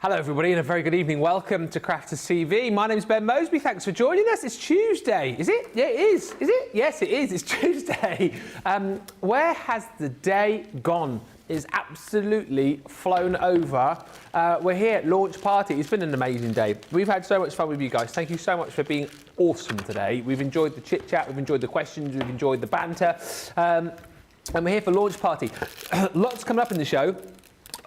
Hello everybody and a very good evening. Welcome to Crafters TV. My name's Ben Moseby. Thanks for joining us. It's Tuesday. Is it? Yeah, it is. Is it? Yes, it is. It's Tuesday. Where has the day gone? It's absolutely flown over. We're here at launch party. It's been an amazing day. We've had so much fun with you guys. Thank you so much for being awesome today. We've enjoyed the chit chat. We've enjoyed the questions. We've enjoyed the banter. And we're here for launch party. Lots coming up in the show.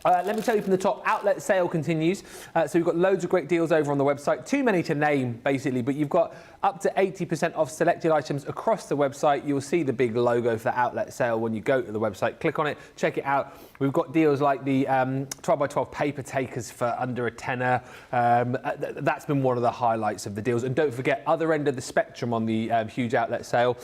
Let me tell you from the top, outlet sale continues. So we've got loads of great deals over on the website. Too many to name, basically, but you've got up to 80% off selected items across the website. You'll see the big logo for the outlet sale when you go to the website. Click on it, check it out. We've got deals like the 12x12 paper takers for under a tenner. That's been one of the highlights of the deals. And don't forget, other end of the spectrum on the huge outlet sale,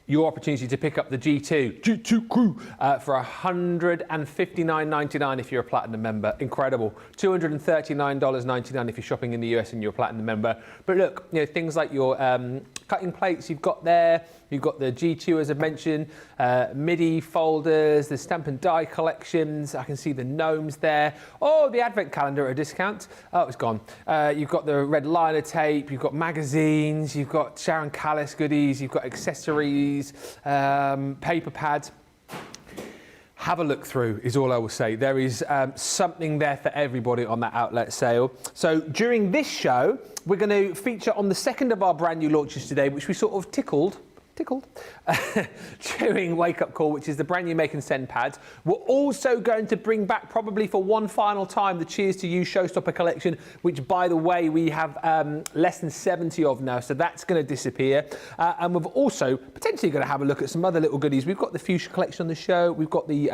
your opportunity to pick up the G2 Crew for $159.99 if you're a Platinum member. Incredible. $239.99 if you're shopping in the US and you're a Platinum member. But look, you know, things like your cutting plates you've got there. You've got the G2, as I've mentioned, MIDI folders, the stamp and die collections. I can see the gnomes there. Oh, the advent calendar at a discount. Oh, it's gone. You've got the red liner tape. You've got magazines. You've got Sharon Callis goodies. You've got accessories, paper pads. Have a look through is all I will say. There is something there for everybody on that outlet sale. So during this show, we're going to feature on the second of our brand new launches today, which we sort of tickled during Wake Up Call, which is the brand new Make and Send pads. We're also going to bring back, probably for one final time, the Cheers to You Showstopper collection, which, by the way, we have less than 70 of now, so that's going to disappear. And we've also potentially going to have a look at some other little goodies. We've got the Fuchsia collection on the show. We've got the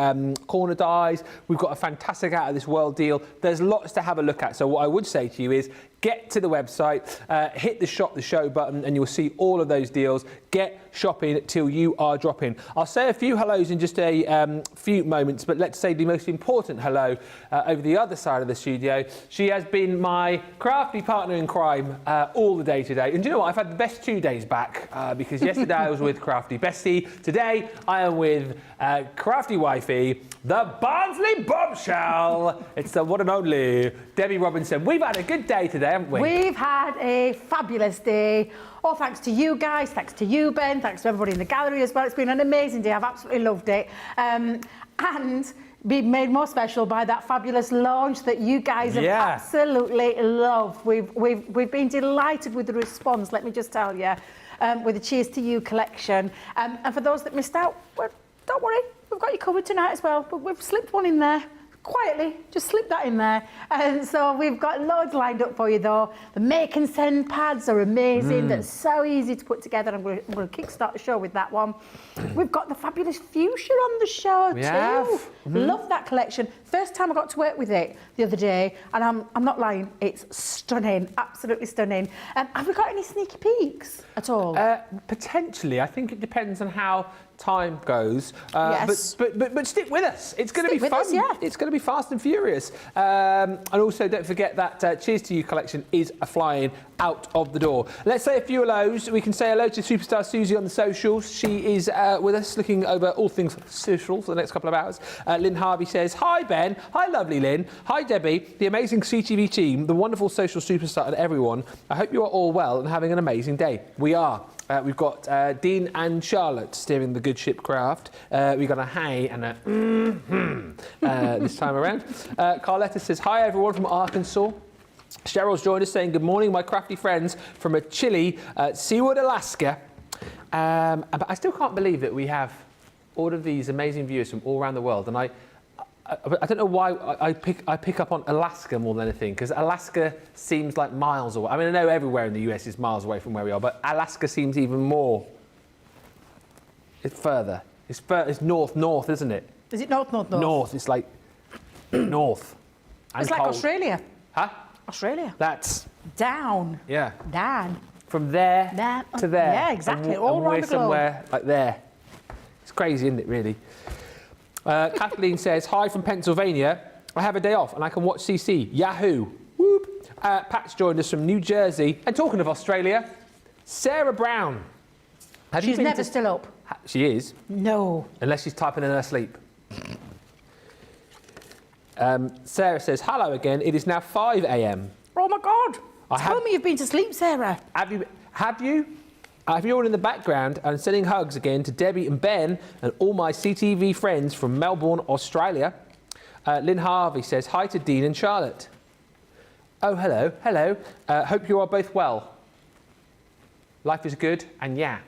corner dies. We've got a fantastic out of this world deal. There's lots to have a look at. So what I would say to you is, get to the website, hit the Shop the Show button, and you'll see all of those deals. Get shopping till you are dropping. I'll say a few hellos in just a few moments, but let's say the most important hello over the other side of the studio. She has been my crafty partner in crime all the day today. And do you know what? I've had the best 2 days back because yesterday I was with Crafty Bestie. Today I am with Crafty Wifey, the Barnsley Bombshell. It's the one and only Debbie Robinson. We've had a good day today, haven't we? We've had a fabulous day. Oh, thanks to you guys, thanks to you, Ben, thanks to everybody in the gallery as well. It's been an amazing day. I've absolutely loved it. And been made more special by that fabulous launch that you guys have absolutely loved. We've been delighted with the response, let me just tell you, with the Cheers to You collection. And for those that missed out, well, don't worry, we've got you covered tonight as well. But we've slipped one in there. Quietly, just slip that in there. And so we've got loads lined up for you though. The Make and Send pads are amazing. They're so easy to put together. I'm going to kickstart the show with that one. We've got the Fabulous Fuchsia on the show too. Love that collection. First time I got to work with it the other day, and I'm not lying, it's stunning, absolutely stunning. Have we got any sneaky peeks at all? Potentially. I think it depends on how time goes. Yes. But stick with us. It's going to be fun. It's going to be fast and furious. And also don't forget that Cheers to You collection is flying out of the door. Let's say a few hellos. We can say hello to Superstar Susie on the socials. She is with us looking over all things social for the next couple of hours. Lynn Harvey says, hi Ben, hi lovely Lynn, hi Debbie, the amazing CTV team, the wonderful social superstar and everyone. I hope you are all well and having an amazing day. We are. We've got Dean and Charlotte steering the good ship craft. We've got a hey and a this time around. Carletta says, hi everyone from Arkansas. Cheryl's joined us saying, good morning, my crafty friends from a chilly Seward, Alaska. But I still can't believe that we have all of these amazing viewers from all around the world. And I don't know why I pick up on Alaska more than anything, because Alaska seems like miles away. I mean, I know everywhere in the US is miles away from where we are, but Alaska seems even more. It's further. It's north, isn't it? Is it north? North. It's like north. It's like cold. Australia. Huh? Australia. That's down. Yeah. Down. From there to there. Yeah, exactly. All around the globe. Somewhere like there. It's crazy, isn't it, really? Kathleen says, hi from Pennsylvania. I have a day off and I can watch CC. Yahoo. Whoop. Pat's joined us from New Jersey. And talking of Australia, Sarah Brown. She's never still up. She is? No. Unless she's typing in her sleep. Sarah says, hello again. It is now 5 a.m. Oh my God! Tell me you've been to sleep, Sarah. Have you? If you're all in the background, I'm sending hugs again to Debbie and Ben and all my CTV friends from Melbourne, Australia. Lynn Harvey says, hi to Dean and Charlotte. Oh, hello, hello. Hope you are both well. Life is good, and yeah.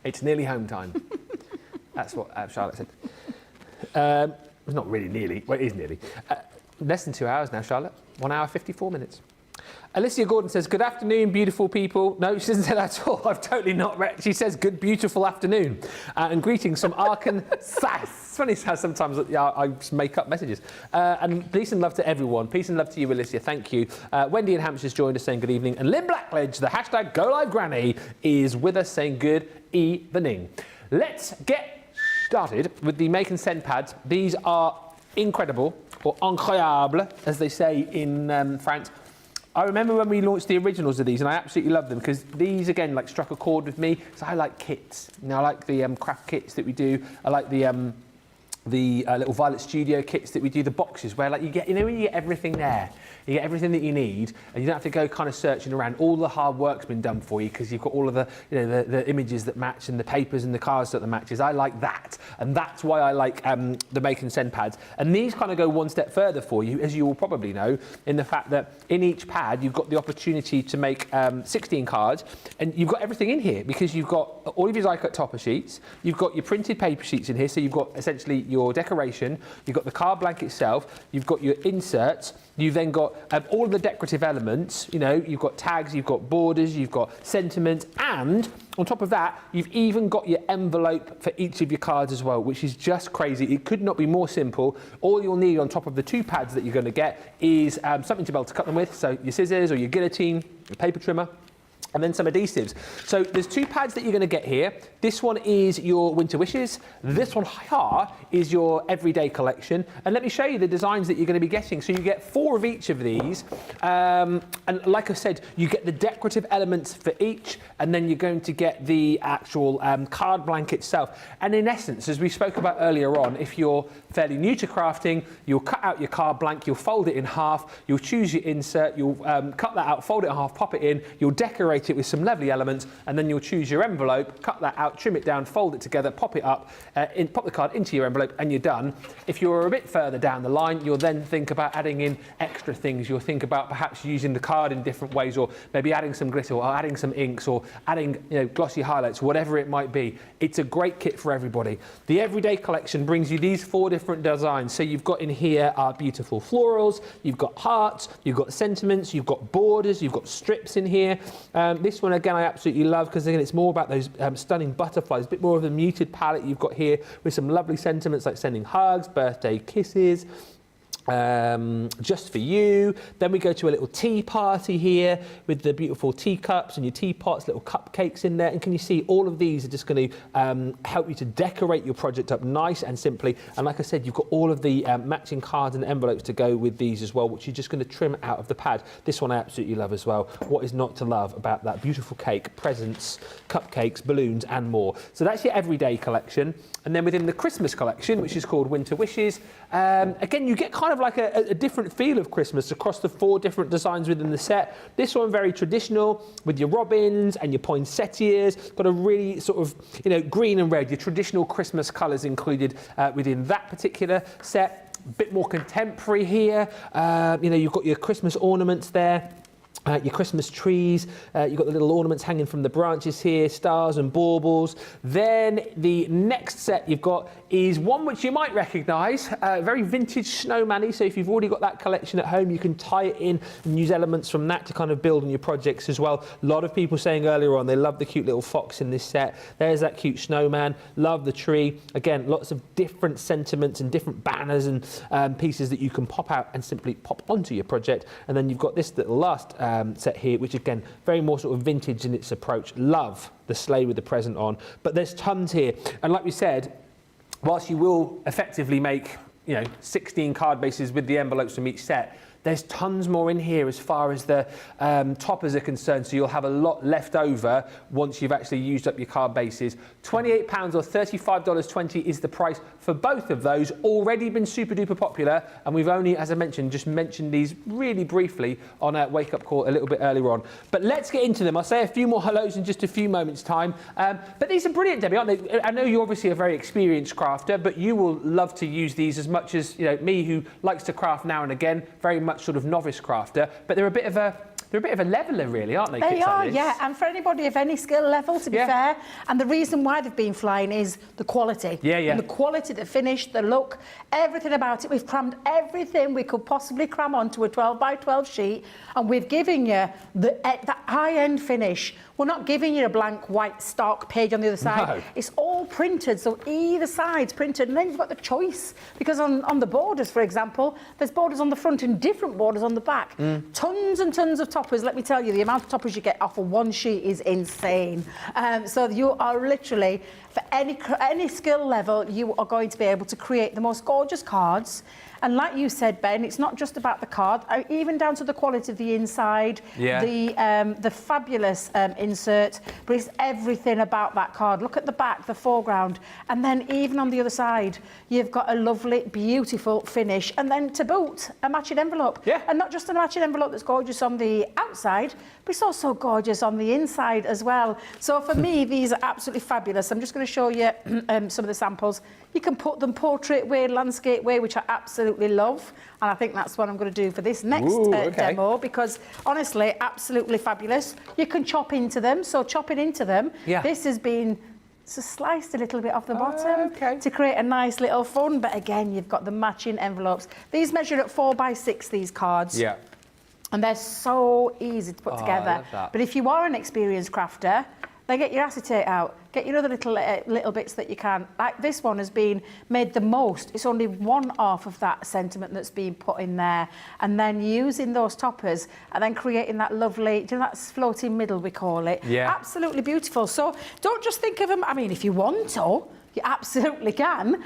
It's nearly home time. That's what Charlotte said. It's not really nearly. Well, it is nearly. Less than 2 hours now, Charlotte. 1 hour, 54 minutes. Alicia Gordon says, good afternoon, beautiful people. No, she doesn't say that at all. I've totally not read. She says, good, beautiful afternoon. And greetings from Arkansas. It's funny how sometimes I just make up messages. And peace and love to everyone. Peace and love to you, Alicia. Thank you. Wendy in Hampshire's joined us saying good evening. And Lynn Blackledge, the hashtag GoLiveGranny, is with us saying good evening. Let's get started with the make and send pads. These are incredible, or incroyable, as they say in France. I remember when we launched the originals of these, and I absolutely love them because these, again, like struck a chord with me. So I like kits. You know, I like the craft kits that we do. I like the little Violet Studio kits that we do, the boxes where, like, you get, you know, when you get everything there, you get everything that you need, and you don't have to go kind of searching around. All the hard work's been done for you because you've got all of the, you know, the images that match and the papers and the cards that matches. I like that, and that's why I like the make and send pads. And these kind of go one step further for you, as you will probably know, in the fact that in each pad you've got the opportunity to make 16 cards, and you've got everything in here because you've got all of your die cut topper sheets, you've got your printed paper sheets in here, so you've got essentially your decoration, you've got the card blank itself, you've got your inserts, you've then got all of the decorative elements, you know, you've got tags, you've got borders, you've got sentiments, and on top of that, you've even got your envelope for each of your cards as well, which is just crazy. It could not be more simple. All you'll need on top of the 2 pads that you're going to get is something to be able to cut them with, so your scissors or your guillotine, your paper trimmer, and then some adhesives. So there's 2 pads that you're going to get here. This one is your Winter Wishes. This one here is your Everyday Collection. And let me show you the designs that you're going to be getting. So you get 4 of each of these. And like I said, you get the decorative elements for each, and then you're going to get the actual card blank itself. And in essence, as we spoke about earlier on, if you're fairly new to crafting, you'll cut out your card blank, you'll fold it in half, you'll choose your insert, you'll cut that out, fold it in half, pop it in, you'll decorate it with some lovely elements, and then you'll choose your envelope, cut that out, trim it down, fold it together, pop it up, pop the card into your envelope, and you're done. If you're a bit further down the line, you'll then think about adding in extra things. You'll think about perhaps using the card in different ways, or maybe adding some glitter, or adding some inks, or adding, you know, glossy highlights, whatever it might be. It's a great kit for everybody. The Everyday Collection brings you these 4 different designs. So you've got in here our beautiful florals, you've got hearts, you've got sentiments, you've got borders, you've got strips in here. This one, again, I absolutely love because, again, it's more about those stunning butterflies, a bit more of a muted palette you've got here with some lovely sentiments like sending hugs, birthday kisses, just for you. Then we go to a little tea party here with the beautiful teacups and your teapots, little cupcakes in there. And can you see all of these are just going to help you to decorate your project up nice and simply. And like I said, you've got all of the matching cards and envelopes to go with these as well, which you're just going to trim out of the pad. This one I absolutely love as well. What is not to love about that beautiful cake, presents, cupcakes, balloons and more. So that's your Everyday Collection. And then within the Christmas collection, which is called Winter Wishes, again, you get kind of like a different feel of Christmas across the 4 different designs within the set. This one very traditional with your robins and your poinsettias. Got a really sort of, you know, green and red, your traditional Christmas colours included within that particular set. A bit more contemporary here. You know, you've got your Christmas ornaments there. Your Christmas trees, you've got the little ornaments hanging from the branches here, stars and baubles. Then the next set you've got is one which you might recognise, very vintage snowman-y. So if you've already got that collection at home, you can tie it in and use elements from that to kind of build on your projects as well. A lot of people saying earlier on they love the cute little fox in this set. There's that cute snowman, love the tree. Again, lots of different sentiments and different banners and pieces that you can pop out and simply pop onto your project. And then you've got this little last set here, which again, very more sort of vintage in its approach. Love the sleigh with the present on, but there's tons here. And like we said, whilst you will effectively make, you know, 16 card bases with the envelopes from each set, There's tons more in here as far as the toppers are concerned, so you'll have a lot left over once you've actually used up your card bases. £28 or $35.20 is the price for both of those. Already been super duper popular, and we've only, as I mentioned, just mentioned these really briefly on a wake-up call a little bit earlier on. But let's get into them. I'll say a few more hellos in just a few moments' time. But these are brilliant, Debbie, aren't they? I know you're obviously a very experienced crafter, but you will love to use these as much as me, who likes to craft now and again, very much sort of novice crafter. But they're a bit of a leveller, really, aren't they? They are, yeah. And for anybody of any skill level, to be fair. And the reason why they've been flying is the quality. Yeah, yeah. And the quality, the finish, the look, everything about it. We've crammed everything we could possibly cram onto a 12 by 12 sheet, and we've given you the high-end finish. We're not giving you a blank white stock page on the other side. No. It's all printed, so either side's printed, and then you've got the choice. Because on the borders, for example, there's borders on the front and different borders on the back. Tons and tons of toppers. Let me tell you, the amount of toppers you get off of one sheet is insane. So you are literally, for any skill level, you are going to be able to create the most gorgeous cards. And like you said, Ben, it's not just about the card, even down to the quality of the inside, the fabulous insert, but it's everything about that card. Look at the back, the foreground, and then even on the other side, you've got a lovely, beautiful finish, and then to boot, a matching envelope. Yeah. And not just a matching envelope that's gorgeous on the outside, but it's also gorgeous on the inside as well. So for me, these are absolutely fabulous. I'm just going to show you some of the samples. You can put them portrait way, landscape way, which I absolutely love. And I think that's what I'm going to do for this next demo, because honestly, absolutely fabulous. You can chop into them. So chopping into them, this has been sliced a little bit off the bottom to create a nice little fun. But again, you've got the matching envelopes. These measure at 4 by 6, these cards. Yeah. And they're so easy to put together. I love that. But if you are an experienced crafter, then get your acetate out, get your other little bits that you can. Like this one has been made the most. It's only one half of that sentiment that's been put in there. And then using those toppers and then creating that lovely, that floating middle, we call it. Yeah. Absolutely beautiful. So don't just think of them, I mean, if you want to, you absolutely can.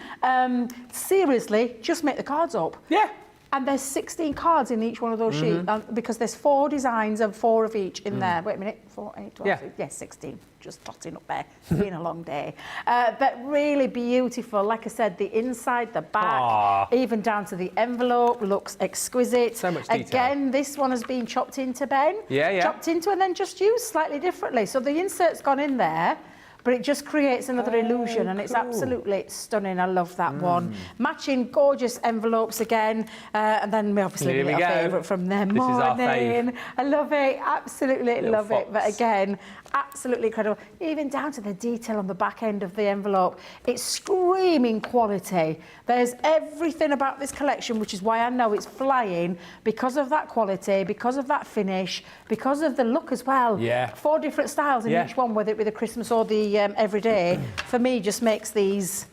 Seriously, just make the cards up. Yeah. And there's 16 cards in each one of those sheets, because there's 4 designs and 4 of each in there. Wait a minute, 4, 8, 12, yeah, 16. Just dotting up there. It's been a long day. But really beautiful. Like I said, the inside, the back, even down to the envelope, looks exquisite. So much detail. Again, this one has been chopped into, Ben. Yeah, yeah. Chopped into and then just used slightly differently. So the insert's gone in there, but it just creates another illusion, and it's absolutely stunning. I love that one. Matching gorgeous envelopes again, and then we obviously our favourite from them. This is our fave. I love it, absolutely love it. But again, absolutely incredible. Even down to the detail on the back end of the envelope. It's screaming quality. There's everything about this collection, which is why I know it's flying, because of that quality, because of that finish, because of the look as well. Yeah. 4 different styles in each one, whether it be the Christmas or the everyday, for me just makes these,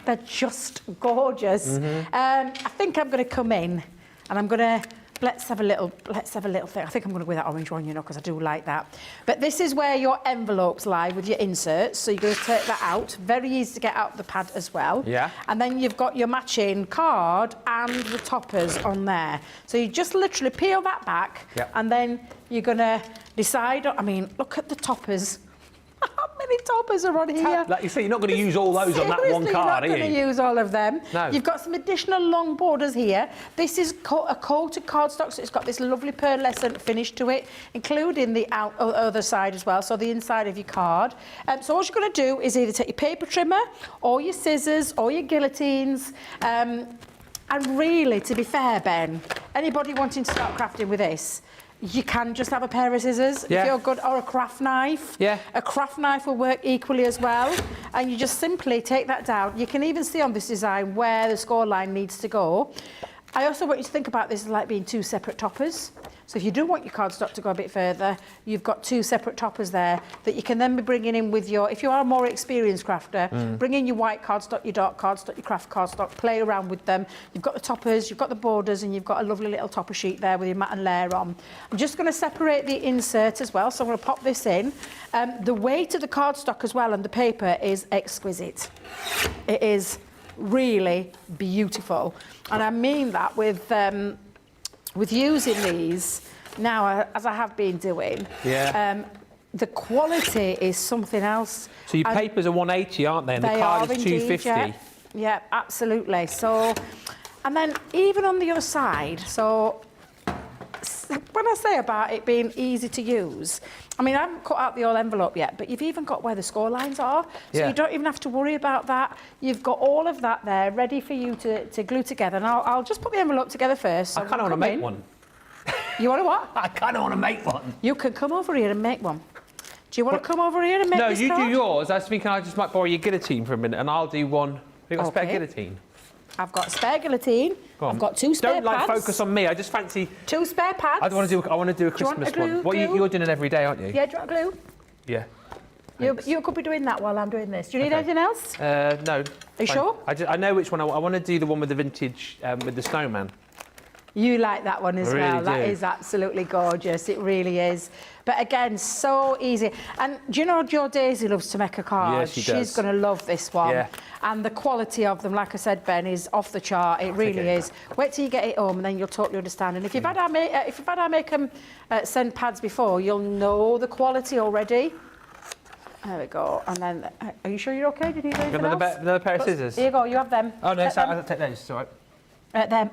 they're just gorgeous. I think I'm going to come in and I'm going to let's have a little thing. I think I'm going to go with that orange one, because I do like that. But this is where your envelopes lie with your inserts, so you're going to take that out. Very easy to get out the pad as well. Yeah. And then you've got your matching card and the toppers on there. So you just literally peel that back, and then you're going to decide. I mean, look at the toppers. How many toppers are on here? Like you say, you're not going to use all those on that one card, are you? You're not going to use all of them. No. You've got some additional long borders here. This is a coated cardstock, so it's got this lovely pearlescent finish to it, including the other side as well, so the inside of your card. So all you're going to do is either take your paper trimmer or your scissors or your guillotines. And really, to be fair, Ben, anybody wanting to start crafting with this, you can just have a pair of scissors if you're good, or a craft knife. Yeah. A craft knife will work equally as well. And you just simply take that down. You can even see on this design where the score line needs to go. I also want you to think about this as like being 2 separate toppers. So if you do want your cardstock to go a bit further, you've got 2 separate toppers there that you can then be bringing in with your, if you are a more experienced crafter, bring in your white cardstock, your dark cardstock, your craft cardstock, play around with them. You've got the toppers, you've got the borders, and you've got a lovely little topper sheet there with your matte and layer on. I'm just going to separate the insert as well, so I'm going to pop this in. The weight of the cardstock as well and the paper is exquisite. It is really beautiful. And I mean that with with using these now, as I have been doing, the quality is something else. So your papers are 180, aren't they? And the card is 250. Yeah, absolutely. So, and then even on the other side, so when I say about it being easy to use, I mean, I haven't cut out the whole envelope yet, but you've even got where the score lines are, so you don't even have to worry about that. You've got all of that there ready for you to glue together. And I'll just put the envelope together first. So I kind of want to make one. You want to what? I kind of want to make one. You can come over here and make one. Do you want to come over here and make this card? No, you do yours. I was thinking I just might borrow your guillotine for a minute, and I'll do one. You got a spare guillotine? I've got a spare guillotine. I've got 2 spare pads. Don't focus on me. I just fancy 2 spare pads. I want to do a Christmas one. What you're doing it every day, aren't you? Yeah, do you want glue? Yeah. You could be doing that while I'm doing this. Do you need anything else? No. Are you sure? I know which one. I want to do the one with the vintage, with the snowman. You like that one as well. Do. That is absolutely gorgeous. It really is. But again, so easy. And do you know Jo Daisy loves to make a card? Yes, she does. She's going to love this one. Yeah. And the quality of them, like I said, Ben, is off the chart. It really is. Wait till you get it home, and then you'll totally understand. And if you've had our make them send pads before, you'll know the quality already. There we go. And then, are you sure you're okay? Did you need anything else? Another pair of scissors. Here you go. You have them. Oh no, I'll take those. It's all right. Them,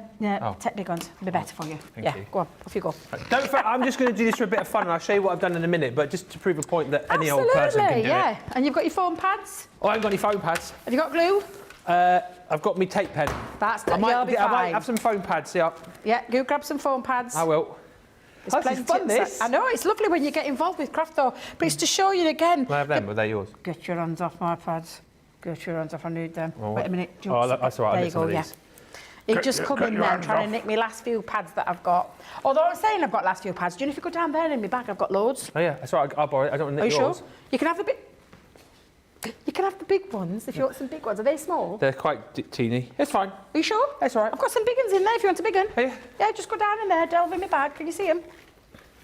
take big ones. It'll be better for you. Thank you. Go on, off you go. I'm just going to do this for a bit of fun, and I'll show you what I've done in a minute, but just to prove a point that any old person can do it. And you've got your foam pads? Oh, I haven't got any foam pads. Have you got glue? I've got my tape pen. You'll be fine. I might have some foam pads, yeah. Yeah, go grab some foam pads. I will. This is fun, this. I know, it's lovely when you get involved with craft, though, but it's to show you again. Can I have them, or are they yours? Get your hands off my pads. Get your hands off, I need them. Oh, wait a minute. Oh, that's all right, there you go, yeah. You just come in there trying to nick me last few pads that I've got. Although I'm saying I've got last few pads, do you know if you go down there in my bag, I've got loads. Oh yeah, that's all right, I'll borrow it. I don't want to nick yours. Are you sure? You can have the big... You can have the big ones if you want some big ones. Are they small? They're quite teeny. It's fine. Are you sure? That's all right. I've got some big ones in there if you want a big one. Oh, yeah? Yeah, just go down in there, delve in my bag. Can you see them?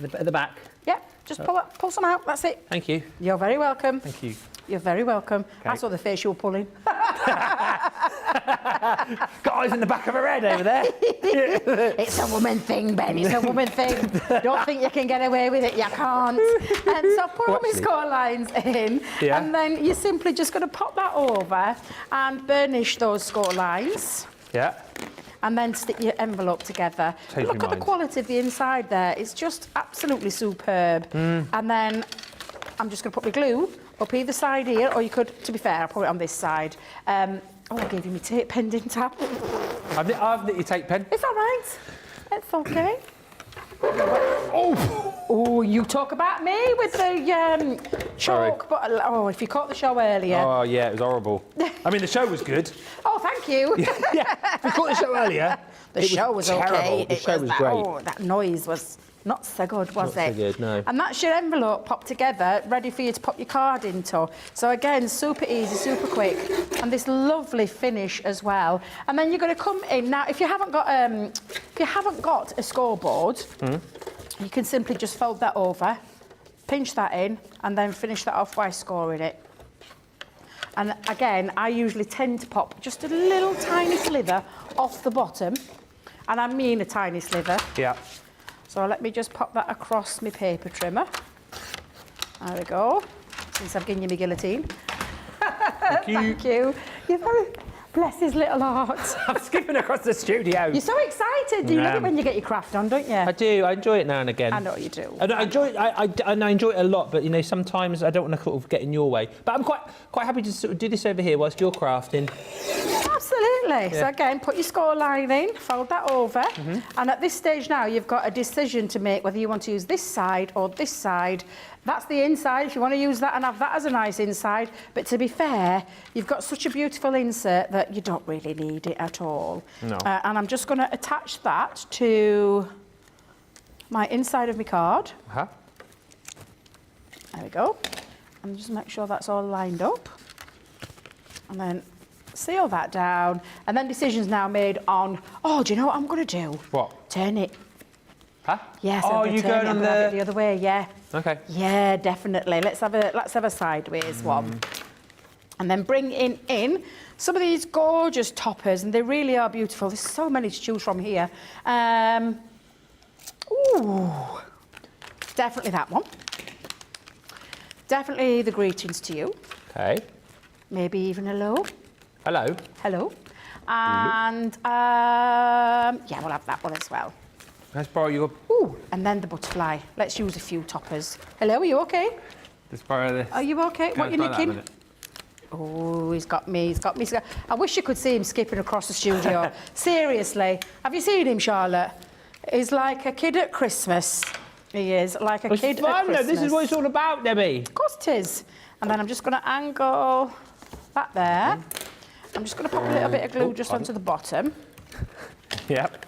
At the back? Yeah, just pull some out. That's it. Thank you. You're very welcome. Thank you. You're very welcome. Okay. I saw the face you were pulling. Got eyes in the back of her head over there. It's a woman thing, Ben. It's a woman thing. Don't think you can get away with it. You can't. And so put all my score lines in, and then you're simply just going to pop that over and burnish those score lines. Yeah. And then stick your envelope together. Look at the quality of the inside there. It's just absolutely superb. And then I'm just going to put my glue up either side here, or you could, to be fair, I'll put it on this side. I gave you my tape pen, didn't I? I've nicked your tape pen. It's all right. It's okay. Oh, you talk about me with the chalk. But, if you caught the show earlier. Oh, yeah, it was horrible. I mean, the show was good. Oh, thank you. Yeah, if you caught the show earlier, the show was terrible. Okay. The show was great. Oh, that noise was not so good, was it? Not so good, no. And that's your envelope popped together, ready for you to pop your card into. So again, super easy, super quick, and this lovely finish as well. And then you're going to come in now. If you haven't got a scoreboard, you can simply just fold that over, pinch that in, and then finish that off by scoring it. And again, I usually tend to pop just a little tiny sliver off the bottom, and I mean a tiny sliver. Yeah. So let me just pop that across my paper trimmer. There we go. Since I've given you my guillotine. Thank you. Thank you. You're very... Bless his little heart. I'm skipping across the studio. You're so excited. You love it when you get your craft on, don't you? I do. I enjoy it now and again. I know you do. And I enjoy it. I enjoy it a lot, but you know, sometimes I don't want to sort of get in your way. But I'm quite happy to sort of do this over here whilst you're crafting. Absolutely. Yeah. So again, put your score line in, fold that over, and at this stage now, you've got a decision to make whether you want to use this side or this side. That's the inside, if you want to use that and have that as a nice inside. But to be fair, you've got such a beautiful insert that you don't really need it at all. No. And I'm just going to attach that to my inside of my card. Uh-huh. There we go. And just make sure that's all lined up. And then seal that down. And then decisions now made on, oh, do you know what I'm going to do? What? Turn it. Huh? Yes, oh, I'm you going going on the other way, yeah. Okay. Yeah, definitely. Let's have a sideways one. And then bring in some of these gorgeous toppers, and they really are beautiful. There's so many to choose from here. Ooh, definitely that one. Definitely the greetings to you. Okay. Maybe even hello. Hello. Hello. And yeah, we'll have that one as well. Let's borrow your... Ooh, and then the butterfly. Let's use a few toppers. Hello, are you okay? Let's borrow this. Are you okay? What are you nicking? Oh, he's got me. I wish you could see him skipping across the studio. Seriously. Have you seen him, Charlotte? He's like a kid at Christmas. He is like a kid at Christmas. Though. This is what it's all about, Debbie. Of course it is. And then I'm just going to angle that there. I'm just going to pop a little bit of glue just onto the bottom. Yep.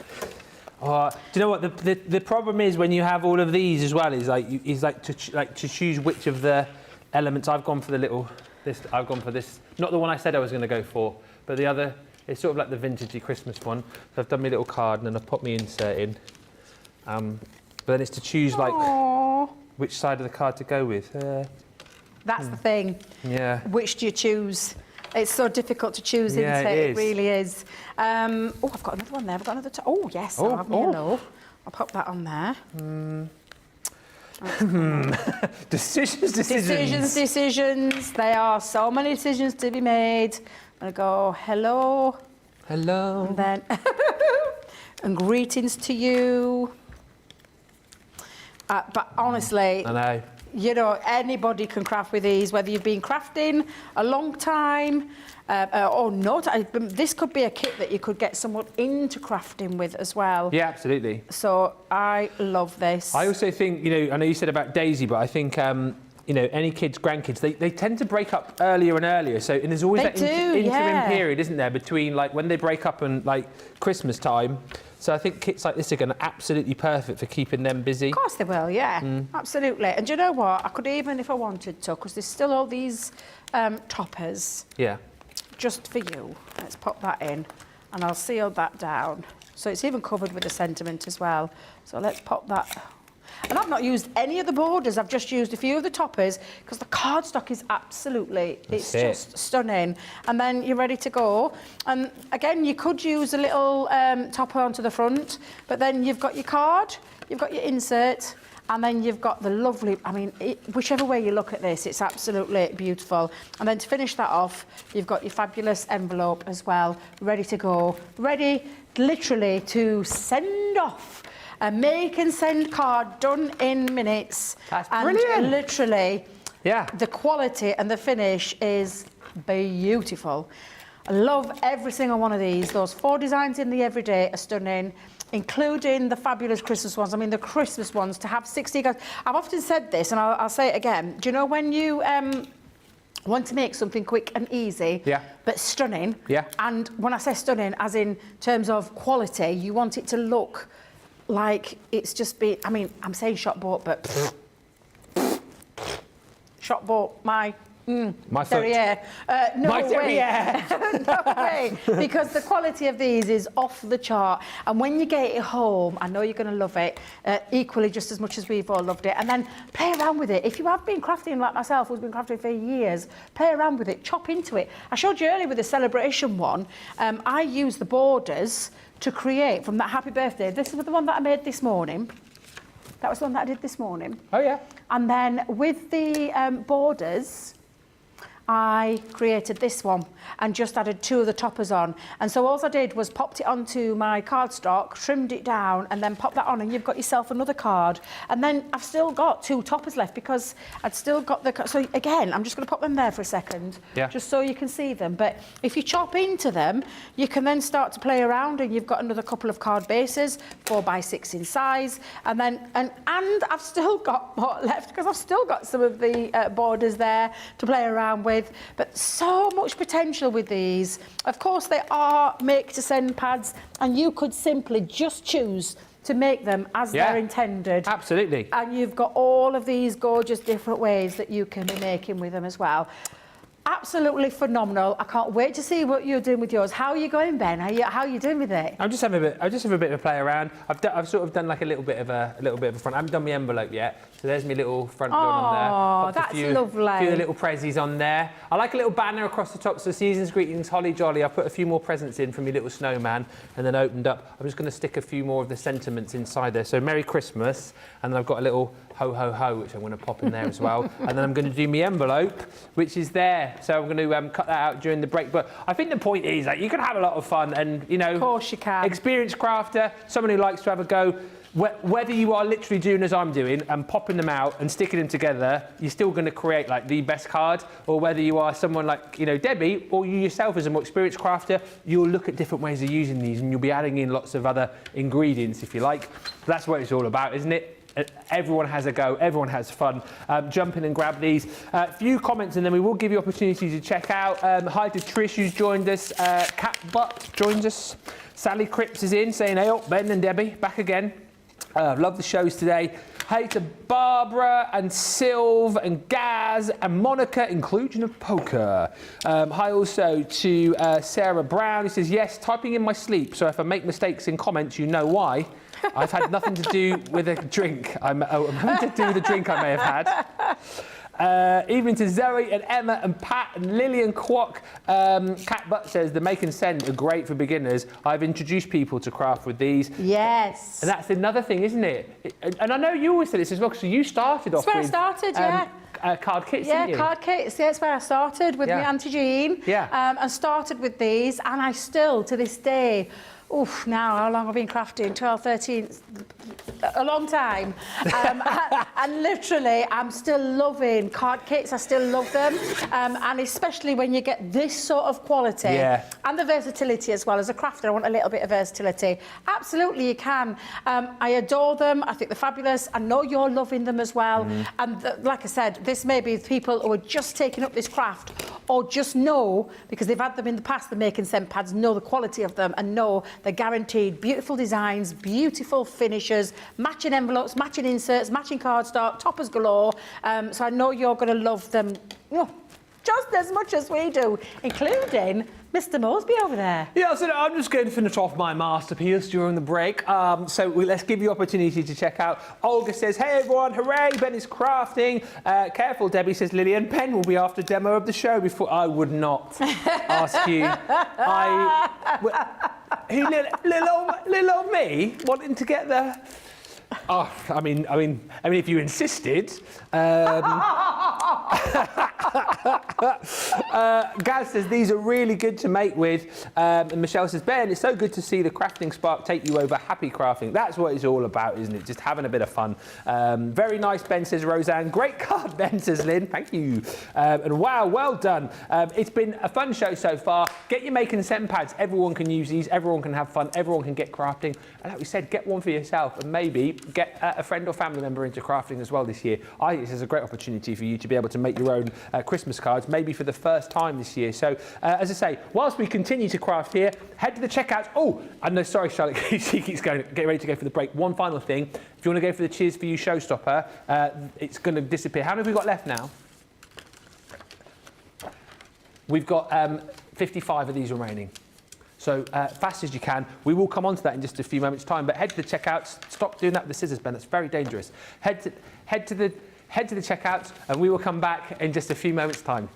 Do you know what the problem is when you have all of these as well? Is to choose which of the elements. I've gone for the little. I've gone for this. Not the one I said I was going to go for, but the other. It's sort of like the vintagey Christmas one. So I've done my little card and then I've put my insert in. But then it's to choose like which side of the card to go with. That's the thing. Yeah. Which do you choose? It's so difficult to choose, isn't it? It really is. Oh, I've got another one there. I've got another. Oh, yes. I'll have my yellow. I'll pop that on there. Decisions. Decisions. There are so many decisions to be made. I'm going to go hello. Hello. And then and greetings to you. But honestly, I know. You know, anybody can craft with these, whether you've been crafting a long time or not. This could be a kit that you could get someone into crafting with as well. Yeah, absolutely. So I love this. I also think, I know you said about Daisy, but I think, any kids, grandkids, they tend to break up earlier and earlier. So, and there's always that interim period, isn't there, between like when they break up and like Christmas time. So I think kits like this are going to absolutely perfect for keeping them busy. Of course they will, yeah, absolutely. And do you know what? I could even, if I wanted to, because there's still all these toppers. Yeah. Just for you. Let's pop that in, and I'll seal that down. So it's even covered with the sentiment as well. So let's pop that. And I've not used any of the borders. I've just used a few of the toppers because the cardstock is absolutely, it's just stunning. And then you're ready to go. And again, you could use a little topper onto the front, but then you've got your card, you've got your insert, and then you've got the lovely, whichever way you look at this, it's absolutely beautiful. And then to finish that off, you've got your fabulous envelope as well, ready to go, ready literally to send off. A make and send card done in minutes. That's brilliant. And literally, yeah, the quality and the finish is beautiful. I love every single one of these. Those 4 designs in the everyday are stunning, including the fabulous Christmas ones. I mean, the Christmas ones, to have 60 guys. I've often said this, and I'll say it again. Do you know when you want to make something quick and easy, but stunning? Yeah. And when I say stunning, as in terms of quality, you want it to look like it's just been, I'm saying shop bought, but shop bought my derriere. No my way. No derriere. way. Because the quality of these is off the chart. And when you get it home, I know you're going to love it equally just as much as we've all loved it. And then play around with it. If you have been crafting like myself, who's been crafting for years, play around with it, chop into it. I showed you earlier with the celebration one, I used the borders to create from that happy birthday. This is the one that I made this morning. That was the one that I did this morning. Oh, yeah. And then with the borders, I created this one and just added 2 of the toppers on. And so all I did was popped it onto my cardstock, trimmed it down, and then popped that on, and you've got yourself another card. And then I've still got 2 toppers left because I'd still got the... So again, I'm just going to pop them there for a second, just so you can see them. But if you chop into them, you can then start to play around, and you've got another couple of card bases, 4x6 in size. And then, and I've still got more left because I've still got some of the borders there to play around with. But so much potential with these. Of course, they are make-to-send pads, and you could simply just choose to make them as they're intended. Absolutely. And you've got all of these gorgeous different ways that you can be making with them as well. Absolutely phenomenal. I can't wait to see what you're doing with yours. How are you going, Ben? How are you doing with it? I'm just having a bit of a play around. I've sort of done like a little bit of a front. I haven't done my envelope yet, so there's my little front going on there. Oh, that's lovely. A few little prezzies on there. I like a little banner across the top, so season's greetings, holly jolly. I put a few more presents in for my little snowman, and then opened up. I'm just going to stick a few more of the sentiments inside there. So Merry Christmas, and then I've got a little ho ho ho, which I'm going to pop in there as well. And then I'm going to do my envelope, which is there. So I'm going to cut that out during the break. But I think the point is that you can have a lot of fun, and you know, of course you can. Experienced crafter, someone who likes to have a go. Whether you are literally doing as I'm doing and popping them out and sticking them together, you're still going to create like the best card. Or whether you are someone like, you know, Debbie, or you yourself as a more experienced crafter, you'll look at different ways of using these, and you'll be adding in lots of other ingredients if you like. That's what it's all about, isn't it? Everyone has a go, everyone has fun. Jump in and grab these. Few comments, and then we will give you opportunity to check out. Hi to Trish, who's joined us. Cat Butt joins us. Sally Cripps is in, saying, hey, oh, Ben and Debbie, back again. Love the shows today. Hey to Barbara and Sylv and Gaz and Monica, inclusion of poker. Hi also to Sarah Brown, who says, yes, typing in my sleep, so if I make mistakes in comments, you know why. I've had nothing to do with a drink. I'm having to do with a drink I may have had. Even to Zoe and Emma and Pat and Lillian Kwok. Cat Butt says the make and send are great for beginners. I've introduced people to craft with these. Yes. And that's another thing, isn't it? And I know you always said this as well, because you started off with... That's where I started, yeah. Card kits, didn't you? Yeah, card kits. Yeah, that's where I started with my Auntie Jean. Yeah. And started with these, and I still, to this day, oof, now, how long have I been crafting? 12, 13, a long time. And literally, I'm still loving card kits. I still love them. And especially when you get this sort of quality and the versatility as well. As a crafter, I want a little bit of versatility. Absolutely, you can. I adore them. I think they're fabulous. I know you're loving them as well. And like I said, this may be people who are just taking up this craft, or just know, because they've had them in the past, the make and send pads, know the quality of them, and know they're guaranteed beautiful designs, beautiful finishes, matching envelopes, matching inserts, matching cardstock, toppers galore. So I know you're going to love them just as much as we do, including Mr. Moseby over there. Yeah, so I'm just going to finish off my masterpiece during the break. Let's give you opportunity to check out. Olga says, hey everyone, hooray, Ben is crafting. Careful, Debbie, says Lillian. Ben will be after demo of the show before. I would not ask you. Little old me wanting to get the... Oh, I mean, if you insisted. Gaz says these are really good to make with, and Michelle says, Ben, it's so good to see the crafting spark take you over. Happy crafting. That's what it's all about, isn't it? Just having a bit of fun. Very nice, Ben, says Roseanne. Great card, Ben, says Lynn. Thank you. And wow, well done. It's been a fun show so far. Get your make and send pads. Everyone can use these. Everyone can have fun. Everyone can get crafting. And like we said, get one for yourself, and maybe get a friend or family member into crafting as well this year. I think this is a great opportunity for you to be able to make your own Christmas cards, maybe for the first time this year. So, as I say, whilst we continue to craft here, head to the checkout. Oh, I know, sorry, Charlotte, she keeps going, get ready to go for the break. One final thing. If you want to go for the Cheers for You Showstopper, it's going to disappear. How many have we got left now? We've got 55 of these remaining. So fast as you can. We will come on to that in just a few moments' time. But head to the checkouts. Stop doing that with the scissors, Ben. That's very dangerous. Head to the checkouts, and we will come back in just a few moments' time.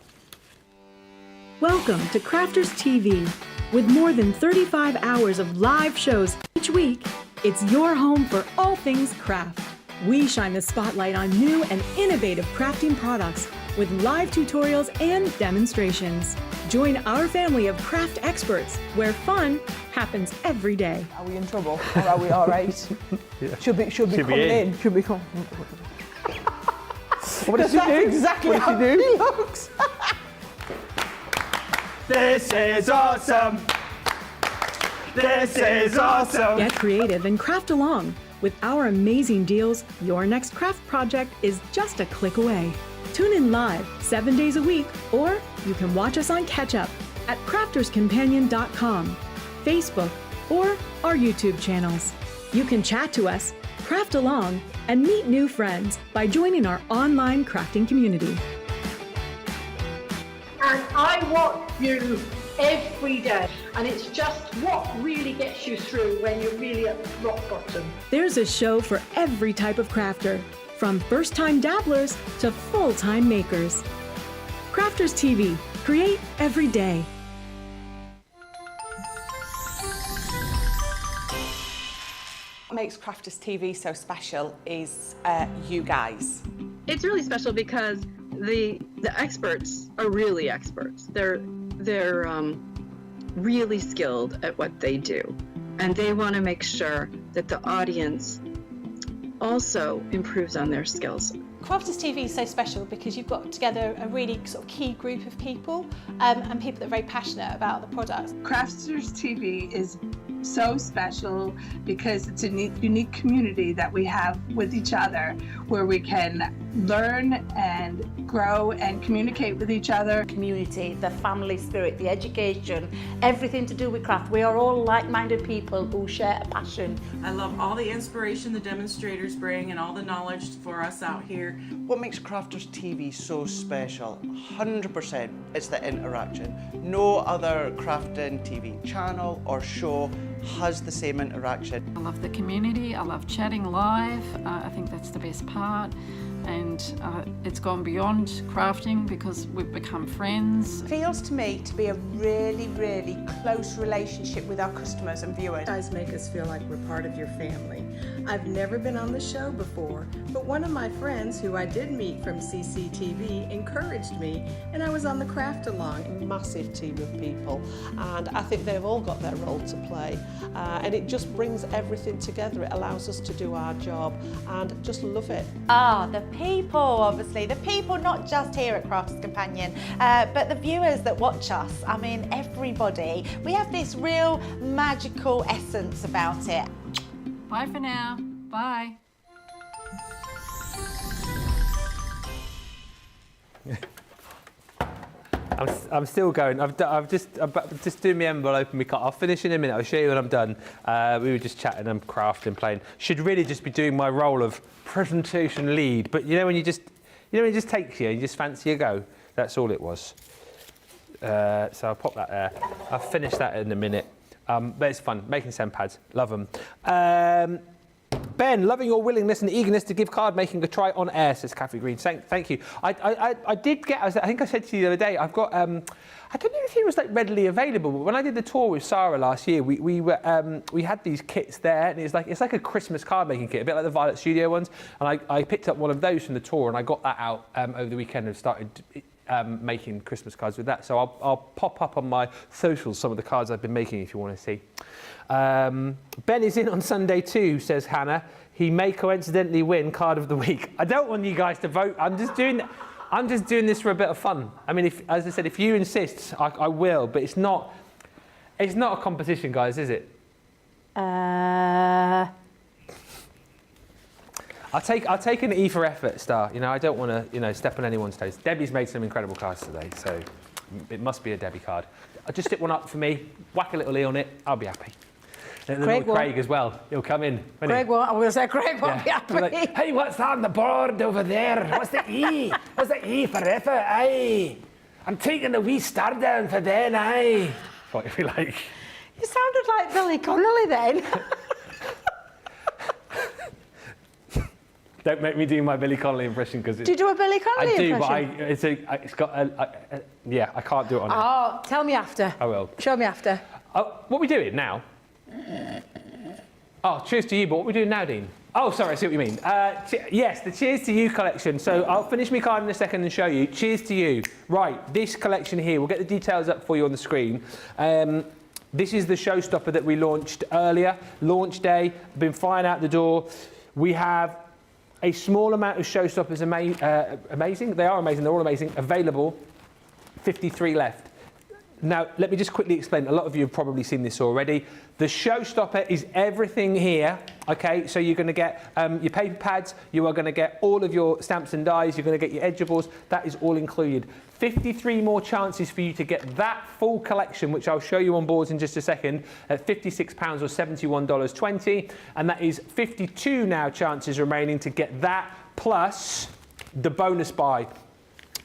Welcome to Crafters TV. With more than 35 hours of live shows each week, it's your home for all things craft. We shine the spotlight on new and innovative crafting products with live tutorials and demonstrations. Join our family of craft experts where fun happens every day. Are we in trouble or are we all right? Should be coming in. Should be coming. What does she do? Exactly what how does she do? he looks. This is awesome. This is awesome. Get creative and craft along. With our amazing deals, your next craft project is just a click away. Tune in live 7 days a week, or you can watch us on Catch Up at crafterscompanion.com, Facebook, or our YouTube channels. You can chat to us, craft along, and meet new friends by joining our online crafting community. And I watch you every day, and it's just what really gets you through when you're really at rock bottom. There's a show for every type of crafter, from first-time dabblers to full-time makers. Crafters TV. Create every day. What makes Crafters TV so special is you guys. It's really special because the experts are really experts. They're really skilled at what they do, and they want to make sure that the audience also improves on their skills. Crafters TV is so special because you've got together a really sort of key group of people and people that are very passionate about the products. Crafters TV is so special because it's a unique community that we have with each other, where we can learn and grow and communicate with each other. Community, the family spirit, the education, everything to do with craft. We are all like-minded people who share a passion. I love all the inspiration the demonstrators bring and all the knowledge for us out here. What makes Crafters TV so special, 100%, it's the interaction. No other crafting TV channel or show has the same interaction. I love the community, I love chatting live, I think that's the best part. And it's gone beyond crafting because we've become friends. It feels to me to be a really, really close relationship with our customers and viewers. You guys make us feel like we're part of your family. I've never been on the show before, but one of my friends who I did meet from CCTV encouraged me, and I was on the craft along. Massive team of people, and I think they've all got their role to play, and it just brings everything together. It allows us to do our job and just love it. The people, obviously, the people not just here at Crafters Companion, but the viewers that watch us. I mean, everybody. We have this real magical essence about it. Bye for now. Bye. I'm still going. I'm just doing my envelope and my cut. I'll finish in a minute. I'll show you when I'm done. We were just chatting and crafting, playing. Should really just be doing my role of presentation lead, but you know when you just takes you just fancy a go. That's all it was. So I'll pop that there. I'll finish that in a minute. But it's fun making sand pads. Love them. Ben, loving your willingness and eagerness to give card making a try on air, says Cathy Green. Thank you. I did get, I think I said to you the other day, I've got, I don't know if it was like readily available, but when I did the tour with Sarah last year, we had these kits there, and it's like a Christmas card making kit, a bit like the Violet Studio ones, and I picked up one of those from the tour, and I got that out over the weekend and started making Christmas cards with that. So I'll pop up on my socials some of the cards I've been making if you want to see. Ben is in on Sunday too, says Hannah. He may coincidentally win card of the week. I don't want you guys to vote. I'm just doing this for a bit of fun. I mean, as I said, if you insist, I will. But it's not a competition, guys, is it? I'll take an E for effort star. You know, I don't want to step on anyone's toes. Debbie's made some incredible cards today, so it must be a Debbie card. I'll just stick one up for me, whack a little E on it, I'll be happy. And then Craig as well, he'll come in. Craig won't, I was going to say Craig won't be happy. Like, hey, what's that on the board over there? What's the E? What's the E for effort, aye? I'm taking the wee star down for then, aye. What if you like? You sounded like Billy Connolly then. Don't make me do my Billy Connolly impression because do you do a Billy Connolly impression? I do, but it's got yeah, I can't do it on it. Oh, tell me after. I will. Show me after. What are we doing now? Oh, cheers to you, but what are we doing now, Dean? Oh, sorry, I see what you mean. Yes, the Cheers to You collection. So I'll finish my card in a second and show you. Cheers to you. Right, this collection here, we'll get the details up for you on the screen. This is the Showstopper that we launched earlier. Launch day, been flying out the door. We have a small amount of Showstoppers amazing. They are amazing, they're all amazing. Available, 53 left. Now, let me just quickly explain. A lot of you have probably seen this already. The Showstopper is everything here, okay? So you're going to get your paper pads, you are going to get all of your stamps and dies, you're going to get your edgeables. That is all included. 53 more chances for you to get that full collection, which I'll show you on boards in just a second, at £56 or $71.20. And that is 52 now chances remaining to get that plus the bonus buy.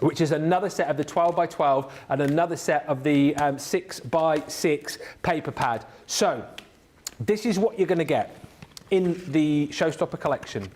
which is another set of the 12 by 12 and another set of the 6 by 6 paper pad. So this is what you're going to get in the Showstopper collection.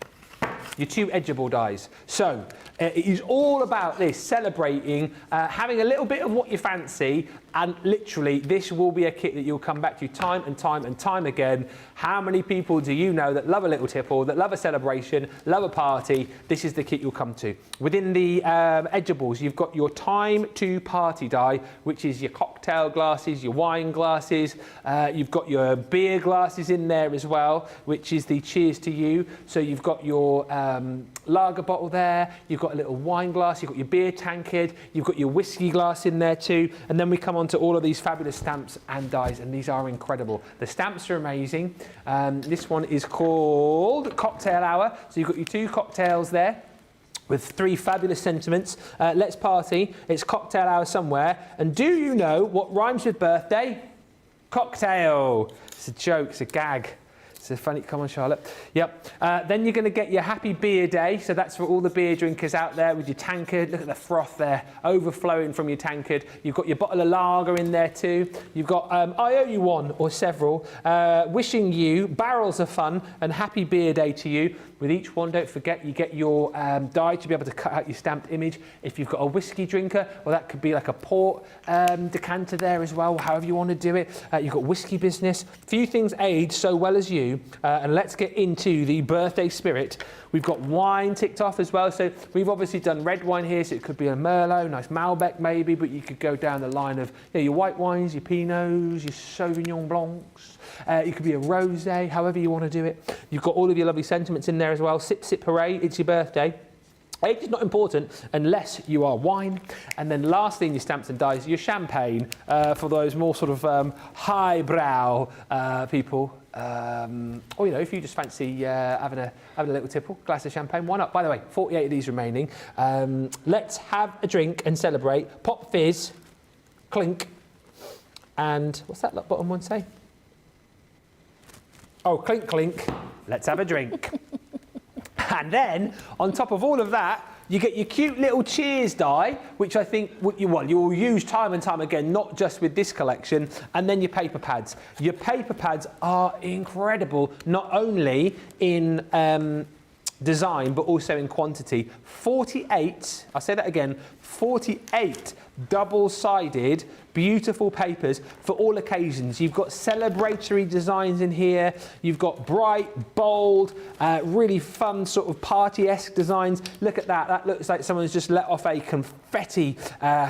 Your 2 edgeable dies. So it is all about this, celebrating, having a little bit of what you fancy, and literally this will be a kit that you'll come back to time and time and time again. How many people do you know that love a little tipple, that love a celebration, love a party? This is the kit you'll come to. Within the edgeables, you've got your time to party die, which is your cocktail glasses, your wine glasses. You've got your beer glasses in there as well, which is the cheers to you. So you've got your lager bottle there, you've got a little wine glass, you've got your beer tankard, you've got your whiskey glass in there too, and then we come on to all of these fabulous stamps and dies, and these are incredible. The stamps are amazing. This one is called Cocktail Hour, so you've got your 2 cocktails there with 3 fabulous sentiments. Let's party, it's cocktail hour somewhere, and do you know what rhymes with birthday? Cocktail. It's a joke, it's a gag. It's a funny, come on Charlotte. Yep. Then you're going to get your happy beer day. So that's for all the beer drinkers out there with your tankard. Look at the froth there, overflowing from your tankard. You've got your bottle of lager in there too. You've got I owe you one or several. Wishing you barrels of fun and happy beer day to you. With each one, don't forget, you get your die to be able to cut out your stamped image. If you've got a whiskey drinker, well, that could be like a port decanter there as well, however you want to do it. You've got whiskey business. Few things age so well as you. And let's get into the birthday spirit. We've got wine ticked off as well. So we've obviously done red wine here, so it could be a Merlot, nice Malbec maybe, but you could go down the line of your white wines, your Pinots, your Sauvignon Blancs. It could be a rosé, however you want to do it. You've got all of your lovely sentiments in there as well. Sip, sip, hooray, it's your birthday. Age is not important unless you are wine. And then lastly in your stamps and dies, your champagne for those more sort of highbrow people. Or, if you just fancy having a little tipple, glass of champagne, why not? By the way, 48 of these remaining. Let's have a drink and celebrate. Pop fizz, clink, and what's that bottom one say? Oh, clink, clink, let's have a drink. And then, on top of all of that, you get your cute little cheers die, which I think you will use time and time again, not just with this collection, and then your paper pads. Your paper pads are incredible, not only in design, but also in quantity. 48, I'll say that again, 48 double-sided beautiful papers for all occasions. You've got celebratory designs in here. You've got bright, bold, really fun sort of party-esque designs. Look at that. That looks like someone's just let off a confetti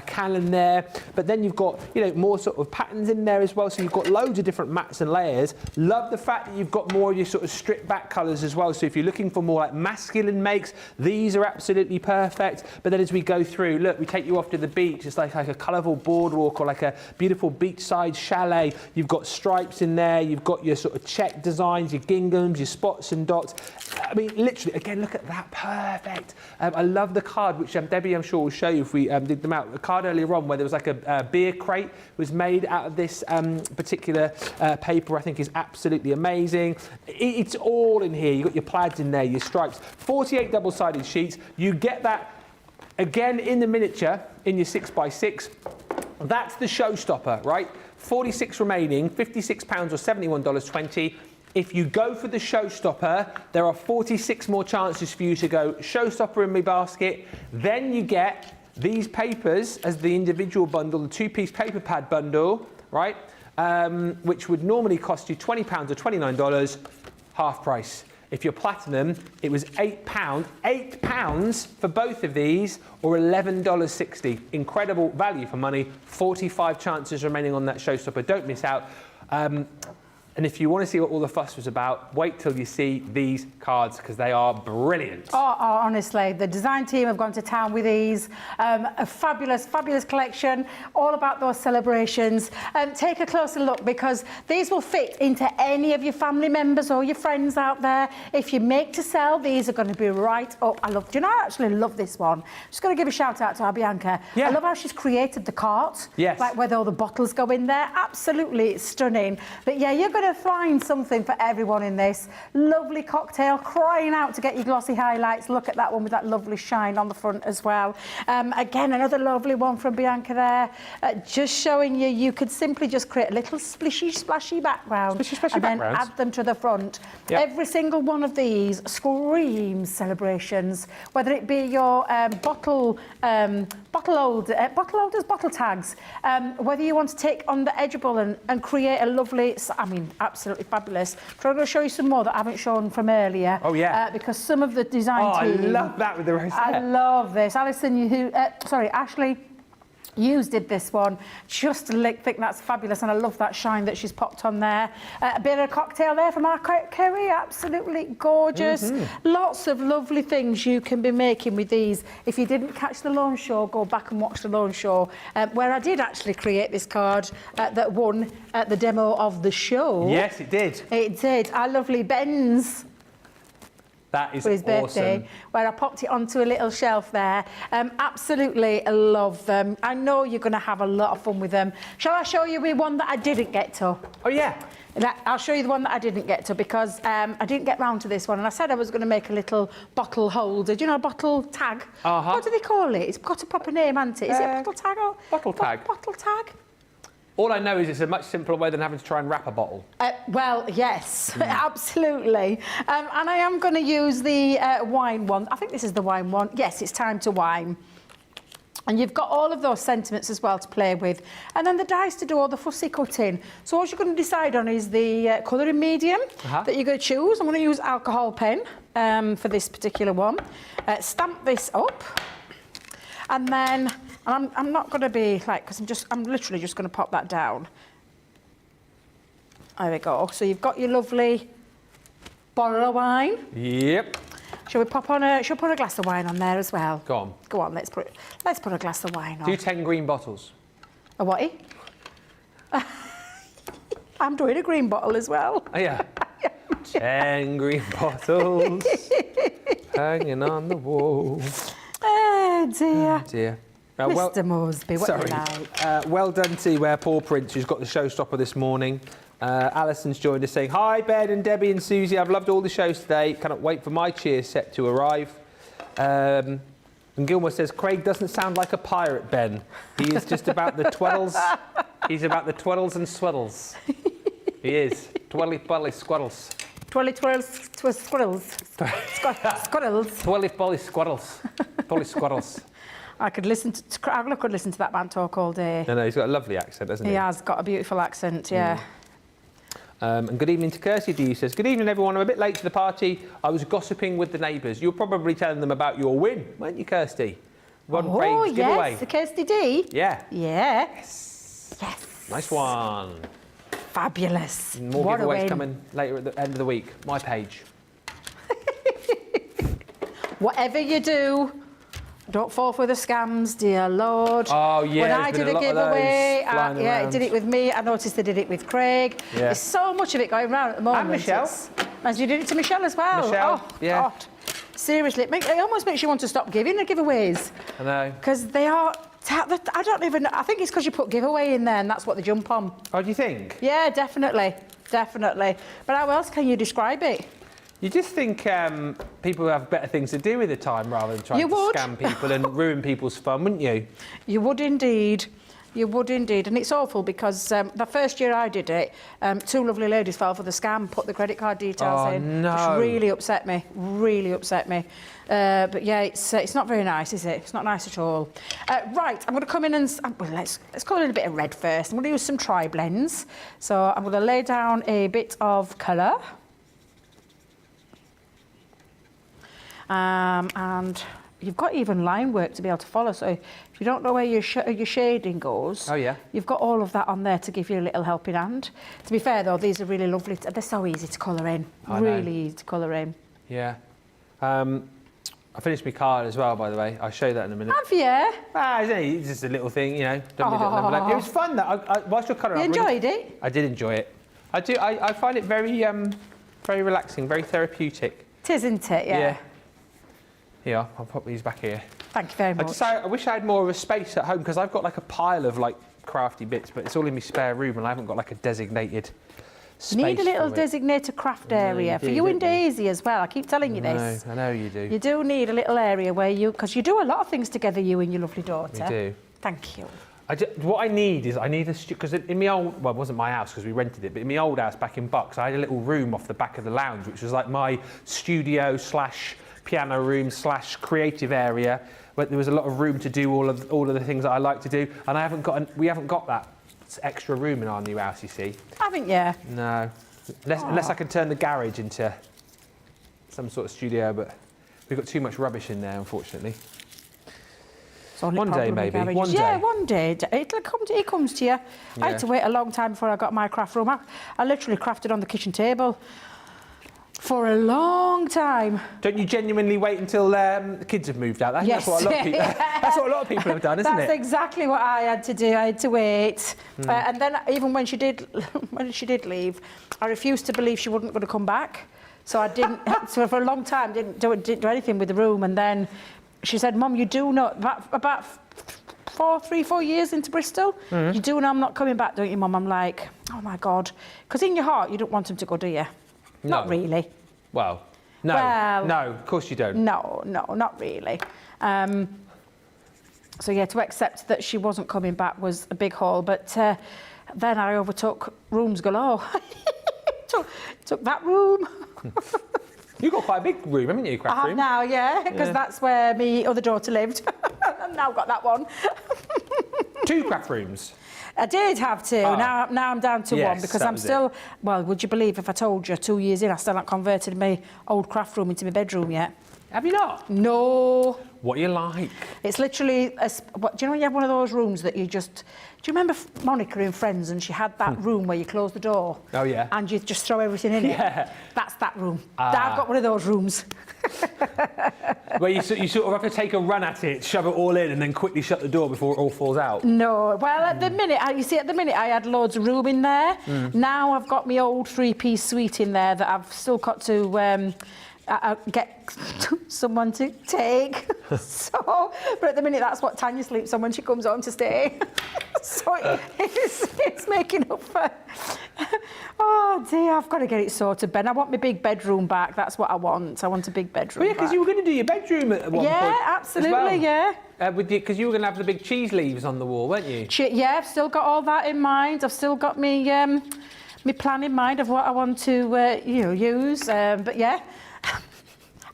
cannon there. But then you've got, more sort of patterns in there as well. So you've got loads of different mats and layers. Love the fact that you've got more of your sort of stripped back colours as well. So if you're looking for more like masculine makes, these are absolutely perfect. But then as we go through, look, we take you off to the beach. It's like a colourful boardwalk or like a beautiful beachside chalet. You've got stripes in there. You've got your sort of check designs, your ginghams, your spots and dots. I mean, literally, again, look at that. Perfect. I love the card, which Debbie, I'm sure, will show you if we dig them out. The card earlier on where there was like a beer crate was made out of this particular paper, I think is absolutely amazing. It's all in here. You've got your plaids in there, your stripes. 48 double-sided sheets. You get that again in the miniature in your 6x6. That's the Showstopper, right? 46 remaining, £56 or $71.20. If you go for the Showstopper, there are 46 more chances for you to go Showstopper in my basket. Then you get these papers as the individual bundle, the 2-piece paper pad bundle, right? Which would normally cost you £20 or $29, half price. If you're platinum, it was £8 for both of these, or $11.60. Incredible value for money. 45 chances remaining on that Showstopper. Don't miss out. And if you want to see what all the fuss was about, wait till you see these cards, because they are brilliant. Oh, honestly, the design team have gone to town with these. A fabulous, fabulous collection, all about those celebrations. Take a closer look, because these will fit into any of your family members or your friends out there. If you make to sell, these are going to be right up. I actually love this one. Just going to give a shout out to our Bianca. Yeah. I love how she's created the cart. Yes. Like where all the bottles go in there. Absolutely stunning. But yeah, you're going going to find something for everyone in this. Lovely cocktail, crying out to get your glossy highlights. Look at that one with that lovely shine on the front as well. Again, another lovely one from Bianca there. Just showing you could simply just create a little splashy background and then add them to the front. Yep. Every single one of these screams celebrations, whether it be your bottle tags, whether you want to take on the edgeable and create a lovely, I mean, absolutely fabulous. So I'm going to show you some more that I haven't shown from earlier. Oh, yeah. Because some of the design team... I love that with the rosette. I love this. Ashley Hughes did this one. Just think that's fabulous, and I love that shine that she's popped on there. A bit of a cocktail there from our Kerry, absolutely gorgeous. Lots of lovely things you can be making with these. If you didn't catch the launch show, go back and watch the launch show, where I did actually create this card that won the demo of the show. Yes, it did. It did. Our lovely Ben's. That is for his birthday, awesome. Where I popped it onto a little shelf there. Absolutely love them. I know you're going to have a lot of fun with them. Shall I show you one that I didn't get to? Oh, yeah. I'll show you the one that I didn't get to because I didn't get round to this one. And I said I was going to make a little bottle holder. Do you know a bottle tag? What do they call it? It's got a proper name, hasn't it? Is it a bottle tag? Or bottle tag. Bottle tag? All I know is it's a much simpler way than having to try and wrap a bottle. Well, yes, absolutely. And I am going to use the wine one. I think this is the wine one. Yes, it's time to wine. And you've got all of those sentiments as well to play with. And then the dies to do all the fussy cutting. So what you're going to decide on is the colouring medium that you're going to choose. I'm going to use alcohol pen for this particular one. Stamp this up. And then... And I'm not going to be like, because I'm literally just going to pop that down. There we go. So you've got your lovely bottle of wine. Yep. Shall we put a glass of wine on there as well? Go on. Go on, let's put a glass of wine on. Do 10 green bottles. A what? I'm doing a green bottle as well. Oh, yeah. 10 green bottles hanging on the wall. Oh, dear. Oh, dear. Mr. Moseby, what do you like? Well done to Paul Prince, who's got the Showstopper this morning. Alison's joined us saying, hi, Ben and Debbie and Susie. I've loved all the shows today. Cannot wait for my cheer set to arrive. And Gilmore says, Craig doesn't sound like a pirate, Ben. He is just about the twaddles. He's about the twaddles and swaddles. He is. Twirly, twirly, squaddles. Twirly, twirls, squirrels. Squirrels. Twirly, twirly, squaddles. Twirly, squaddles. I could listen to that man talk all day. No, he's got a lovely accent, hasn't he? He has got a beautiful accent, yeah. And good evening to Kirsty D, who says, good evening, everyone. I'm a bit late to the party. I was gossiping with the neighbours. You were probably telling them about your win, weren't you, Kirsty? Craig's giveaway. Yes, the Kirsty D. Yeah. Yeah. Yes. Yes. Nice one. Fabulous. More giveaways coming later at the end of the week. My page. Whatever you do, don't fall for the scams, dear Lord. Oh, yeah. When I did a giveaway, I did it with me. I noticed they did it with Craig. Yeah. There's so much of it going around at the moment. And Michelle. And you did it to Michelle as well. Michelle, oh, God. Seriously, it almost makes you want to stop giving the giveaways. I know. Because they are... I don't even... I think it's because you put giveaway in there and that's what they jump on. Oh, do you think? Yeah, definitely. Definitely. But how else can you describe it? You just think people have better things to do with the time rather than trying to scam people and ruin people's fun, wouldn't you? You would indeed. You would indeed. And it's awful because the first year I did it, two lovely ladies fell for the scam, put the credit card details in. No. Which really upset me. Really upset me. But yeah, it's not very nice, is it? It's not nice at all. Right, I'm going to come in and... Well, let's colour in a bit of red first. I'm going to use some tri-blends. So I'm going to lay down a bit of colour. And you've got even line work to be able to follow. So if you don't know where your shading goes, you've got all of that on there to give you a little helping hand. To be fair, though, these are really lovely. They're so easy to colour in. Really easy to colour in. Yeah. I finished my card as well, by the way. I'll show you that in a minute. Have you? It's just a little thing, you know. It was fun, that. Whilst you're colouring, you enjoyed it? I did enjoy it. I do. I find it very, very relaxing, very therapeutic. It is, isn't it? Yeah. Yeah, I'll put these back here. Thank you very much. I wish I had more of a space at home because I've got like a pile of like crafty bits, but it's all in my spare room and I haven't got like a designated space. You need a little for it. designated craft area for you and Daisy as well. I keep telling you this. I know you do. You do need a little area where because you do a lot of things together, you and your lovely daughter. We do. Thank you. What I need a because in my old, well, it wasn't my house because we rented it, but in my old house back in Bucks, I had a little room off the back of the lounge, which was like my studio / piano room / creative area, where there was a lot of room to do all of the things that I like to do, and we haven't got that extra room in our new house, you see. Haven't you? No, unless I can turn the garage into some sort of studio, but we've got too much rubbish in there, unfortunately. One day, maybe. One day. Yeah, one day. It comes to you. Yeah. I had to wait a long time before I got my craft room. I literally crafted on the kitchen table for a long time. Don't you genuinely wait until the kids have moved out? Yes. That's what a lot of people. That's what a lot of people have done, isn't it? That's exactly what I had to do. I had to wait, and then even when she did leave, I refused to believe she wasn't going to come back. So I didn't. So for a long time, didn't do anything with the room, and then she said, "Mum, you do know about 4 years into Bristol, you do know I'm not coming back, don't you, Mum?" I'm like, "Oh my God," because in your heart you don't want him to go, do you? No. Not really. Well, no, no, of course you don't. No, not really. So yeah, to accept that she wasn't coming back was a big haul, but then I overtook rooms galore. took that room. You've got quite a big room, haven't you, craft room? I have now, yeah, because that's where my other daughter lived. I've now got that one. 2 craft rooms? I did have 2. Now I'm down to 1 because I'm still... Well, would you believe if I told you 2 years in, I still haven't converted my old craft room into my bedroom yet? Have you not? No. What are you like? It's literally... do you know when you have one of those rooms that you just... Do you remember Monica in Friends and she had that room where you close the door? Oh, yeah. And you just throw everything in it? That's that room. I've got one of those rooms. Where you sort of have to take a run at it, shove it all in and then quickly shut the door before it all falls out? No. Well, at the minute, I had loads of room in there. Now I've got my old 3-piece suite in there that I've still got to... get someone to take. But at the minute, that's what Tanya sleeps on when she comes home to stay. So it's making up for... Oh, dear, I've got to get it sorted, Ben. I want my big bedroom back. That's what I want. I want a big bedroom Well, yeah, because you were going to do your bedroom at one point. Yeah, absolutely, as well. yeah. Because you were going to have the big cheese leaves on the wall, weren't you? Yeah, I've still got all that in mind. I've still got my plan in mind of what I want to use. But yeah,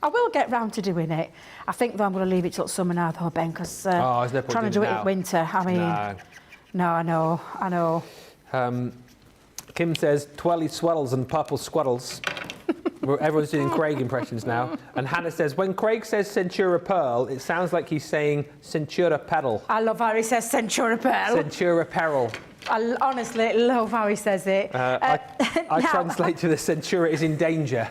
I will get round to doing it. I think though I'm going to leave it till summer now, though, Ben, because trying to do it in winter. I mean, no, I know. Kim says twirly swells and purple squirrels. Everyone's doing Craig impressions now. And Hannah says, when Craig says Centura Pearl, it sounds like he's saying Centura Pedal. I love how he says Centura Pearl. Centura Peril. I honestly love how he says it. I translate to the Centura is in danger.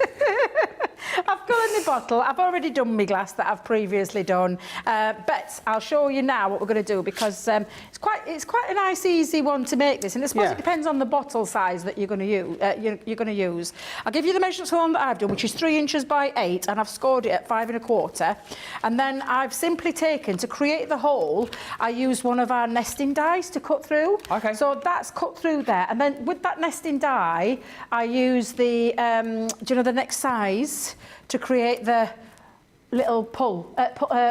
I've got in the bottle. I've already done my glass that I've previously done, but I'll show you now what we're going to do because it's quite a nice, easy one to make this, and I suppose it depends on the bottle size that you're going to use. You're going to use. I'll give you the measurements for the one that I've done, which is 3 inches by 8, and I've scored it at 5 1/4. And then I've simply taken to create the hole. I used one of our nesting dies to cut through. Okay. So that's cut through there, and then with that nesting die, I use the the next size to create the little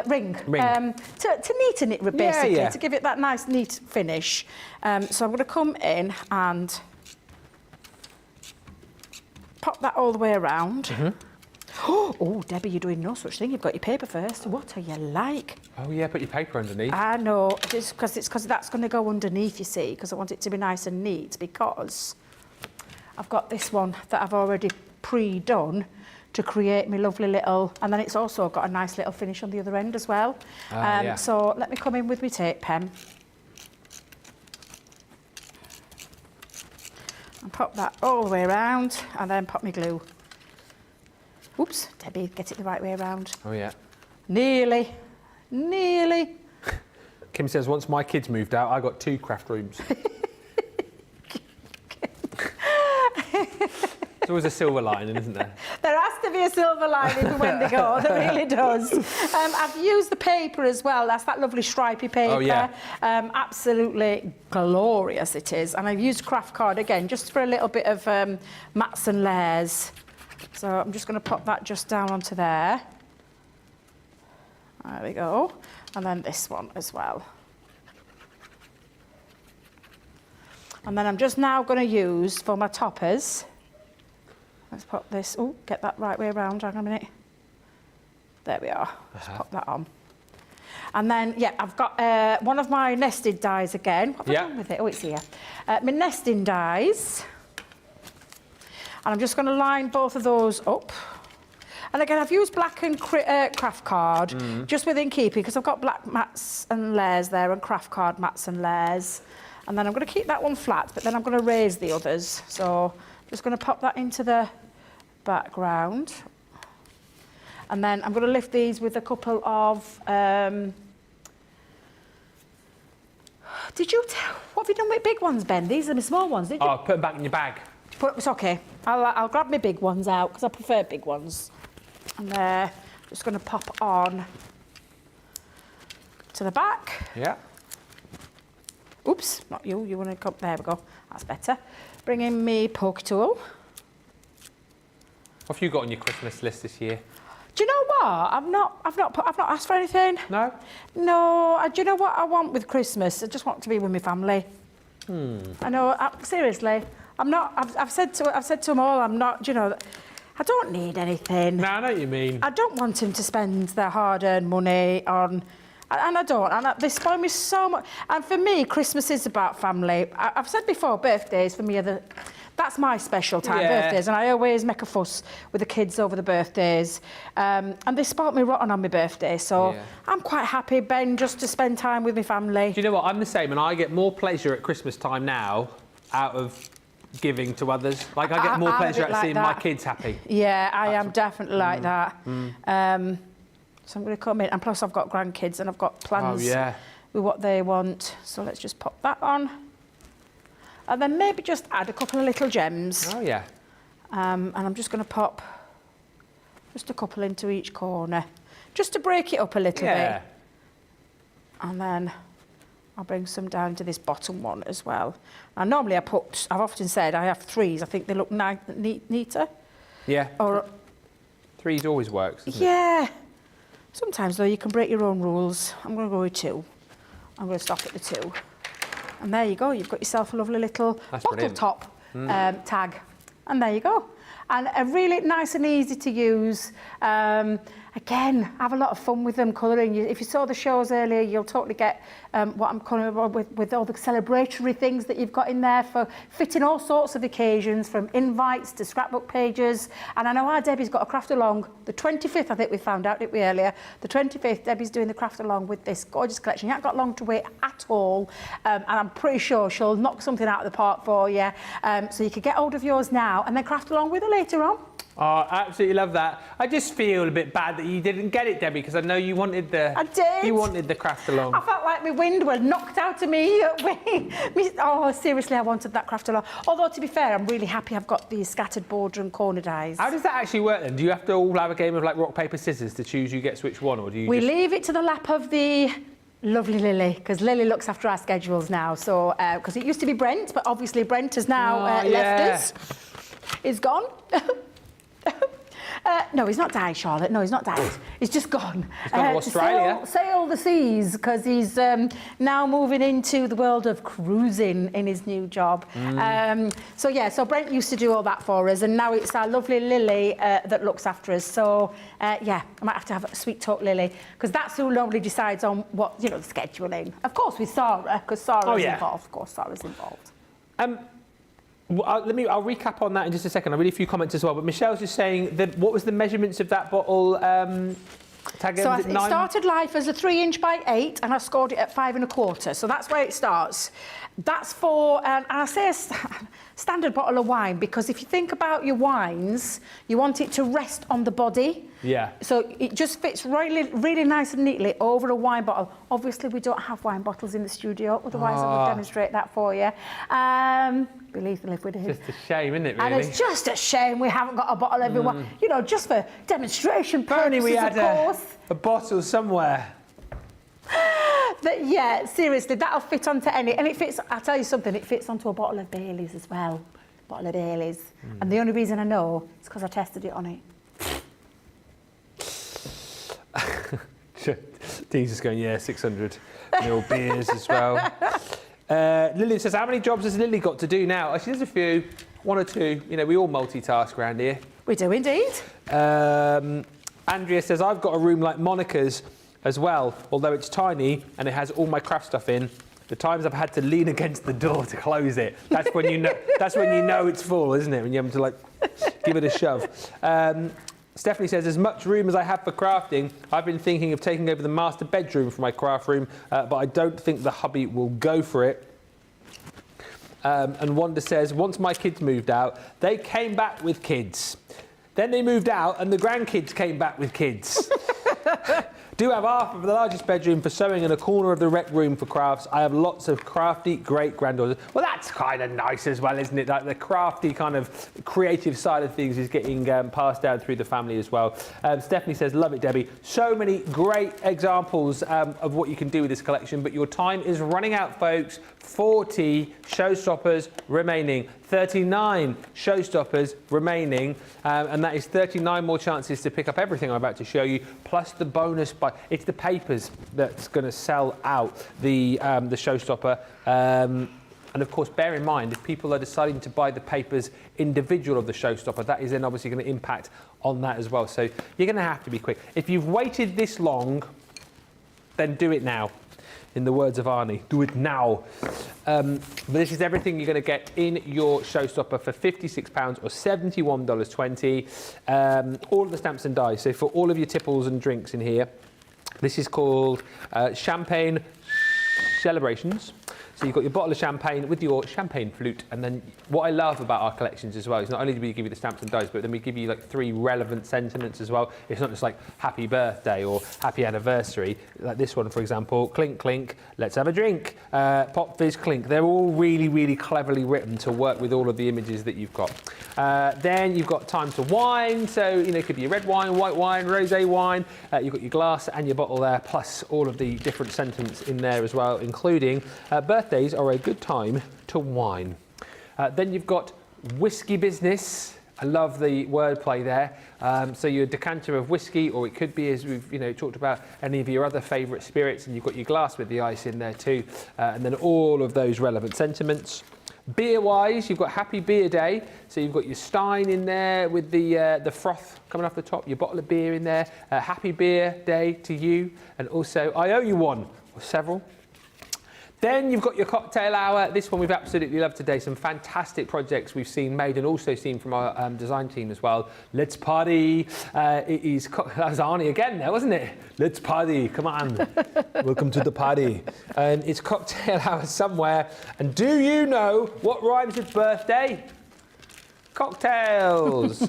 ring. To neaten it basically, to give it that nice neat finish. So I'm going to come in and pop that all the way around. Oh, Debbie, you're doing no such thing. You've got your paper first. What are you like? Oh yeah, put your paper underneath. I know, just because that's going to go underneath, you see, because I want it to be nice and neat, because I've got this one that I've already pre-done to create my lovely little, and then it's also got a nice little finish on the other end as well. So let me come in with my tape pen and pop that all the way around, and then pop my glue. Oops, Debbie, get it the right way around. Oh yeah. Nearly. Kim says, once my kids moved out, I got 2 craft rooms. There's always a silver lining, isn't there? There has to be a silver lining for when they go. There really does. I've used the paper as well. That's that lovely stripy paper. Oh, yeah. Absolutely glorious it is. And I've used craft card again, just for a little bit of mats and layers. So I'm just going to pop that just down onto there. There we go. And then this one as well. And then I'm just now going to use for my toppers. Let's pop this. Oh, get that right way around. Hang on a minute. There we are. Just pop that on. And then, yeah, I've got one of my nested dies again. What have I done with it? Oh, it's here. My nesting dies. And I'm just going to line both of those up. And again, I've used black and craft card, just within keeping, because I've got black mats and layers there and craft card mats and layers. And then I'm going to keep that one flat, but then I'm going to raise the others. So I'm just going to pop that into the background. And then I'm going to lift these with a couple of... what have you done with big ones, Ben? These are the small ones, did you? Oh, put them back in your bag. It's okay. I'll grab my big ones out, because I prefer big ones. And they're just going to pop on to the back. Yeah. Oops, not you. You want to come... There we go. That's better. Bring in me poke tool. What have you got on your Christmas list this year? Do you know what? I've not asked for anything. No? No. Do you know what I want with Christmas? I just want to be with my family. I know. Seriously, I'm not. I've said to them all, I'm not. You know, I don't need anything. No, I know what you mean. I don't want them to spend their hard-earned money on. And I don't. And they spoil me so much. And for me, Christmas is about family. I've said before, birthdays for me are that's my special time, birthdays. And I always make a fuss with the kids over the birthdays. And they spoilt me rotten on my birthday. So I'm quite happy, Ben, just to spend time with my family. Do you know what? I'm the same, and I get more pleasure at Christmas time now out of giving to others. Like, I get more pleasure out of seeing my kids happy. Yeah, I am definitely like that. So I'm going to come in, and plus I've got grandkids and I've got plans with what they want. So let's just pop that on. And then maybe just add a couple of little gems. Oh, yeah. And I'm just going to pop just a couple into each corner, just to break it up a little bit. And then I'll bring some down to this bottom one as well. And normally I've often said I have threes. I think they look neater. Yeah. Or threes always works, doesn't it? Yeah. Sometimes, though, you can break your own rules. I'm going to go with 2. I'm going to stop at the 2. And there you go. You've got yourself a lovely little bottle top tag. And there you go. And a really nice and easy to use. Again, have a lot of fun with them colouring. If you saw the shows earlier, you'll totally get what I'm colouring with all the celebratory things that you've got in there for fitting all sorts of occasions, from invites to scrapbook pages. And I know our Debbie's got a craft along. The 25th, I think we found out, didn't we, earlier? The 25th, Debbie's doing the craft along with this gorgeous collection. You haven't got long to wait at all. And I'm pretty sure she'll knock something out of the park for you. So you could get hold of yours now and then craft along with her later on. Oh, I absolutely love that. I just feel a bit bad that you didn't get it, Debbie, because I know you wanted the... I did. You wanted the craft along. I felt like my wind was knocked out of me. Oh, seriously, I wanted that craft along. Although, to be fair, I'm really happy I've got these scattered border and corner dies. How does that actually work then? Do you have to all have a game of like rock, paper, scissors to choose who gets which one, or do you We leave it to the lap of the lovely Lily, because Lily looks after our schedules now. So, because it used to be Brent, but obviously Brent has now left us. He's gone. No, he's not died, Charlotte. No, he's not died. He's just gone. He's gone to Australia. Sail the seas, because he's now moving into the world of cruising in his new job. So Brent used to do all that for us, and now it's our lovely Lily that looks after us. So, I might have to have a sweet talk Lily, because that's who normally decides on what, the scheduling. Of course, with Sarah, because Sarah's involved. Of course, Sarah's involved. I'll recap on that in just a second. I read a few comments as well, but Michelle's just saying that what was the measurements of that bottle? So it started life as a 3" by 8, and I scored it at 5 1/4. So that's where it starts. That's for, and I say standard bottle of wine, because if you think about your wines, you want it to rest on the body. Yeah. So it just fits really, really nice and neatly over a wine bottle. Obviously, we don't have wine bottles in the studio, otherwise I would demonstrate that for you. Believe me, live with it. Just a shame, isn't it, really? And it's just a shame we haven't got a bottle everywhere. You know, just for demonstration purposes, we had of course. a bottle somewhere. But yeah, seriously, that'll fit onto any, and it fits, I'll tell you something, it fits onto a bottle of Baileys as well. Bottle of Baileys. And the only reason I know is because I tested it on it. Dean's just going, yeah, 600 ml beers as well. Lily says, how many jobs has Lily got to do now? She does a few, one or two. You know, we all multitask around here. We do indeed. Andrea says, I've got a room like Monica's as well, although it's tiny and it has all my craft stuff in. The times I've had to lean against the door to close it, that's when you know. That's when you know it's full, isn't it? When you have to like give it a shove. Stephanie says, as much room as I have for crafting, I've been thinking of taking over the master bedroom for my craft room, but I don't think the hubby will go for it. And Wanda says, once my kids moved out, they came back with kids. Then they moved out and the grandkids came back with kids. Do have half of the largest bedroom for sewing and a corner of the rec room for crafts. I have lots of crafty great-granddaughters. Well, that's kind of nice as well, isn't it? Like the crafty kind of creative side of things is getting passed down through the family as well. Stephanie says, love it, Debbie. So many great examples of what you can do with this collection, but your time is running out, folks. 40 showstoppers remaining. 39 showstoppers remaining, and that is 39 more chances to pick up everything I'm about to show you, plus the bonus. It's the papers that's going to sell out the showstopper. And of course, bear in mind, if people are deciding to buy the papers individual of the showstopper, that is then obviously going to impact on that as well. So you're going to have to be quick. If you've waited this long, then do it now. In the words of Arnie, do it now. But this is everything you're going to get in your showstopper for £56 or $71.20. All of the stamps and dies. So for all of your tipples and drinks in here, this is called Champagne Celebrations. So you've got your bottle of champagne with your champagne flute, and then what I love about our collections as well is not only do we give you the stamps and dies, but then we give you like 3 relevant sentiments as well. It's not just like happy birthday or happy anniversary. Like this one, for example, clink clink, let's have a drink. Pop fizz clink. They're all really, really cleverly written to work with all of the images that you've got. Then you've got time to wine. So, you know, it could be red wine, white wine, rosé wine. You've got your glass and your bottle there, plus all of the different sentiments in there as well, including birthdays are a good time to wine. Then you've got whiskey business. I love the wordplay there. So your decanter of whiskey, or it could be, as we've talked about, any of your other favourite spirits, and you've got your glass with the ice in there too, and then all of those relevant sentiments. Beer-wise, you've got Happy Beer Day, so you've got your stein in there with the froth coming off the top, your bottle of beer in there. Happy Beer Day to you, and also I owe you one, or several. Then you've got your cocktail hour. This one we've absolutely loved today. Some fantastic projects we've seen made and also seen from our design team as well. Let's party. That was Arnie again there, wasn't it? Let's party. Come on. Welcome to the party. And it's cocktail hour somewhere. And do you know what rhymes with birthday? Cocktails.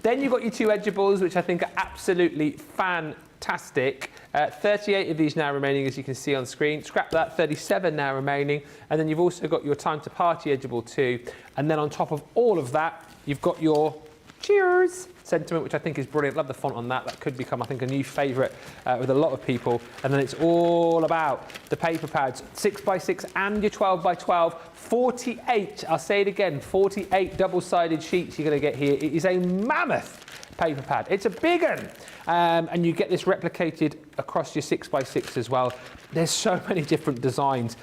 Then you've got your 2 edgeables, which I think are absolutely fantastic. 38 of these now remaining, as you can see on screen. Scrap that, 37 now remaining. And then you've also got your time to party edgeable too. And then on top of all of that, you've got your cheers sentiment, which I think is brilliant. Love the font on that. That could become, I think, a new favourite with a lot of people. And then it's all about the paper pads, 6x6 and your 12x12. 48, I'll say it again, 48 double-sided sheets you're going to get here. It is a mammoth paper pad. It's a big one. And you get this replicated across your 6x6 as well. There's so many different designs.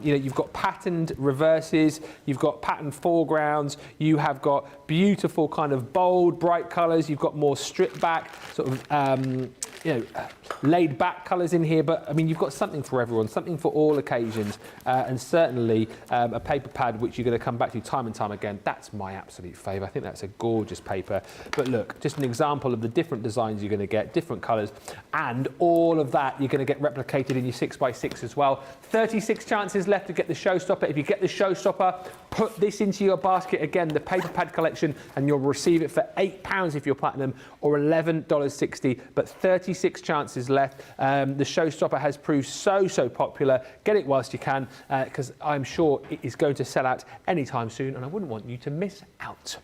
You've got patterned reverses, you've got patterned foregrounds, you have got beautiful kind of bold, bright colours, you've got more stripped back, sort of, laid back colours in here, but I mean, you've got something for everyone, something for all occasions, and certainly a paper pad which you're going to come back to time and time again. That's my absolute favourite. I think that's a gorgeous paper. But look, just an example of the different designs you're going to get, different colours, and all of that you're going to get replicated in your 6x6 as well. 36 chances left to get the Showstopper. If you get the Showstopper, put this into your basket. Again, the paper pad collection, and you'll receive it for £8 if you're platinum, or $11.60, but 36 chances left. The Showstopper has proved so popular. Get it whilst you can, because I'm sure it is going to sell out anytime soon, and I wouldn't want you to miss out.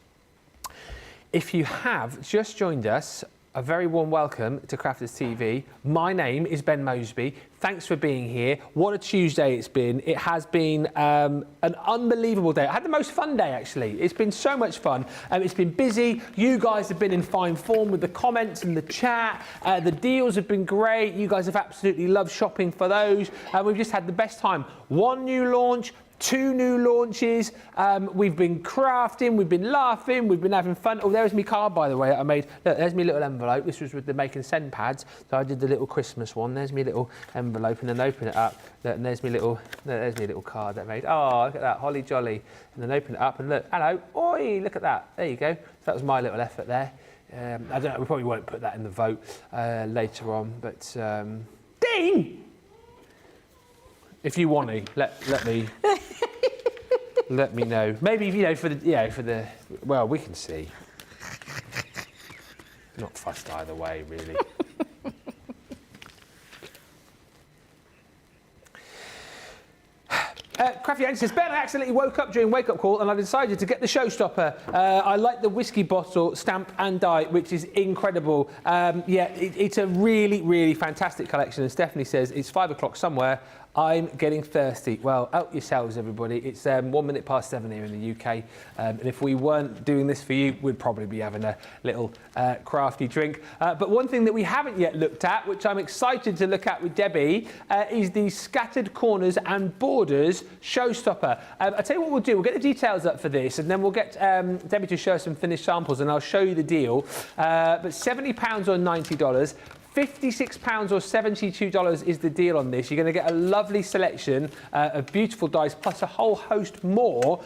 If you have just joined us, a very warm welcome to Crafters TV. My name is Ben Moseby. Thanks for being here. What a Tuesday it's been. It has been an unbelievable day. I had the most fun day, actually. It's been so much fun. It's been busy. You guys have been in fine form with the comments and the chat. The deals have been great. You guys have absolutely loved shopping for those. We've just had the best time. One new launch, 2 new launches. We've been crafting, we've been laughing, we've been having fun. Oh, there's my card, by the way, that I made. Look, there's my little envelope. This was with the make and send pads. So I did the little Christmas one. There's my little envelope, and then open it up. Look, and there's my little card that I made. Oh, look at that, holly jolly. And then open it up, and look, hello, oi, look at that. There you go. So that was my little effort there. I don't know, we probably won't put that in the vote later on, but Dean! If you want to, let me let me know. Maybe for the well, we can see. Not fussed either way, really. Crafty Andy says, Ben, I accidentally woke up during wake-up call and I decided to get the Showstopper. I like the whiskey bottle, stamp and die, which is incredible. It's a really fantastic collection. And Stephanie says, it's 5 o'clock somewhere. I'm getting thirsty. Well, help yourselves, everybody. It's 1 minute past 7 here in the UK. And if we weren't doing this for you, we'd probably be having a little crafty drink. But one thing that we haven't yet looked at, which I'm excited to look at with Debbie, is the Scattered Corners and Borders Showstopper. I'll tell you what we'll do. We'll get the details up for this, and then we'll get Debbie to show us some finished samples, and I'll show you the deal. But £70 or $90. £56 or $72 is the deal on this. You're going to get a lovely selection of beautiful dies, plus a whole host more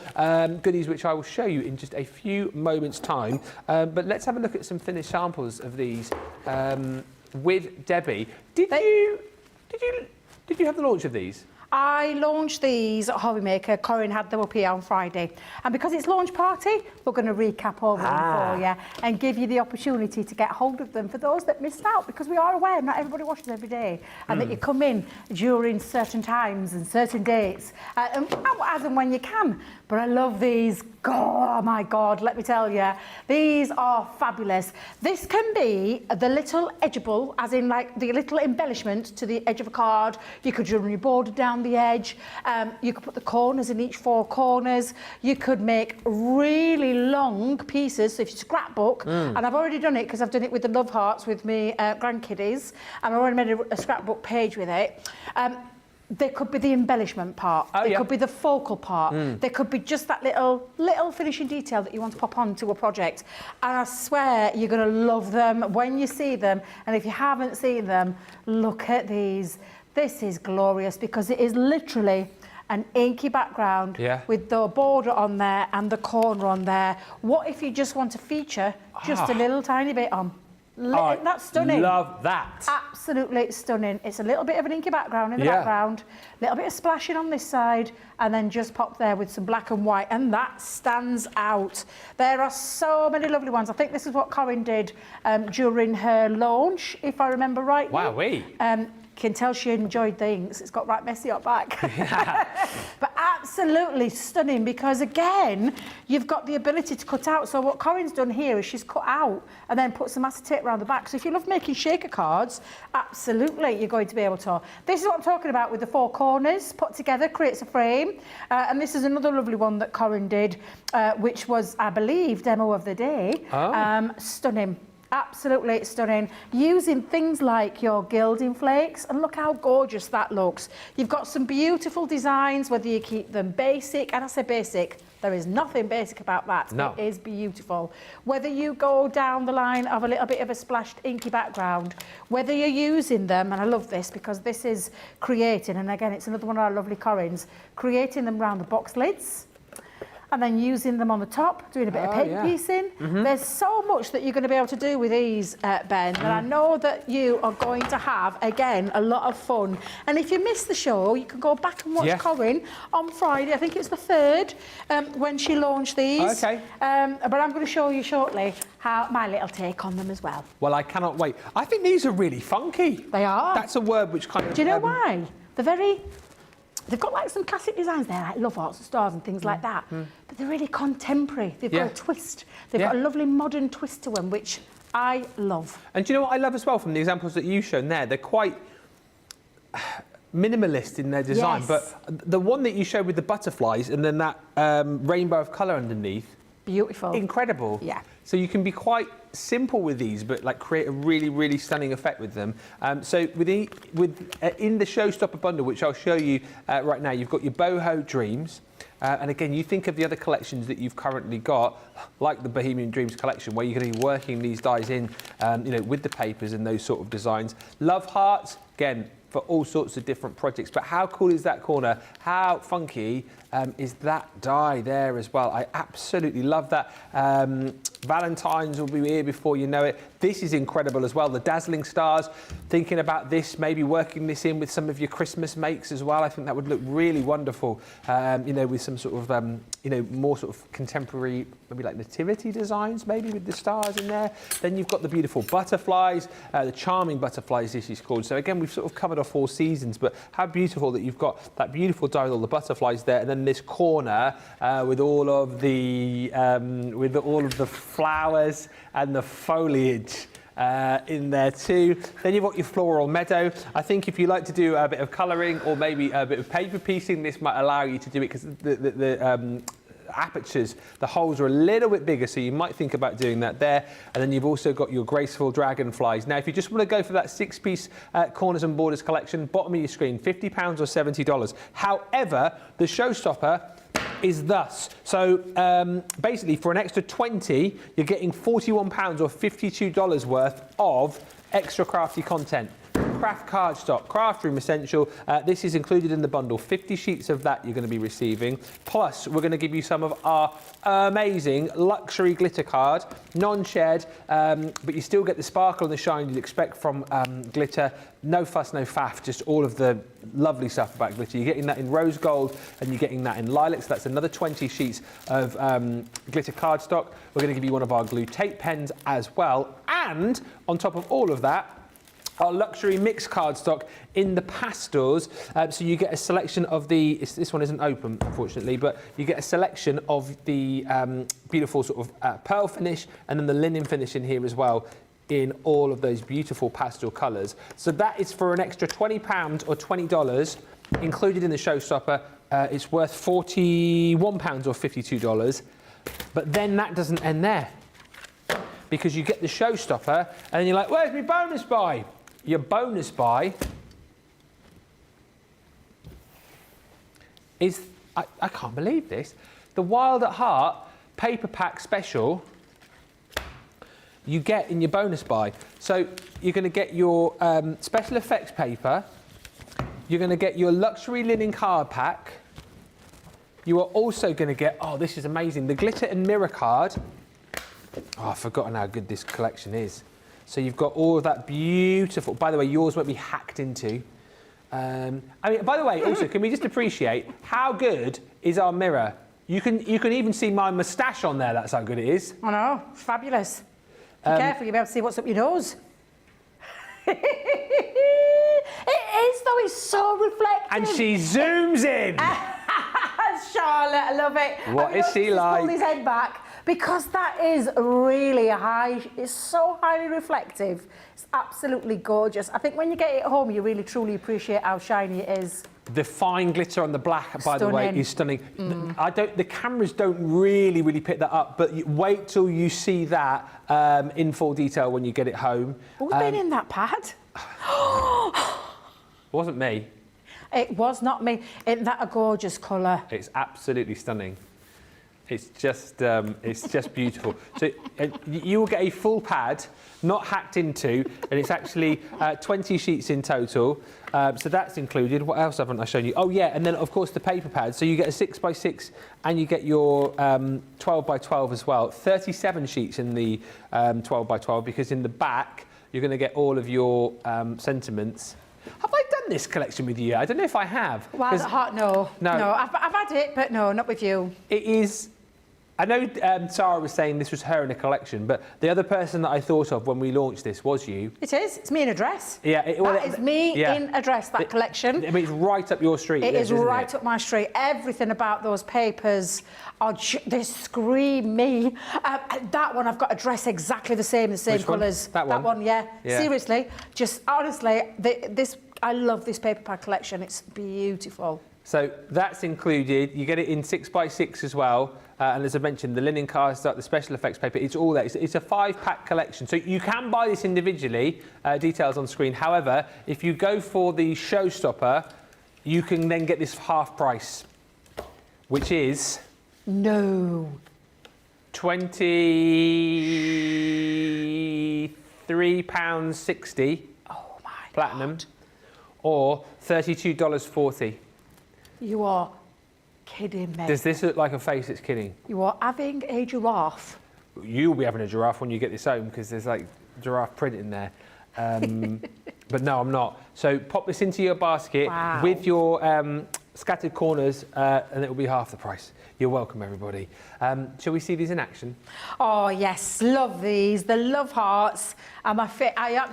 goodies, which I will show you in just a few moments' time. But let's have a look at some finished samples of these with Debbie. Did you have the launch of these? I launched these at Hobby Maker. Corinne had them up here on Friday. And because it's launch party, we're going to recap over them for you and give you the opportunity to get hold of them for those that missed out, because we are aware not everybody watches every day, and that you come in during certain times and certain dates, and as and when you can. But I love these. Oh my God, let me tell you, these are fabulous. This can be the little edgeable, as in like the little embellishment to the edge of a card. You could run your border down the edge. You could put the corners in each 4 corners. You could make really long pieces. So if you scrapbook, and I've already done it because I've done it with the love hearts with me grandkiddies, and I've already made a scrapbook page with it. There could be the embellishment part. There could be the focal part. There could be just that little finishing detail that you want to pop onto a project. And I swear you're going to love them when you see them. And if you haven't seen them, look at these. This is glorious because it is literally an inky background with the border on there and the corner on there. What if you just want to feature just a little tiny bit on? That's stunning. Love that. Absolutely stunning. It's a little bit of an inky background in the background, a little bit of splashing on this side, and then just pop there with some black and white, and that stands out. There are so many lovely ones. I think this is what Corinne did during her launch, if I remember rightly. Wow-wee. Can tell she enjoyed the inks. It's got right messy up back. But absolutely stunning, because again, you've got the ability to cut out. So what Corinne's done here is she's cut out and then put some acetate around the back. So if you love making shaker cards, absolutely you're going to be able to. This is what I'm talking about with the 4 corners put together, creates a frame. And this is another lovely one that Corinne did, which was, I believe, demo of the day. Stunning. Absolutely stunning. Using things like your gilding flakes, and look how gorgeous that looks. You've got some beautiful designs, whether you keep them basic, and I say basic, there is nothing basic about that. No. It is beautiful. Whether you go down the line of a little bit of a splashed inky background, whether you're using them, and I love this because this is creating, and again, it's another one of our lovely Corinne's, creating them around the box lids. and then using them on the top, doing a bit of paper piecing. There's so much that you're going to be able to do with these, Ben, and I know that you are going to have, again, a lot of fun. And if you missed the show, you can go back and watch Corinne on Friday, I think it's the 3rd, when she launched these. Okay. But I'm going to show you shortly how my little take on them as well. Well, I cannot wait. I think these are really funky. They are. That's a word which kind of... Do you know why? They've got like some classic designs there, like Love Hearts and Stars and things like that. But they're really contemporary. They've got a twist. They've got a lovely modern twist to them, which I love. And do you know what I love as well from the examples that you've shown there? They're quite minimalist in their design. But the one that you showed with the butterflies and then that rainbow of colour underneath. Beautiful. Incredible. Yeah. So you can be quite simple with these, but like create a really, really stunning effect with them. So in the Showstopper bundle, which I'll show you right now, you've got your Boho Dreams. And again, you think of the other collections that you've currently got, like the Bohemian Dreams collection, where you're going to be working these dies in, you know, with the papers and those sort of designs. Love Hearts, again, for all sorts of different projects. But how cool is that corner? How funky is that die there as well? I absolutely love that. Valentine's will be here before you know it. This is incredible as well. The Dazzling Stars, thinking about this, maybe working this in with some of your Christmas makes as well. I think that would look really wonderful, you know, with some sort of, you know, more sort of contemporary, maybe like nativity designs, maybe with the stars in there. Then you've got the beautiful butterflies, the Charming Butterflies, this is called. So again, we've sort of covered off all seasons, but how beautiful that you've got that beautiful die with all the butterflies there, and then this corner with all of the flowers and the foliage in there too. Then you've got your floral meadow. I think if you like to do a bit of colouring or maybe a bit of paper piecing, this might allow you to do it because the apertures, the holes are a little bit bigger, so you might think about doing that there. And then you've also got your graceful dragonflies. Now, if you just want to go for that 6-piece corners and borders collection, bottom of your screen, £50 or $70. However, the Showstopper is thus. So basically, for an extra 20, you're getting £41 or $52 worth of extra crafty content. Craft cardstock, craft room essential. This is included in the bundle. 50 sheets of that you're going to be receiving. Plus, we're going to give you some of our amazing luxury glitter card, non-shed, but you still get the sparkle and the shine you'd expect from glitter. No fuss, no faff, just all of the lovely stuff about glitter. You're getting that in rose gold and you're getting that in lilac. So that's another 20 sheets of glitter cardstock. We're going to give you one of our glue tape pens as well. And on top of all of that, our luxury mixed cardstock in the pastels. So you get a selection of the, this one isn't open, unfortunately, but you get a selection of the beautiful sort of pearl finish and then the linen finish in here as well, in all of those beautiful pastel colours. So that is for an extra £20 or $20 included in the Showstopper. It's worth £41 or $52. But then that doesn't end there, because you get the Showstopper and then you're like, where's my bonus buy? Your bonus buy is, I can't believe this, the Wild at Heart Paper Pack Special you get in your bonus buy. So you're going to get your special effects paper, you're going to get your luxury linen card pack, you are also going to get, oh, this is amazing, the glitter and mirror card. Oh, I've forgotten how good this collection is. So you've got all of that beautiful, by the way, yours won't be hacked into. I mean, by the way, also, can we just appreciate how good is our mirror? You can even see my moustache on there, that's how good it is. I know, it's fabulous. Be careful, you'll be able to see what's up your nose. It is, though, it's so reflective. And she zooms in. Charlotte, I love it. What is she like? Pull his head back, because that is really a high, it's so highly reflective. It's absolutely gorgeous. I think when you get it at home, you really truly appreciate how shiny it is. The fine glitter on the black, by the way, is stunning. The cameras don't really pick that up, but wait till you see that in full detail when you get it home. We've been in that pad. Wasn't me. It was not me. Isn't that a gorgeous colour? It's absolutely stunning. It's just beautiful. So you will get a full pad, not hacked into, and it's actually 20 sheets in total. So that's included. What else haven't I shown you? Oh yeah, and then of course the paper pad. So you get a 6x6 and you get your 12x12 as well. 37 sheets in the 12x12 because in the back you're going to get all of your sentiments. Have I done this collection with you? I don't know if I have. Well, no. I've had it, but no, not with you. It is. I know Sarah was saying this was her in a collection, but the other person that I thought of when we launched this was you. It is. It's me in a dress. Yeah. That is me in a dress, that collection. I mean, it's right up your street. It is right up my street. Everything about those papers, they scream me. That one, I've got a dress exactly the same colours. That one, yeah. Seriously. Just, honestly, I love this paper pad collection. It's beautiful. So that's included. You get it in 6x6 as well. And as I mentioned, the linen cardstock, the special effects paper, it's all there. It's a 5-pack collection. So you can buy this individually, details on screen. However, if you go for the Showstopper, you can then get this half price, which is... No. £23.60 platinum, or $32.40. You are kidding me. Does this look like a face that's kidding? You are having a giraffe. You'll be having a giraffe when you get this home because there's like giraffe print in there. But no, I'm not. So pop this into your basket with your scattered corners and it will be half the price. You're welcome, everybody. Shall we see these in action? Oh, yes. Love these. The love hearts are my favourite. I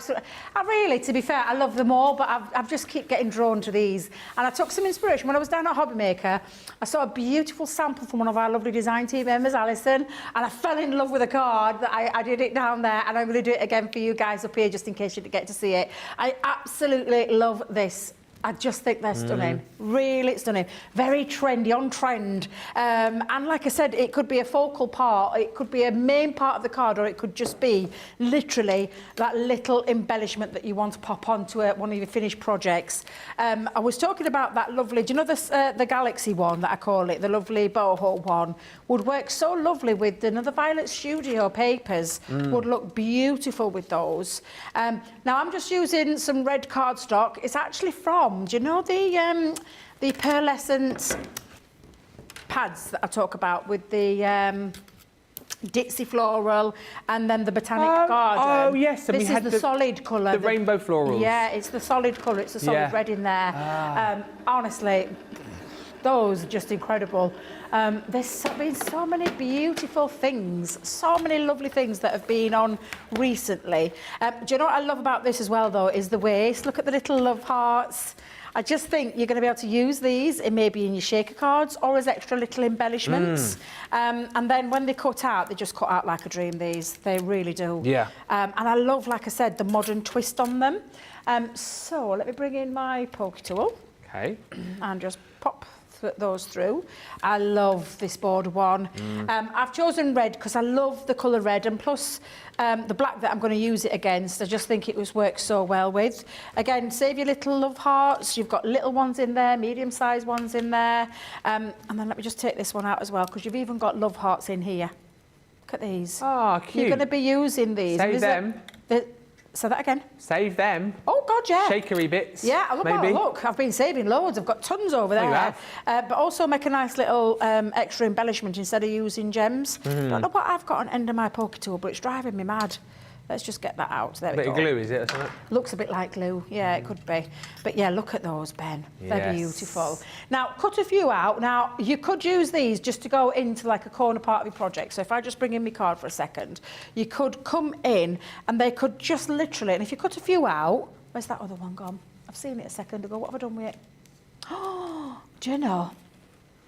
really, to be fair, I love them all, but I've just keep getting drawn to these. And I took some inspiration. When I was down at Hobby Maker, I saw a beautiful sample from one of our lovely design team members, Alison, and I fell in love with a card that I did it down there, and I'm going to do it again for you guys up here, just in case you didn't get to see it. I absolutely love this. I just think they're stunning, really stunning, very trendy, on trend. And like I said, it could be a focal part, it could be a main part of the card, or it could just be literally that little embellishment that you want to pop onto one of your finished projects. I was talking about that lovely, do you know the Galaxy one that I call it, the lovely boho one, would work so lovely with another Violet Studio papers, would look beautiful with those. Now I'm just using some red cardstock. It's actually from, do you know the pearlescent pads that I talk about with the Ditty floral and then the botanic garden? Oh yes, and this is the solid colour. The rainbow florals. Yeah, it's the solid colour. It's the solid red in there. Honestly, those are just incredible. There's been so many beautiful things, so many lovely things that have been on recently. Do you know what I love about this as well, though, is the waist. Look at the little love hearts. I just think you're going to be able to use these maybe in your shaker cards or as extra little embellishments. And then when they cut out, they just cut out like a dream, these. They really do. Yeah. And I love, like I said, the modern twist on them. So let me bring in my poke tool. Okay. And just pop those through. I love this border one. I've chosen red because I love the colour red, and plus the black that I'm going to use it against, I just think it works so well with. Again, save your little love hearts. You've got little ones in there, medium-sized ones in there. And then let me just take this one out as well, because you've even got love hearts in here. Look at these. Oh, cute. You're going to be using these. Save them. Say that again. Save them. Oh, God, yeah. Shakery bits. Yeah, look, I've been saving loads. I've got tons over there. You have. But also make a nice little extra embellishment instead of using gems. Don't know what I've got on the end of my poke tool, but it's driving me mad. Let's just get that out. There we go. Bit of glue, is it, or something? Looks a bit like glue. Yeah, it could be. But yeah, look at those, Ben. They're beautiful. Now, cut a few out. Now, you could use these just to go into like a corner part of your project. So if I just bring in my card for a second, you could come in and they could just literally, and if you cut a few out, where's that other one gone? I've seen it a second ago. What have I done with it? Oh, do you know?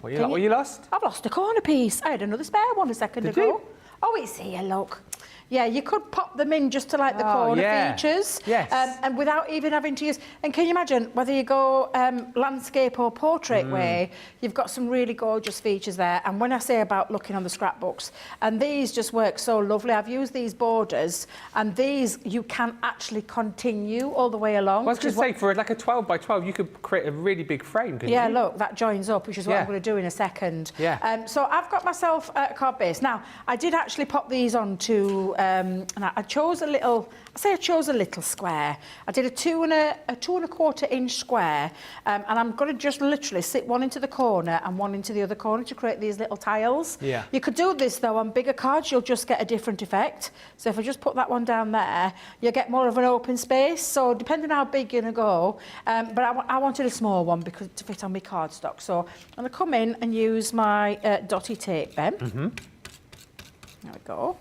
What you lost? I've lost a corner piece. I had another spare one a second ago. You? Oh, it's here, look. Yeah, you could pop them in just to like the corner features. Yes. And without even having to use... And can you imagine, whether you go landscape or portrait way, you've got some really gorgeous features there. And when I say about looking on the scrapbooks, and these just work so lovely. I've used these borders, and these you can actually continue all the way along. Well, I was going to say, for like a 12 by 12, you could create a really big frame, couldn't you? Yeah, look, that joins up, which is what I'm going to do in a second. Yeah. So I've got myself a card base. Now, I did actually pop these onto... and I chose a little... I chose a little square. I did a 2 1/4 inch square, and I'm going to just literally sit one into the corner and one into the other corner to create these little tiles. Yeah. You could do this though on bigger cards, you'll just get a different effect. So if I just put that one down there, you'll get more of an open space. So depending how big you're going to go, but I wanted a small one because to fit on my cardstock. So I'm going to come in and use my dotty tape pen. There we go.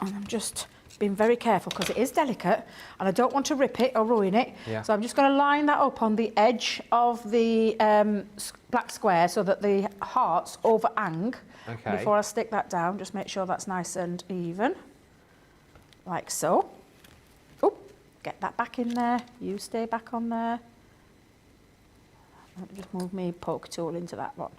And I'm just being very careful because it is delicate and I don't want to rip it or ruin it. Yeah. So I'm just going to line that up on the edge of the black square so that the hearts overhang. Okay. Before I stick that down, just make sure that's nice and even, like so. Oh, get that back in there. You stay back on there. Let me just move my poke tool into that one.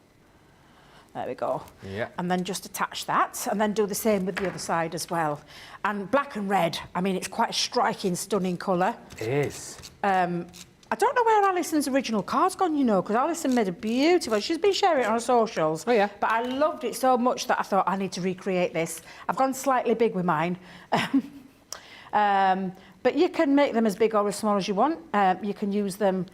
There we go. Yeah. And then just attach that and then do the same with the other side as well. And black and red, I mean, it's quite a striking, stunning colour. It is. I don't know where Alison's original card's gone, you know, because Alison made a beautiful... She's been sharing it on her socials. Oh, yeah. But I loved it so much that I thought I need to recreate this. I've gone slightly big with mine. But you can make them as big or as small as you want. You can use them...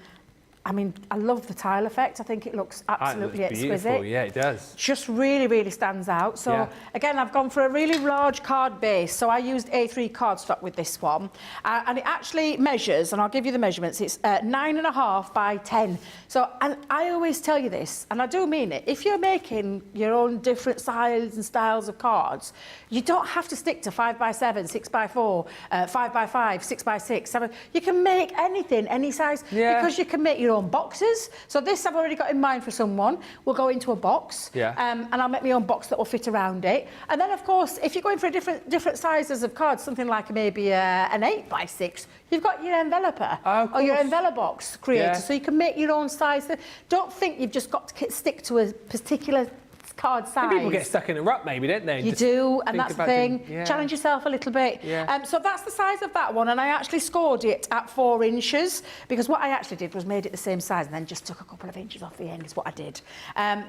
I mean, I love the tile effect. I think it looks absolutely exquisite. Yeah, it does. Just really, really stands out. So again, I've gone for a really large card base. So I used A3 cardstock with this one. And it actually measures, and I'll give you the measurements, it's 9.5 by 10. So, and I always tell you this, and I do mean it, if you're making your own different sizes and styles of cards, you don't have to stick to 5 by 7, 6 by 4, 5 by 5, 6 by 6, 7. You can make anything, any size, because you can make your own boxes. So this I've already got in mind for someone. We'll go into a box, and I'll make my own box that will fit around it. And then, of course, if you're going for different sizes of cards, something like maybe an 8 by 6, you've got your enveloper or your envelope box creator, so you can make your own size. Don't think you've just got to stick to a particular card size. And people get stuck in a rut, maybe, don't they? You do, and that's the thing. Challenge yourself a little bit. So that's the size of that one, and I actually scored it at 4 inches because what I actually did was made it the same size and then just took a couple of inches off the end is what I did.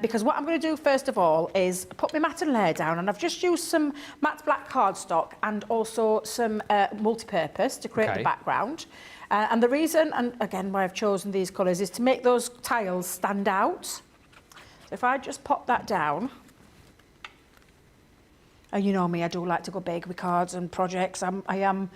Because what I'm going to do first of all is put my matte and layer down, and I've just used some matte black cardstock and also some multi-purpose to create the background. And the reason, and again why I've chosen these colours, is to make those tiles stand out. So if I just pop that down, and you know me, I do like to go big with cards and projects. I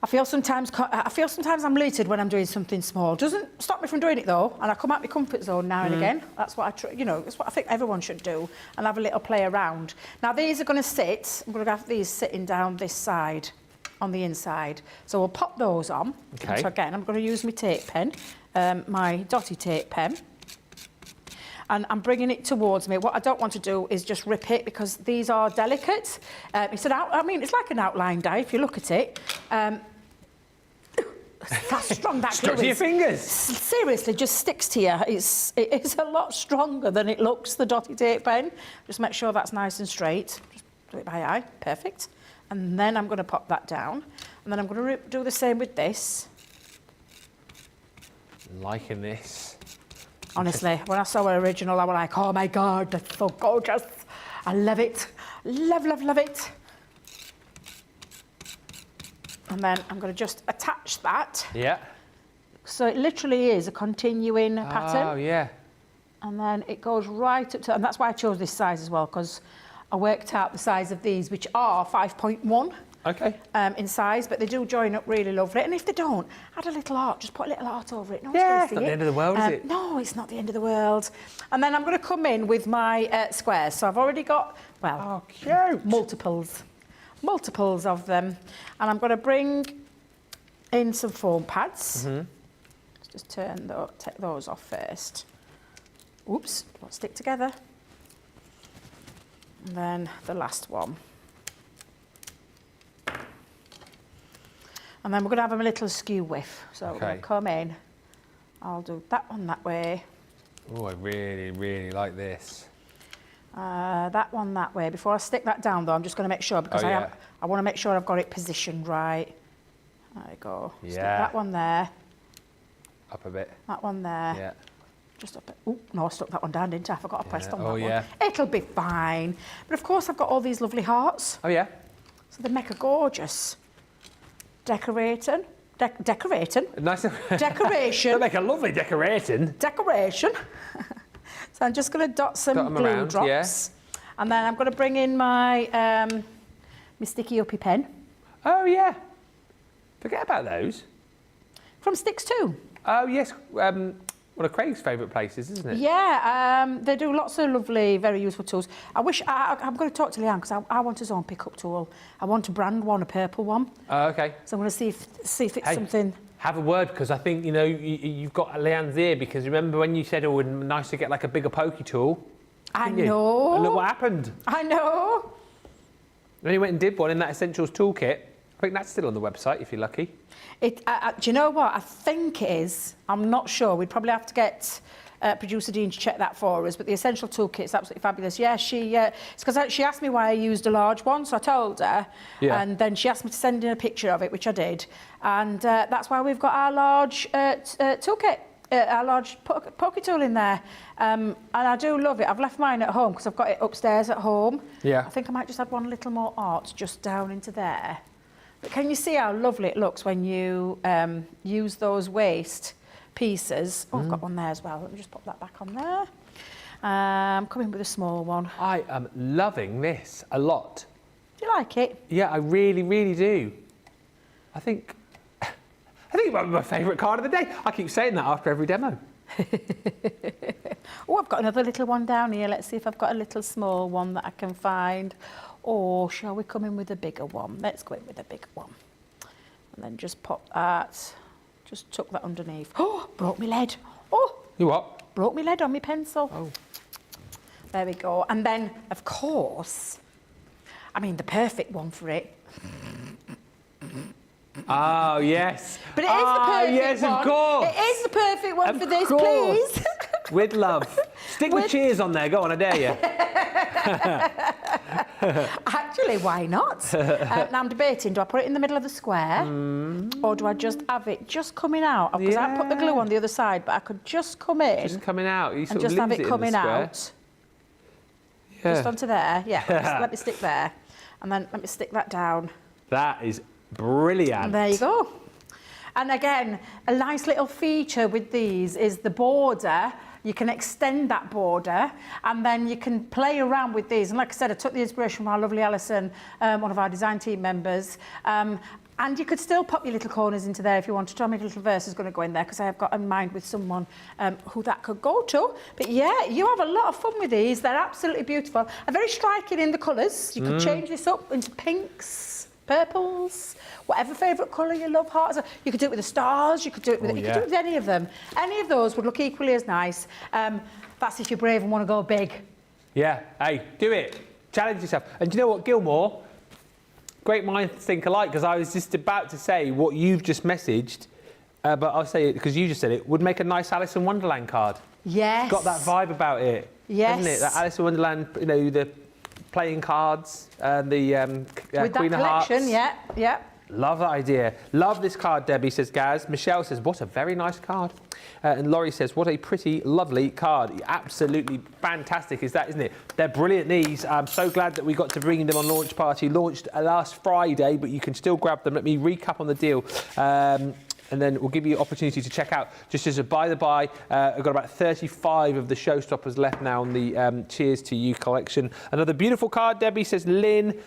feel sometimes I'm limited when I'm doing something small. Doesn't stop me from doing it though, and I come out my comfort zone now and again. That's what that's what I think everyone should do, and have a little play around. Now these are going to sit. I'm going to have these sitting down this side, on the inside. So we'll pop those on. Okay. So again, I'm going to use my tape pen, my dotty tape pen. And I'm bringing it towards me. What I don't want to do is just rip it because these are delicate. It's like an outline die if you look at it. How strong that glue is. Stuck to your fingers. Seriously, just sticks to you. It is a lot stronger than it looks, the dotty tape pen. Just make sure that's nice and straight. Just do it by eye. Perfect. And then I'm going to pop that down. And then I'm going to do the same with this. Liking this. Honestly, when I saw her original, I was like, oh my God, that's so gorgeous. I love it. Love, love, love it. And then I'm going to just attach that. Yeah. So it literally is a continuing pattern. Oh, yeah. And then it goes right up to, and that's why I chose this size as well, because I worked out the size of these, which are 5.1. Okay. In size, but they do join up really lovely. And if they don't, add a little art. Just put a little art over it. No one's Yeah, going to it's see not it. the end of the world, is it? No, it's not the end of the world. And then I'm going to come in with my squares. So I've already got, well, cute. multiples of them. And I'm going to bring in some foam pads. Let's just take those off first. Oops, don't stick together. And then the last one. And then we're going to have them a little skew whiff. So we're going to come in. I'll do that one that way. Oh, I really, really like this. That one that way. Before I stick that down, though, I'm just going to make sure, because I want to make sure I've got it positioned right. There we go. Yeah. Stick that one there. Up a bit. That one there. Yeah. Just up it. Oh, no, I stuck that one down, didn't I? I forgot I pressed on that one. Yeah. It'll be fine. But of course, I've got all these lovely hearts. Oh, yeah. So they make a gorgeous decorating. Decorating. Nice. Decoration. They make a lovely decorating. Decoration. So I'm just going to dot some glue around, drops. Yeah. And then I'm going to bring in my my sticky uppy pen. Oh, yeah. Forget about those. From Sticks too. Oh, yes. One of Craig's favourite places, isn't it? Yeah, they do lots of lovely, very useful tools. I wish, I'm going to talk to Leanne, because I want his own pickup tool. I want a brand one, a purple one. Oh, okay. So I'm going to see if it's something... Have a word, because I think, you know, you've got Leanne's ear, because remember when you said, oh, it'd be nice to get like a bigger pokey tool? I know. And look what happened. I know. Then he went and did one in that Essentials toolkit. I think that's still on the website, if you're lucky. Do you know what? I think it is. I'm not sure. We'd probably have to get producer Dean to check that for us. But the Essential Toolkit is absolutely fabulous. Yeah, it's because she asked me why I used a large one, so I told her. Yeah. And then she asked me to send in a picture of it, which I did. And that's why we've got our large toolkit, our large pocket tool in there. And I do love it. I've left mine at home because I've got it upstairs at home. Yeah. I think I might just add one little more art just down into there. But can you see how lovely it looks when you use those waste pieces? Oh, I've got one there as well. Let me just pop that back on there. Come in with a small one. I am loving this a lot. Do you like it? Yeah, I really, really do. I think it might be my favourite card of the day. I keep saying that after every demo. Oh, I've got another little one down here. Let's see if I've got a little small one that I can find. Or shall we come in with a bigger one? Let's go in with a bigger one. And then just pop that, just tuck that underneath. Oh, broke my lead. Oh. You what? Broke my lead on my pencil. Oh. There we go. And then, of course, I mean, the perfect one for it. Oh, yes. But it is the perfect yes, one. Of course. It is the perfect one of for this, course. please. With love. Stick the cheers on there. Go on, I dare you. Actually, why not? Now I'm debating, do I put it in the middle of the square or do I just have it just coming out? Because I put the glue on the other side, but I could just come in. Just coming out. You sort and just of have it coming out. Yeah. Just onto there. Yeah, let me stick there. And then let me stick that down. That is brilliant. And there you go. And again, a nice little feature with these is the border. You can extend that border and then you can play around with these. And like I said, I took the inspiration from our lovely Alison, one of our design team members. And you could still pop your little corners into there if you wanted to. I mean, a little verse is going to go in there because I have got in mind with someone who that could go to. But yeah, you have a lot of fun with these. They're absolutely beautiful. And very striking in the colours. You could change this up into pinks, purples, whatever favourite colour you love, hearts. You could do it with the stars, you could do it with, you could do it with any of them. Any of those would look equally as nice. That's if you're brave and want to go big. Yeah, hey, do it. Challenge yourself. And do you know what, Gilmore? Great minds think alike, because I was just about to say what you've just messaged, but I'll say it because you just said it, would make a nice Alice in Wonderland card. Yes. It's got that vibe about it. Yes. Hasn't it? That Alice in Wonderland, you know, the playing cards, and the with Queen that of Hearts. collection, yeah. Love that idea. Love this card, Debbie, says Gaz. Michelle says, what a very nice card. And Laurie says, what a pretty, lovely card. Absolutely fantastic is that, isn't it? They're brilliant, these. I'm so glad that we got to bring them on Launch Party. Launched last Friday, but you can still grab them. Let me recap on the deal. And then we'll give you an opportunity to check out. Just as a by-the-by, I've got about 35 of the Showstoppers left now on the Cheers to You collection. Another beautiful card, Debbie, says Lynn.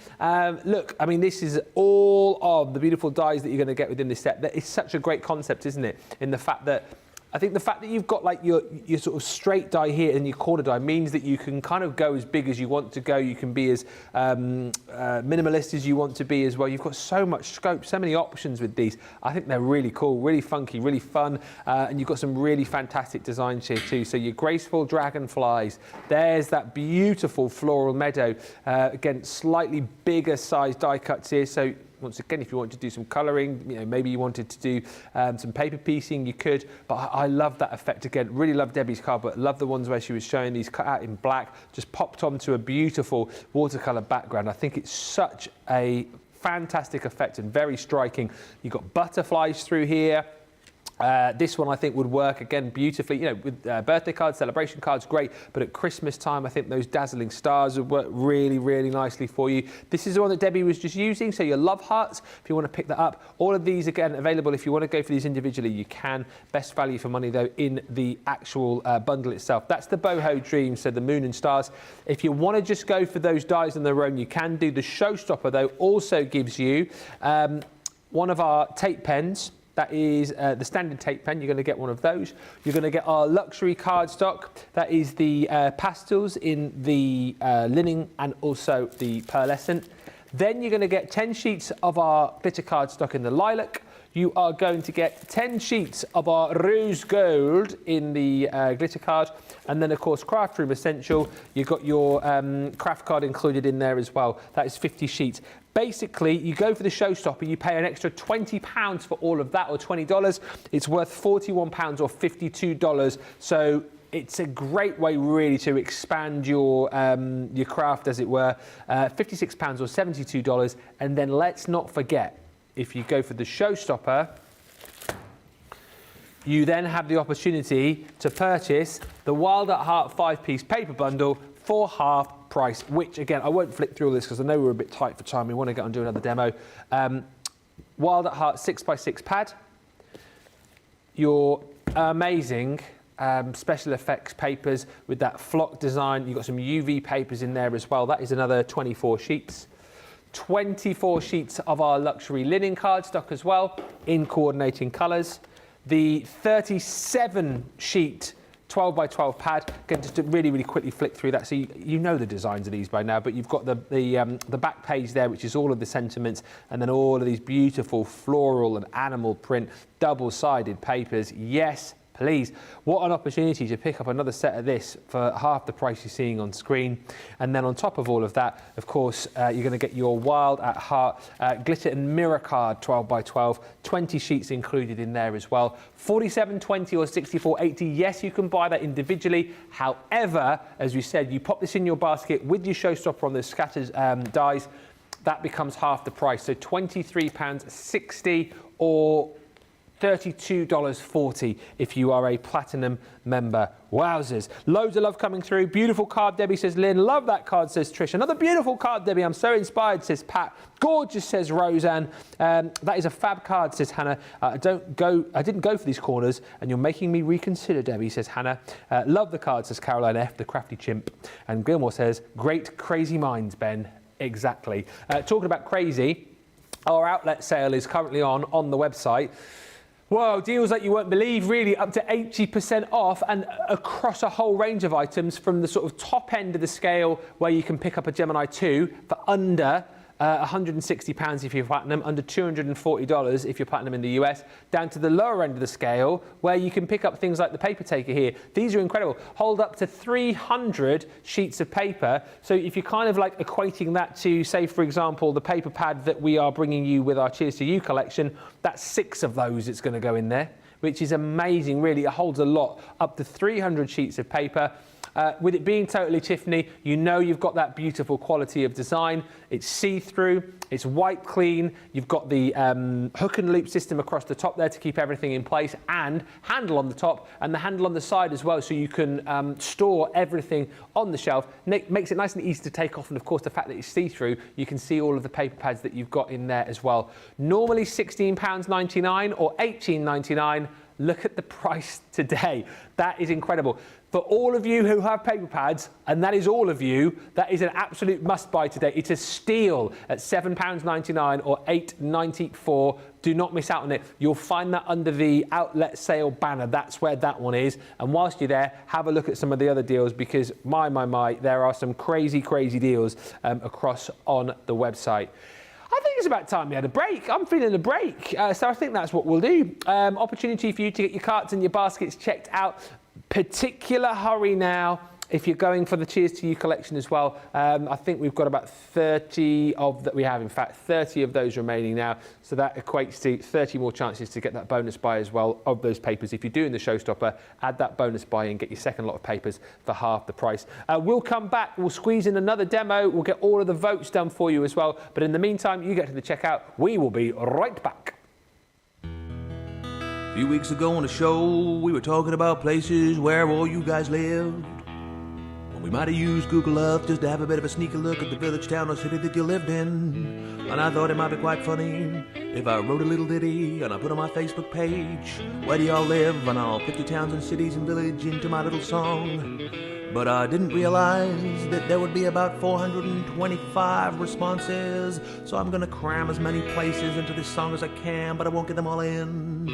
Look, I mean, this is all of the beautiful dies that you're going to get within this set. That is such a great concept, isn't it? In the fact that I think the fact that you've got like your sort of straight die here and your corner die means that you can kind of go as big as you want to go. You can be as minimalist as you want to be as well. You've got so much scope, so many options with these. I think they're really cool, really funky, really fun, and you've got some really fantastic designs here too. So your graceful dragonflies, there's that beautiful floral meadow. Again, slightly bigger size die cuts here. So once again, if you want to do some colouring, maybe you wanted to do some paper piecing, you could. But I love that effect again. Really love Debbie's card, but love the ones where she was showing these cut out in black, just popped onto a beautiful watercolour background. I think it's such a fantastic effect and very striking. You've got butterflies through here. This one I think would work again beautifully, with birthday cards, celebration cards, great. But at Christmas time, I think those dazzling stars would work really, really nicely for you. This is the one that Debbie was just using. So your love hearts, if you want to pick that up. All of these again available. If you want to go for these individually, you can. Best value for money though in the actual bundle itself. That's the boho dream. So the moon and stars. If you want to just go for those dies on their own, you can do. The Showstopper though also gives you one of our tape pens. That is the standard tape pen. You're going to get one of those. You're going to get our luxury cardstock. That is the pastels in the linen and also the pearlescent. Then you're going to get 10 sheets of our glitter cardstock in the lilac. You are going to get 10 sheets of our rose gold in the glitter card. And then, of course, Craft Room Essential. You've got your craft card included in there as well. That is 50 sheets. Basically, you go for the Showstopper, you pay an extra £20 for all of that, or $20. It's worth £41 or $52. So it's a great way really to expand your craft, as it were. £56 or $72. And then let's not forget, if you go for the Showstopper, you then have the opportunity to purchase the Wild at Heart 5-piece paper bundle for half price, which again, I won't flick through all this because I know we're a bit tight for time. We want to get on and do another demo. Wild at Heart 6x6 pad, your amazing special effects papers with that flock design. You've got some UV papers in there as well. That is another 24 sheets. 24 sheets of our luxury linen cardstock as well in coordinating colours. The 37 sheet 12x12 pad. Again, just to really, really quickly flick through that. So you know the designs of these by now, but you've got the back page there, which is all of the sentiments, and then all of these beautiful floral and animal print double-sided papers. Yes, please. What an opportunity to pick up another set of this for half the price you're seeing on screen. And then on top of all of that, of course, you're going to get your Wild at Heart glitter and mirror card 12x12, 20 sheets included in there as well. $47.20 or $64.80. Yes, you can buy that individually. However, as we said, you pop this in your basket with your Showstopper on the scattered dies. That becomes half the price. So £23.60 or $32.40 if you are a platinum member. Wowzers. Loads of love coming through. Beautiful card, Debbie, says Lynn. Love that card, says Trish. Another beautiful card, Debbie. I'm so inspired, says Pat. Gorgeous, says Roseanne. That is a fab card, says Hannah. I didn't go for these corners, and you're making me reconsider, Debbie, says Hannah. Love the card, says Caroline F., the crafty chimp. And Gilmore says, great crazy minds, Ben. Exactly. Talking about crazy, our outlet sale is currently on the website. Whoa, deals that you won't believe, really, up to 80% off and across a whole range of items, from the sort of top end of the scale where you can pick up a Gemini 2 for under £160 if you're platinum, under $240 if you're platinum in the US, down to the lower end of the scale where you can pick up things like the paper taker here. These are incredible. Hold up to 300 sheets of paper. So if you're kind of like equating that to, say, for example, the paper pad that we are bringing you with our Cheers to You collection, that's 6 of those it's going to go in there, which is amazing, really. It holds a lot, up to 300 sheets of paper. With it being totally Tiffany, you know you've got that beautiful quality of design. It's see-through, it's white clean, you've got the hook and loop system across the top there to keep everything in place, and handle on the top and the handle on the side as well, so you can store everything on the shelf. Makes it nice and easy to take off, and of course the fact that it's see-through, you can see all of the paper pads that you've got in there as well. Normally £16.99 or $18.99. look at the price today. That is incredible. For all of you who have paper pads, and that is all of you, that is an absolute must-buy today. It's a steal at £7.99 or £8.94. Do not miss out on it. You'll find that under the outlet sale banner. That's where that one is. And whilst you're there, have a look at some of the other deals because, my, there are some crazy, crazy deals across on the website. I think it's about time we had a break. I'm feeling a break. So I think that's what we'll do. Opportunity for you to get your carts and your baskets checked out. Particular hurry now if you're going for the Cheers to You collection as well. I think we've got about 30 of that. We have, in fact, 30 of those remaining now. So that equates to 30 more chances to get that bonus buy as well of those papers. If you're doing the Showstopper, add that bonus buy and get your second lot of papers for half the price. We'll come back. We'll squeeze in another demo. We'll get all of the votes done for you as well. But in the meantime, you get to the checkout. We will be right back. A few weeks ago on the show, we were talking about places where all you guys lived. We might have used Google Earth just to have a bit of a sneaky look at the village, town, or city that you lived in. And I thought it might be quite funny if I wrote a little ditty and I put on my Facebook page, where do y'all live? And I'll put your towns and cities and village into my little song. But I didn't realize that there would be about 425 responses. So I'm gonna cram as many places into this song as I can, but I won't get them all in.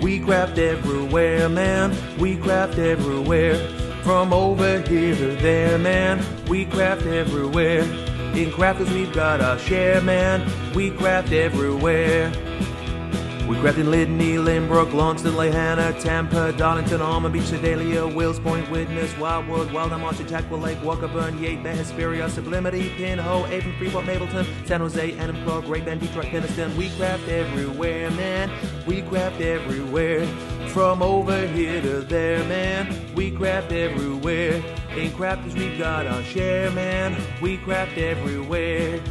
We craft everywhere, man. We craft everywhere. From over here to there, man. We craft everywhere. In crafters we've got our share, man. We craft everywhere. We craft in Lydney, Lynbrook, Launceston, Lehana, Tampa, Darlington, Almond Beach, Sedalia, Wills Point, Widnes, Wildwood, Wildham, Chautauqua Lake, Walkerburn, Yate, Bay, Hesperia, Sublimity, Pinhole, Avon, Freeport, Mableton, San Jose, Annenberg, Great Bend, Detroit, Keniston. We craft everywhere, man. We craft everywhere. From over here to there, man. We craft everywhere. In crafters we've got our share, man. We craft everywhere.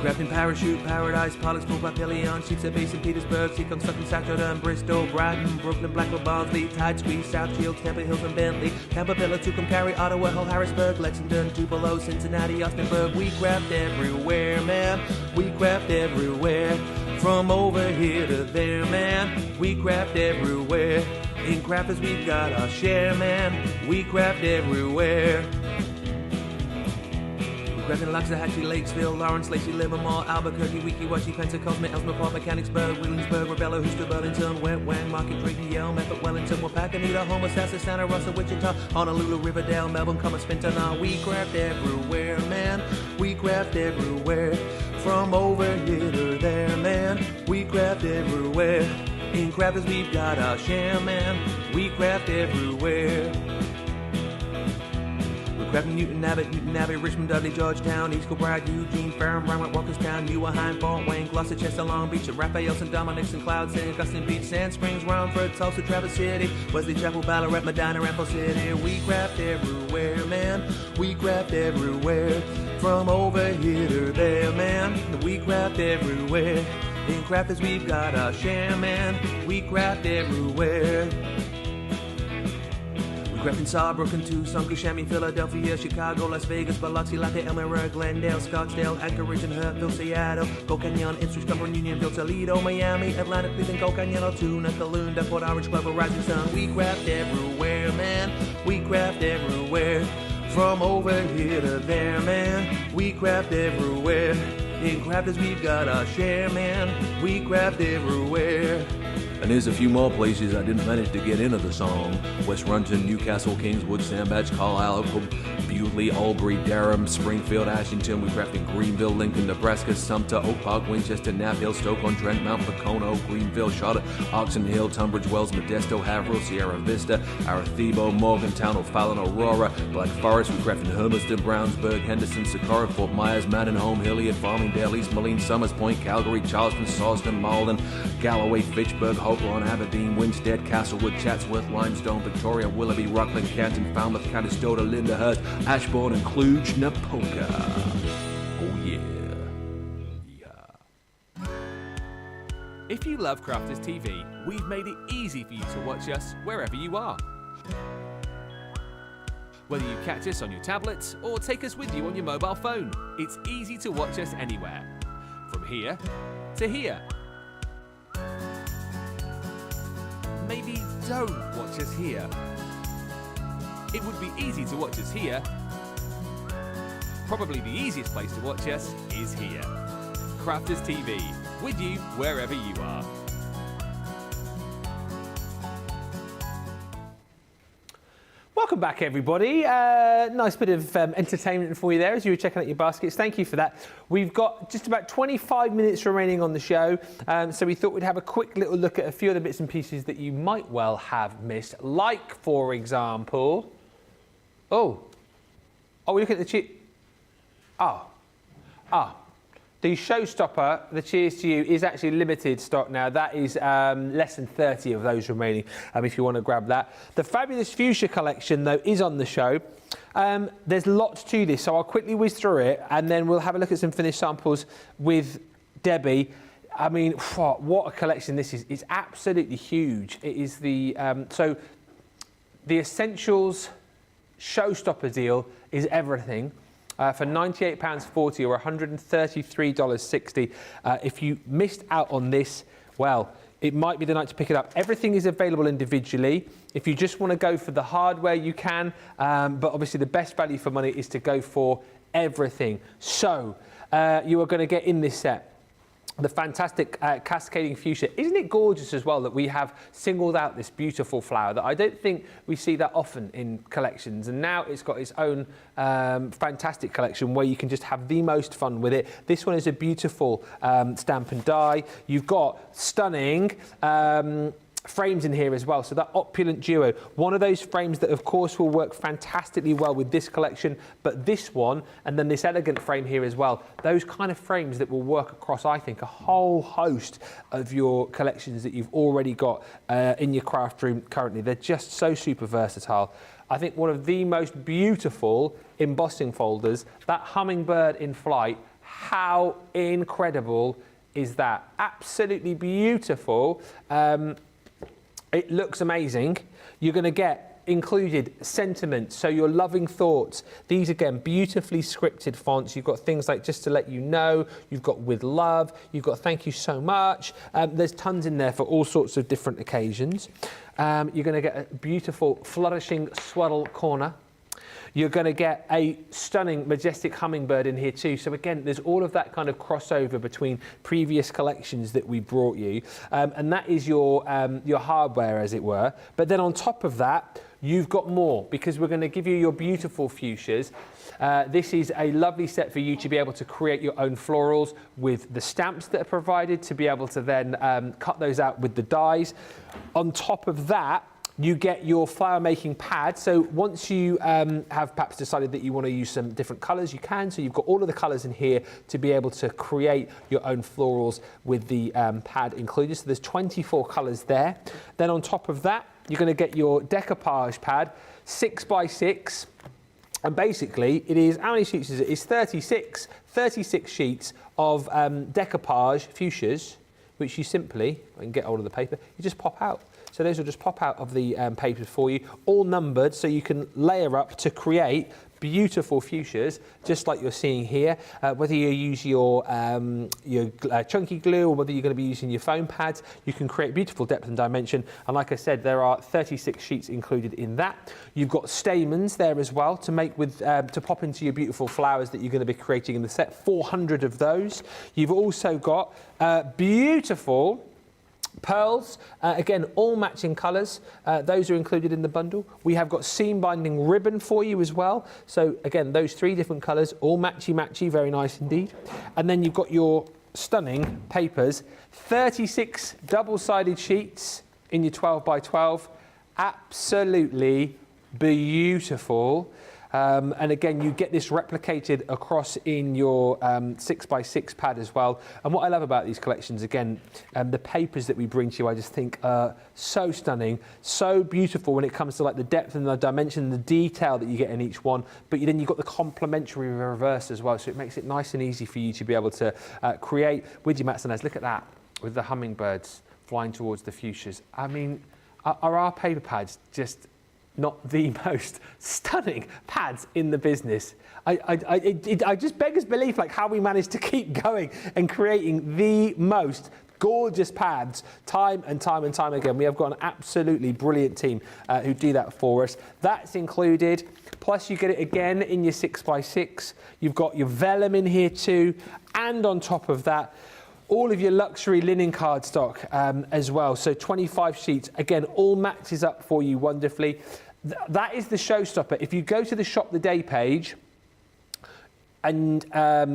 Crafting Parachute, Paradise, Pollux, Papillion, Sheepshead Bay, St. Petersburg, Seacon, Sutton, Saturday, Bristol, Brighton, Brooklyn, Blackwood, Barnsley, Tide Squeeze, South Shields, Temple Hills and Bentley, Tampa, Villa, Tucumcari, Cary, Ottawa, Hull, Harrisburg, Lexington, Tupelo, Cincinnati, Austinburg. We craft everywhere, man. We craft everywhere. From over here to there, man. We craft everywhere. In crafters we've got our share, man. We craft everywhere. Crafting Loxahatchee, Lakesville, Lawrence, Lacey, Livermore, Albuquerque, Weeki-Wachee, Pensacola, Elsmere, Mechanicsburg, Williamsburg, Rebella, Houston, Burlington, Wet Wang, Market, Drayton, Yale, Memphis, Wellington, Wapakoneta, Homer, Sassa, Santa Rosa, Wichita, Honolulu, Riverdale, Melbourne, Commerce, Spinton. We craft everywhere, man. We craft everywhere. From over here to there, man. We craft everywhere. In crafters we've got our share, man. We craft everywhere. Crafting Newton Abbey, Richmond, Dudley, Georgetown, East Kilbride, Eugene, Ferrum, Rhinewood, Walkerstown, Newarheim, Fort Wayne, Gloucester, Chester, Long Beach, Raphael, St. Dominic, St. Cloud, St. Augustine Beach, Sand Springs, Romford, Tulsa, Traverse City, Wesley Chapel, Ballarat, Medina, Ramble City. We craft everywhere, man. We craft everywhere. From over here to there, man. We craft everywhere. In crafters we've got our share, man. We craft everywhere. Crafting Sawbrook and Tucson, Kissimmee, Philadelphia, Chicago, Las Vegas, Biloxi, Latte, Elmira, Glendale, Scottsdale, Anchorage and Hurtville, Seattle, Gold Canyon, Ipswich, Cumberland, Unionville, Toledo, Miami, Atlanta, Cleveland, Gold Canyon, Altoona, Calounda, Port Orange, Glover, Rising Sun. We craft everywhere, man. We craft everywhere. From over here to there, man. We craft everywhere. In crafters we've got our share, man. We craft everywhere. And there's a few more places I didn't manage to get into the song. West Runton, Newcastle, Kingswood, Sandbach, Carlisle, Bewley, Albury, Durham, Springfield, Ashington. We craft in Greenville, Lincoln, Nebraska, Sumter, Oak Park, Winchester, Knapp Hill, Stoke-on-Trent, Mount Pocono, Greenville, Charlotte, Oxon Hill, Tunbridge Wells, Modesto, Haverhill, Sierra Vista, Arecibo, Morgantown, O'Fallon, Aurora, Black Forest. We craft in Hermiston, Brownsburg, Henderson, Socorro, Fort Myers, Mandenholm, Hilliard, Farmingdale, East Moline, Summers Point, Calgary, Charleston, Sawston, Malden, Galloway, Fitchburg, Hopewell, Aberdeen, Winstead, Castlewood, Chatsworth, Limestone, Victoria, Willoughby, Rockland, Canton, Falmouth, Conestoga, Lyndhurst, Ashbourne and Cluj-Napoca. Oh yeah. If you love Crafters TV, we've made it easy for you to watch us wherever you are. Whether you catch us on your tablets or take us with you on your mobile phone, it's easy to watch us anywhere. From here to here. maybe don't watch us here. It would be easy to watch us here. Probably the easiest place to watch us is here. Crafters TV, with you wherever you are. Welcome back, everybody. Nice bit of entertainment for you there as you were checking out your baskets. Thank you for that. We've got just about 25 minutes remaining on the show, so we thought we'd have a quick little look at a few of the bits and pieces that you might well have missed. Like, for example... Oh, we look at the the Showstopper, the Cheers to You, is actually limited stock now. That is less than 30 of those remaining, if you want to grab that. The Fabulous Fuchsia collection, though, is on the show. There's lots to this, so I'll quickly whiz through it, and then we'll have a look at some finished samples with Debbie. I mean, what a collection this is. It's absolutely huge. It is the... so the Essentials Showstopper deal is everything. For £98.40 or $133.60. If you missed out on this, well, it might be the night to pick it up. Everything is available individually. If you just want to go for the hardware, you can. But obviously the best value for money is to go for everything. So you are going to get in this set the fantastic cascading fuchsia. Isn't it gorgeous as well that we have singled out this beautiful flower that I don't think we see that often in collections, and now it's got its own fantastic collection where you can just have the most fun with it. This one is a beautiful stamp and die. You've got stunning frames in here as well, so that opulent duo, one of those frames that of course will work fantastically well with this collection, but this one and then this elegant frame here as well, those kind of frames that will work across, I think, a whole host of your collections that you've already got in your craft room currently. They're just so super versatile. I think one of the most beautiful embossing folders, that hummingbird in flight, how incredible is that? Absolutely beautiful. It looks amazing. You're going to get included sentiment, so your loving thoughts. These, again, beautifully scripted fonts. You've got things like just to let you know, you've got with love, you've got thank you so much. There's tons in there for all sorts of different occasions. You're going to get a beautiful flourishing swaddle corner. You're going to get a stunning, majestic hummingbird in here too. So again, there's all of that kind of crossover between previous collections that we brought you. And that is your hardware, as it were. But then on top of that, you've got more, because we're going to give you your beautiful fuchsias. This is a lovely set for you to be able to create your own florals with the stamps that are provided, to be able to then cut those out with the dies. On top of that, you get your flower making pad. So once you have perhaps decided that you want to use some different colours, you can. So you've got all of the colours in here to be able to create your own florals with the pad included. So there's 24 colours there. Then on top of that, you're going to get your decoupage pad, 6x6. And basically, it is, how many sheets is it? It's 36 sheets of decoupage fuchsias, which you simply, I can get hold of the paper, you just pop out. So those will just pop out of the papers for you, all numbered, so you can layer up to create beautiful fuchsias, just like you're seeing here. Whether you use your chunky glue or whether you're going to be using your foam pads, you can create beautiful depth and dimension. And like I said, there are 36 sheets included in that. You've got stamens there as well to make with to pop into your beautiful flowers that you're going to be creating in the set. 400 of those. You've also got beautiful pearls, again, all matching colours. Those are included in the bundle. We have got seam binding ribbon for you as well. So again, those 3 different colours, all matchy-matchy, very nice indeed. And then you've got your stunning papers, 36 double-sided sheets in your 12x12. Absolutely beautiful. And again, you get this replicated across in your 6x6 pad as well. And what I love about these collections, again, the papers that we bring to you, I just think are so stunning, so beautiful when it comes to like the depth and the dimension and the detail that you get in each one. But then you've got the complementary reverse as well. So it makes it nice and easy for you to be able to create with your mats and as. Look at that, with the hummingbirds flying towards the fuchsias. I mean, are our paper pads just not the most stunning pads in the business? I just beggars belief, like how we managed to keep going and creating the most gorgeous pads time and time and time again. We have got an absolutely brilliant team who do that for us. That's included. Plus you get it again in your 6x6. You've got your vellum in here too. And on top of that, all of your luxury linen cardstock as well. So 25 sheets. Again, all matches up for you wonderfully. That is the Showstopper. If you go to the Shop the Day page and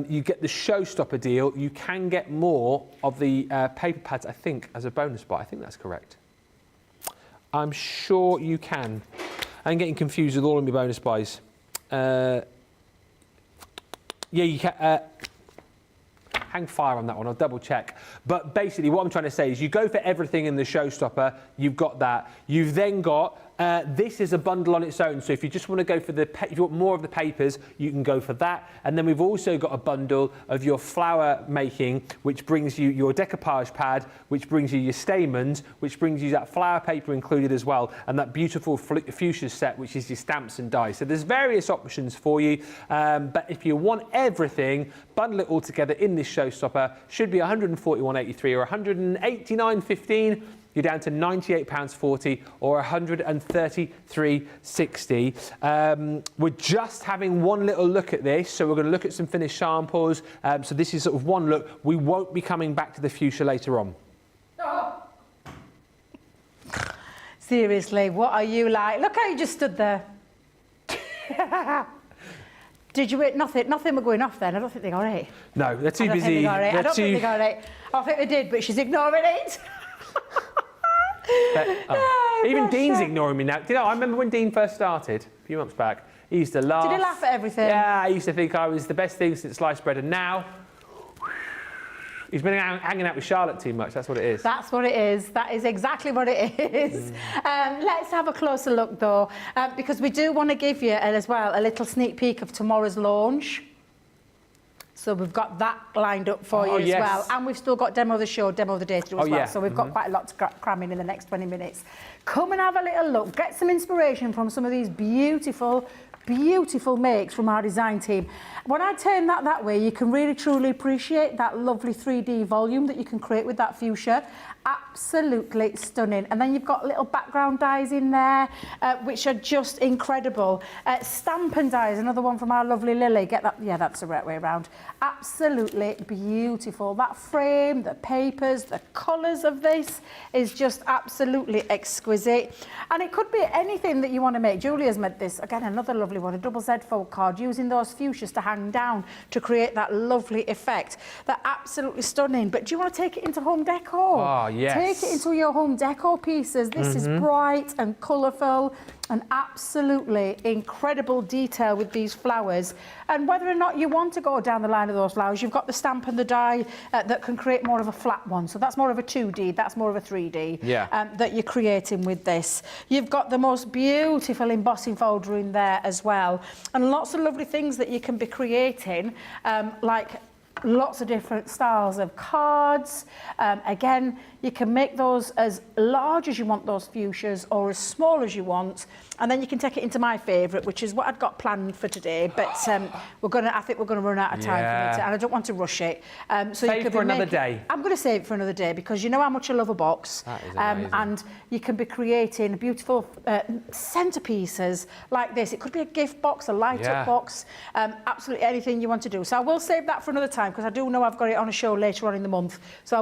you get the Showstopper deal, you can get more of the paper pads, I think, as a bonus buy. I think that's correct. I'm sure you can. I'm getting confused with all of my bonus buys. Yeah, you can. Hang fire on that one, I'll double check. But basically what I'm trying to say is you go for everything in the Showstopper, you've got that. You've then got, this is a bundle on its own. So if you just want to go for if you want more of the papers, you can go for that. And then we've also got a bundle of your flower making, which brings you your decoupage pad, which brings you your stamens, which brings you that flower paper included as well, and that beautiful fuchsia set, which is your stamps and dies. So there's various options for you. But if you want everything, bundle it all together in this Showstopper. Should be £141.83 or £189.15. You're down to £98.40 or £133.60. We're just having one little look at this, so we're going to look at some finished samples. So this is sort of one look. We won't be coming back to the fuchsia later on. Seriously, what are you like? Look how you just stood there. Did you eat nothing? Nothing were going off then. I don't think they got it. No, they're too busy. I don't think they got it. I think they did, but she's ignoring it. Even Dean's ignoring me now. Do you know, I remember when Dean first started, a few months back, he used to laugh. Did he laugh at everything? Yeah, I used to think I was the best thing since sliced bread, and now he's been hanging out with Charlotte too much. That's what it is. That's what it is. That is exactly what it is. Let's have a closer look though, because we do want to give you as well a little sneak peek of tomorrow's launch. So we've got that lined up for you as well. And we've still got demo of the show, demo of the day to do as well. So we've got quite a lot to cram in the next 20 minutes. Come and have a little look. Get some inspiration from some of these beautiful, beautiful makes from our design team. When I turn that way, you can really truly appreciate that lovely 3D volume that you can create with that fuchsia. Absolutely stunning. And then you've got little background dies in there, which are just incredible. Stampin' dies, another one from our lovely Lily. Get that? Yeah, that's the right way around. Absolutely beautiful. That frame, the papers, the colours of this is just absolutely exquisite. And it could be anything that you want to make. Julia's made this, again, another lovely one, a double Z fold card, using those fuchsias to hang down to create that lovely effect. They're absolutely stunning. But do you want to take it into home decor? Oh, yes. Take it into your home decor pieces. This is bright and colourful and absolutely incredible detail with these flowers. And whether or not you want to go down the line of those flowers, you've got the stamp and the die that can create more of a flat one. So that's more of a 2D, that's more of a 3D that you're creating with this. You've got the most beautiful embossing folder in there as well. And lots of lovely things that you can be creating, like lots of different styles of cards. Again, you can make those as large as you want those fuchsias or as small as you want, and then you can take it into my favourite, which is what I'd got planned for today, but I think we're gonna run out of time for it, and I don't want to rush it. So save you for another day. I'm going to save it for another day, because you know how much I love a box. That is amazing. And you can be creating beautiful centerpieces like this. It could be a gift box, a light-up box, absolutely anything you want to do. So I will save that for another time, because I do know I've got it on a show later on in the month. So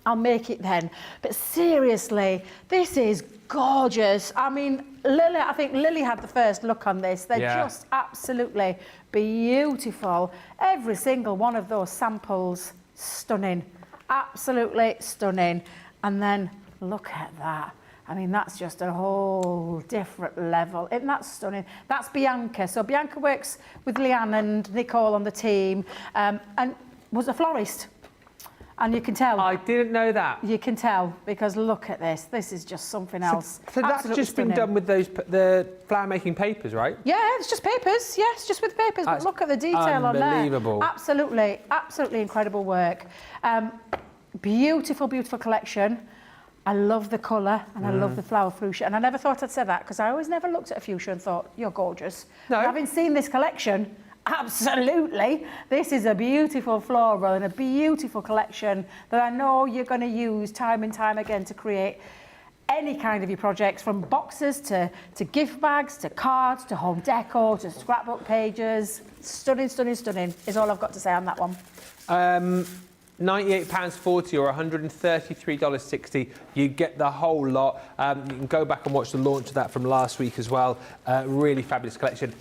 I'll make it then. But seriously, this is gorgeous. I mean, Lily, I think Lily had the first look on this. They're just absolutely beautiful. Every single one of those samples, stunning. Absolutely stunning. And then look at that. I mean, that's just a whole different level. Isn't that stunning? That's Bianca. So Bianca works with Leanne and Nicole on the team, and was a florist. And you can tell. I didn't know that. You can tell, because look at this. This is just something else. So that's just been done with the flower making papers, right? Yeah, it's just papers. Yeah, it's just with papers. But look at the detail on there. Unbelievable. Absolutely, absolutely incredible work. Beautiful, beautiful collection. I love the colour and I love the flower fuchsia. And I never thought I'd say that, because I always never looked at a fuchsia and thought, you're gorgeous. No. But having seen this collection, Absolutely. This is a beautiful floral and a beautiful collection that I know you're going to use time and time again to create any kind of your projects, from boxes to gift bags, to cards, to home decor, to scrapbook pages. Stunning, stunning, stunning is all I've got to say on that one. £98.40 or $133.60. You get the whole lot. You can go back and watch the launch of that from last week as well. Really fabulous collection.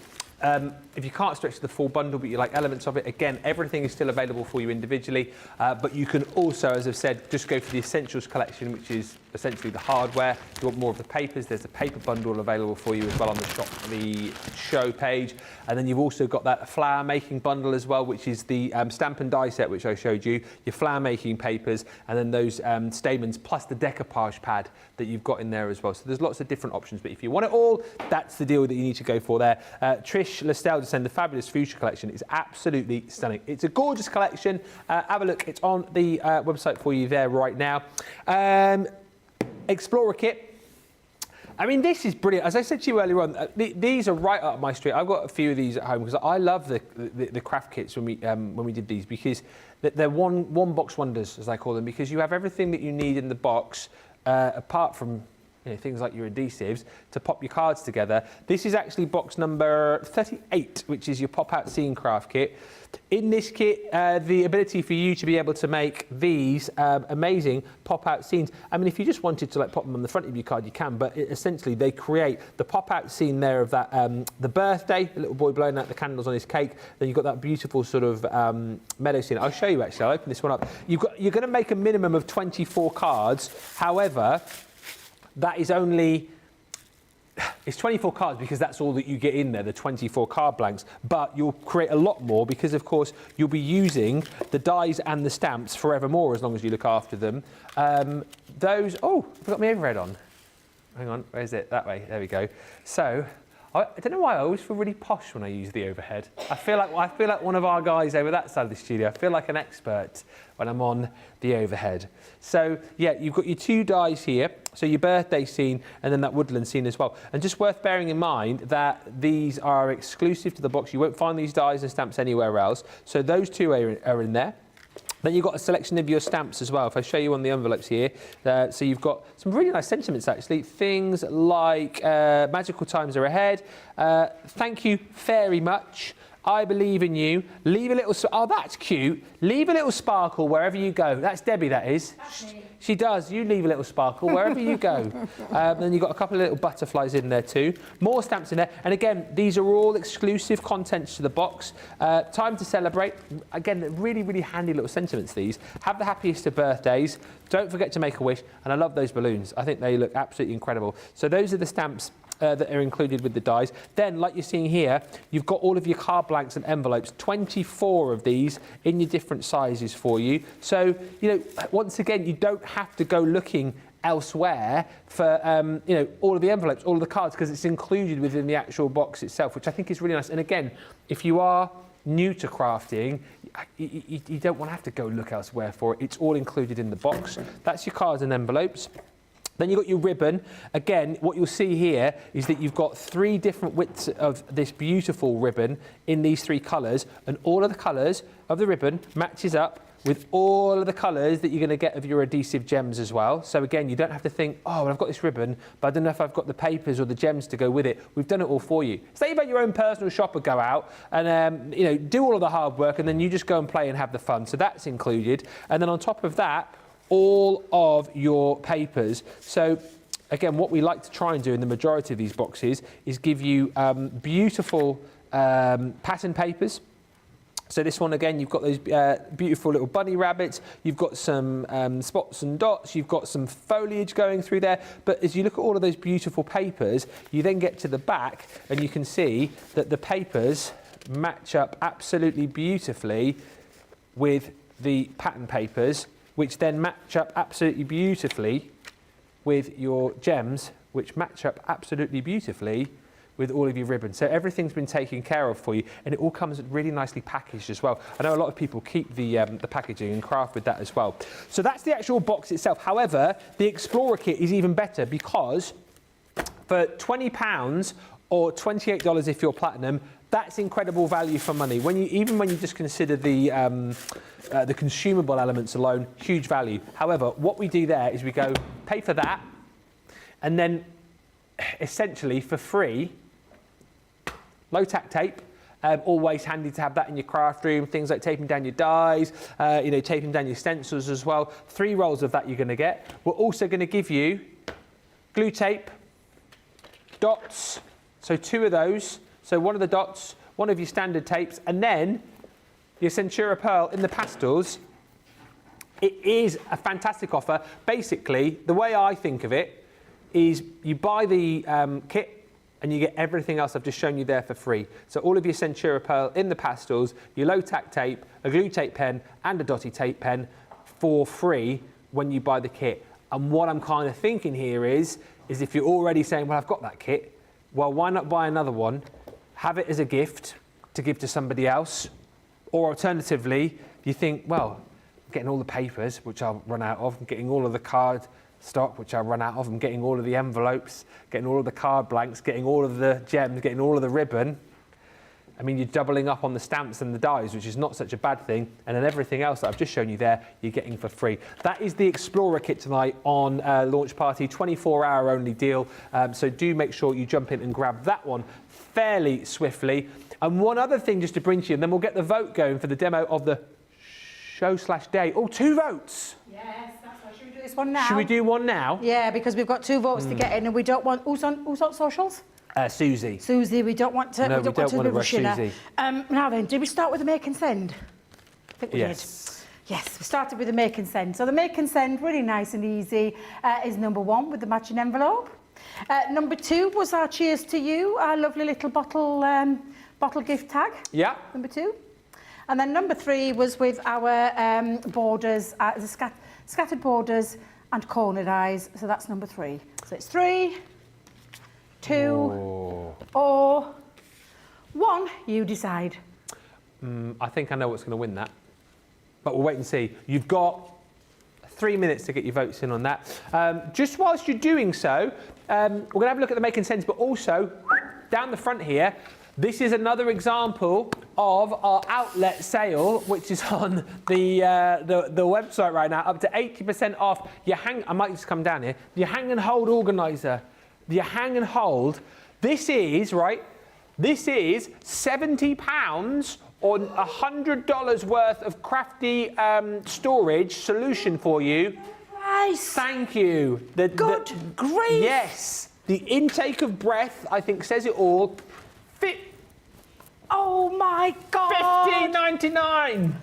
If you can't stretch to the full bundle, but you like elements of it, again, everything is still available for you individually. But you can also, as I've said, just go for the Essentials collection, which is essentially the hardware. If you want more of the papers, there's a paper bundle available for you as well on the show page. And then you've also got that flower making bundle as well, which is the stamp and die set, which I showed you, your flower making papers, and then those stamens, plus the decoupage pad that you've got in there as well. So there's lots of different options, but if you want it all, that's the deal that you need to go for there. Trish Lestelle just saying the Fabulous Fuchsia collection is absolutely stunning. It's a gorgeous collection. Have a look. It's on the website for you there right now. Explorer kit. I mean, this is brilliant. As I said to you earlier on, these are right up my street. I've got a few of these at home because I love the craft kits when we did these, because they're one box wonders, as I call them, because you have everything that you need in the box, apart from things like your adhesives, to pop your cards together. This is actually box number 38, which is your pop-out scene craft kit. In this kit, the ability for you to be able to make these amazing pop-out scenes. I mean, if you just wanted to pop them on the front of your card, you can, but essentially they create the pop-out scene there of that, the birthday, the little boy blowing out the candles on his cake. Then you've got that beautiful sort of meadow scene. I'll show you actually, I'll open this one up. You're going to make a minimum of 24 cards. However, that is only, it's 24 cards because that's all that you get in there, the 24 card blanks, but you'll create a lot more because, of course, you'll be using the dies and the stamps forevermore as long as you look after them. Those, oh, I've got my overhead on. Hang on, where is it? That way, there we go. So, I don't know why I always feel really posh when I use the overhead. I feel like one of our guys over that side of the studio. I feel like an expert when I'm on the overhead. So yeah, you've got your two dies here. So your birthday scene and then that woodland scene as well. And just worth bearing in mind that these are exclusive to the box. You won't find these dies and stamps anywhere else. So those two are in there. Then you've got a selection of your stamps as well. If I show you on the envelopes here, so you've got some really nice sentiments actually. Things like magical times are ahead. Thank you very much. I believe in you. Leave a little, oh, that's cute. Leave a little sparkle wherever you go. That's Debbie, that is. She does. You leave a little sparkle wherever you go. Then you've got a couple of little butterflies in there too. More stamps in there. And again, these are all exclusive contents to the box. Time to celebrate. Again, really, really handy little sentiments, these. Have the happiest of birthdays. Don't forget to make a wish. And I love those balloons. I think they look absolutely incredible. So those are the stamps that are included with the dies. Then, like you're seeing here, you've got all of your card blanks and envelopes, 24 of these in your different sizes for you. So, once again, you don't have to go looking elsewhere for, all of the envelopes, all of the cards, because it's included within the actual box itself, which I think is really nice. And again, if you are new to crafting, you don't want to have to go look elsewhere for it. It's all included in the box. That's your cards and envelopes. Then you've got your ribbon. Again, what you'll see here is that you've got 3 different widths of this beautiful ribbon in these 3 colours, and all of the colours of the ribbon matches up with all of the colours that you're going to get of your adhesive gems as well. So again, you don't have to think, oh, well, I've got this ribbon, but I don't know if I've got the papers or the gems to go with it. We've done it all for you. Say you've got your own personal shopper go out and do all of the hard work, and then you just go and play and have the fun. So that's included. And then on top of that, all of your papers. So again, what we like to try and do in the majority of these boxes is give you beautiful pattern papers. So this one, again, you've got those beautiful little bunny rabbits, you've got some spots and dots, you've got some foliage going through there. But as you look at all of those beautiful papers, you then get to the back and you can see that the papers match up absolutely beautifully with the pattern papers, which then match up absolutely beautifully with your gems, which match up absolutely beautifully with all of your ribbons. So everything's been taken care of for you, and it all comes really nicely packaged as well. I know a lot of people keep the packaging and craft with that as well. So that's the actual box itself. However, the Explorer kit is even better because for £20 or $28 if you're platinum, That's incredible value for money. Even when you just consider the consumable elements alone, huge value. However, what we do there is we go pay for that, and then essentially for free, low-tack tape. Always handy to have that in your craft room. Things like taping down your dies, taping down your stencils as well. 3 rolls of that you're going to get. We're also going to give you glue tape, dots. So 2 of those. So 1 of the dots, 1 of your standard tapes, and then your Centura Pearl in the pastels. It is a fantastic offer. Basically, the way I think of it is you buy the kit, and you get everything else I've just shown you there for free. So all of your Centura Pearl in the pastels, your low-tack tape, a glue tape pen, and a dotty tape pen for free when you buy the kit. And what I'm kind of thinking here is if you're already saying, well, I've got that kit, well, why not buy another one, have it as a gift to give to somebody else, or alternatively, you think, well, I'm getting all the papers, which I'll run out of, I'm getting all of the card stock, which I run out of. I'm getting all of the envelopes, getting all of the card blanks, getting all of the gems, getting all of the ribbon. I mean, you're doubling up on the stamps and the dies, which is not such a bad thing. And then everything else that I've just shown you there, you're getting for free. That is the Explorer kit tonight on Launch Party, 24-hour only deal. So do make sure you jump in and grab that one fairly swiftly. And one other thing just to bring to you, and then we'll get the vote going for the demo of the show/day. Oh, 2 votes. Yes, that's right. Should we do this one now? Should we do one now? Yeah, because we've got 2 votes to get in, and we don't want... Who's on socials? Susie. Susie, we don't want to... No, we don't want to rush Susie. Now then, did we start with the make and send? I think we did. Yes, we started with the make and send. So the make and send, really nice and easy, is number 1 with the matching envelope. Number 2 was our cheers to you, our lovely little bottle gift tag. Yeah. Number 2. And then number 3 was with our borders, the scattered borders and corner dies. So that's number 3. So it's 3, 2, or 1. You decide. I think I know what's going to win that. But we'll wait and see. You've got 3 minutes to get your votes in on that. Just whilst you're doing so, we're going to have a look at the making sense, but also down the front here, this is another example of our outlet sale, which is on the website right now, up to 80% off. I might just come down here. Your hang and hold organizer. Your hang and hold. This is £70 or $100 worth of crafty storage solution for you. Nice. Thank you. Good grief. Yes. The intake of breath, I think, says it all. Oh my God! $15.99.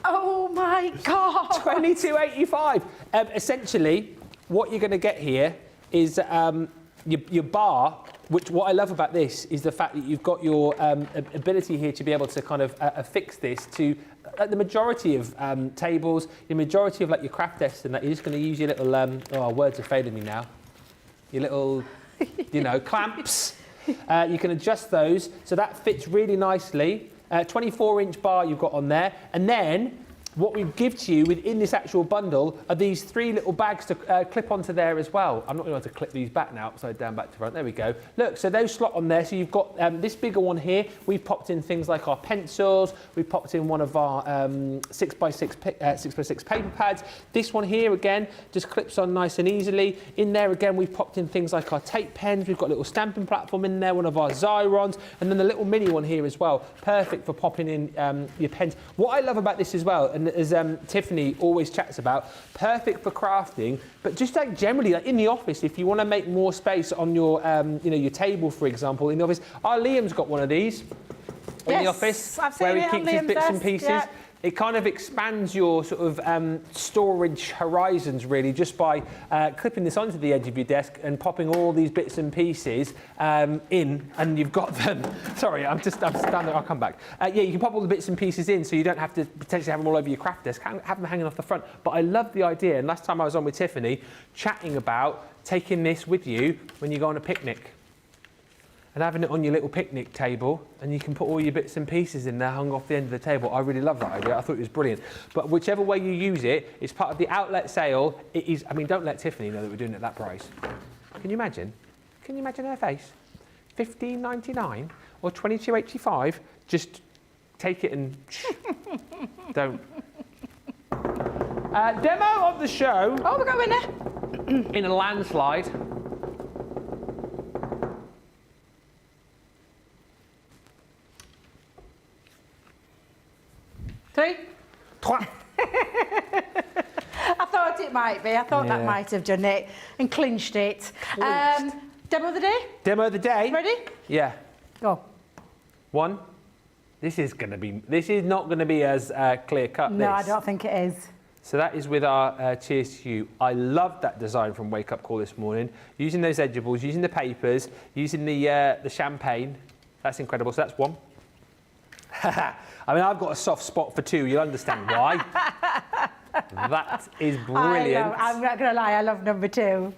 Oh my God! $22.85. Essentially, what you're going to get here is your bar. What I love about this is the fact that you've got your ability here to be able to kind of affix this to the majority of tables, the majority of like your craft desks, and that you're just going to use your little words are failing me now. Your little, clamps. You can adjust those, so that fits really nicely. 24-inch bar you've got on there, and then what we give to you within this actual bundle are these 3 little bags to clip onto there as well. I'm not going to have to clip these back now, upside down, back to front. There we go. Look, so those slot on there. So you've got this bigger one here. We've popped in things like our pencils. We've popped in one of our 6x6 paper pads. This one here, again, just clips on nice and easily. In there, again, we've popped in things like our tape pens. We've got a little stamping platform in there, one of our Xyrons, and then the little mini one here as well. Perfect for popping in your pens. What I love about this as well, and as Tiffany always chats about, perfect for crafting, but just like generally, like in the office, if you want to make more space on your, your table, for example, in the office. Our Liam's got one of these in the office where he keeps his bits and pieces. Yeah. It kind of expands your sort of storage horizons, really, just by clipping this onto the edge of your desk and popping all these bits and pieces in, and you've got them. Sorry, I'm standing there. I'll come back. Yeah, you can pop all the bits and pieces in, so you don't have to potentially have them all over your craft desk. Have them hanging off the front. But I love the idea. And last time I was on with Tiffany, chatting about taking this with you when you go on a picnic. And having it on your little picnic table, and you can put all your bits and pieces in there hung off the end of the table. I really love that idea. I thought it was brilliant. But whichever way you use it, it's part of the outlet sale. It is, don't let Tiffany know that we're doing it at that price. Can you imagine? Can you imagine her face? $15.99 or $22.85, just take it and don't. Demo of the show. Oh, we're going there. In a landslide. Three. Trois. I thought it might be. I thought that might have done it and clinched it. Demo of the day? Demo of the day. Ready? Yeah. Go. 1. This is not going to be as clear cut. No, I don't think it is. So that is with our Cheers to You. I loved that design from Wake Up Call this morning. Using those edgeables, using the papers, using the champagne. That's incredible. So that's 1. I mean, I've got a soft spot for 2. You'll understand why. That is brilliant. I'm not going to lie, I love number 2.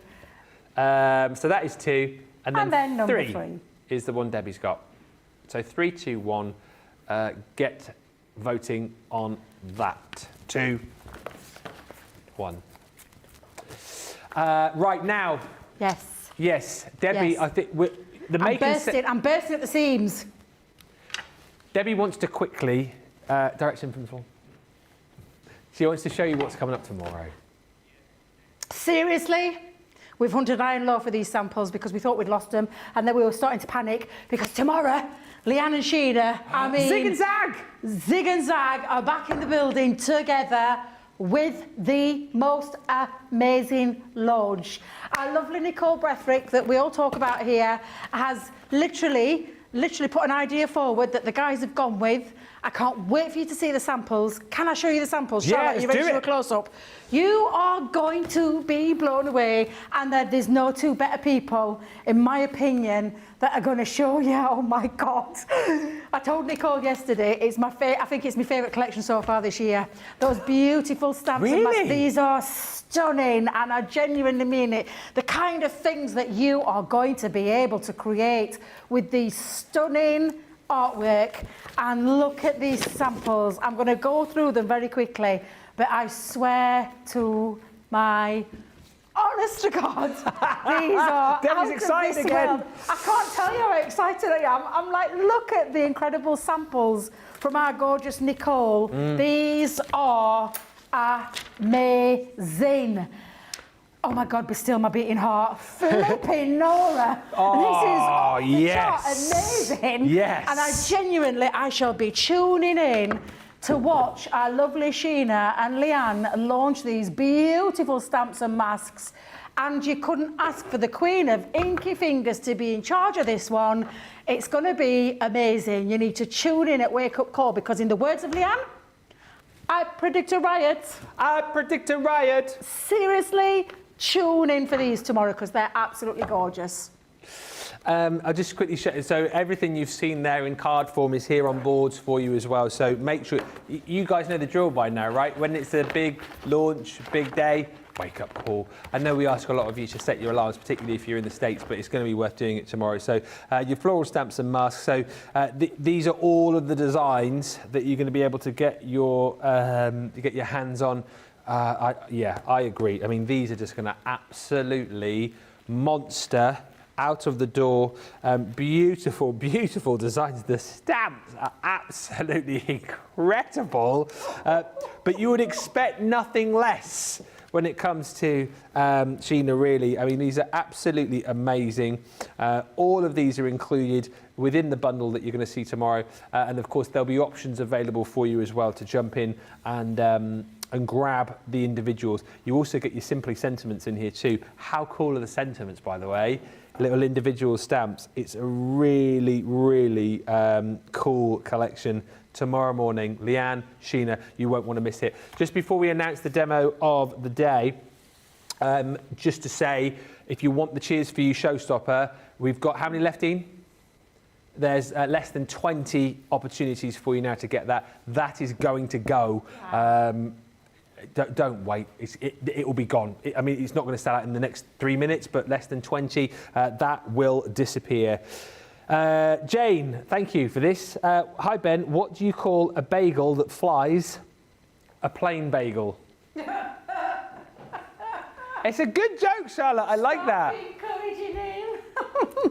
So that is 2. And then number 3 is the one Debbie's got. So 3, 2, 1. Get voting on that. 2, 1. Right now. Yes. Yes, Debbie. Yes. I think I'm bursting at the seams. Debbie wants to quickly direction from the floor. She wants to show you what's coming up tomorrow. Seriously? We've hunted high and low for these samples because we thought we'd lost them, and then we were starting to panic because tomorrow, Leanne and Sheena, Zig and Zag! Zig and Zag are back in the building together with the most amazing launch. Our lovely Nicole Brethrick that we all talk about here has literally put an idea forward that the guys have gone with. I can't wait for you to see the samples. Can I show you the samples? Yeah, Charlotte, are you ready to do a close-up? You are going to be blown away, and there's no 2 better people, in my opinion, that are going to show you. Oh my God. I told Nicole yesterday, I think it's my favourite collection so far this year. Those beautiful stamps and masks, these are stunning, and I genuinely mean it. The kind of things that you are going to be able to create with these stunning artwork, and look at these samples. I'm going to go through them very quickly, but I swear to my honest to God, these are Debbie's excited again. World. I can't tell you how excited I am. I'm like, look at the incredible samples from our gorgeous Nicole. These are amazing. Oh my God, but still my beating heart. Flipping Nora. Oh, this is amazing. Yes. And I shall be tuning in to watch our lovely Sheena and Leanne launch these beautiful stamps and masks. And you couldn't ask for the Queen of Inky Fingers to be in charge of this one. It's going to be amazing. You need to tune in at Wake Up Call, because in the words of Leanne, I predict a riot. I predict a riot. Seriously? Tune in for these tomorrow because they're absolutely gorgeous. I'll just quickly show you. So everything you've seen there in card form is here on boards for you as well. So make sure, you guys know the drill by now, right? When it's a big launch, big day, Wake Up Call. I know we ask a lot of you to set your alarms, particularly if you're in the States, but it's going to be worth doing it tomorrow. So your floral stamps and masks. So these are all of the designs that you're going to be able to get your hands on. I agree. I mean, these are just going to absolutely monster out of the door. Beautiful, beautiful designs. The stamps are absolutely incredible. But you would expect nothing less when it comes to Sheena, really. I mean, these are absolutely amazing. All of these are included within the bundle that you're going to see tomorrow. And of course, there'll be options available for you as well to jump in and grab the individuals. You also get your Simply Sentiments in here too. How cool are the sentiments, by the way? Little individual stamps. It's a really, really cool collection. Tomorrow morning, Leanne, Sheena, you won't want to miss it. Just before we announce the demo of the day, just to say, if you want the Cheers for You Showstopper, we've got how many left, Ian? There's less than 20 opportunities for you now to get that. That is going to go. Don't wait. It will be gone. I mean, it's not going to sell out in the next 3 minutes, but less than 20, that will disappear. Jane, thank you for this. Hi, Ben. What do you call a bagel that flies? A plain bagel. It's a good joke, Charlotte. I like that.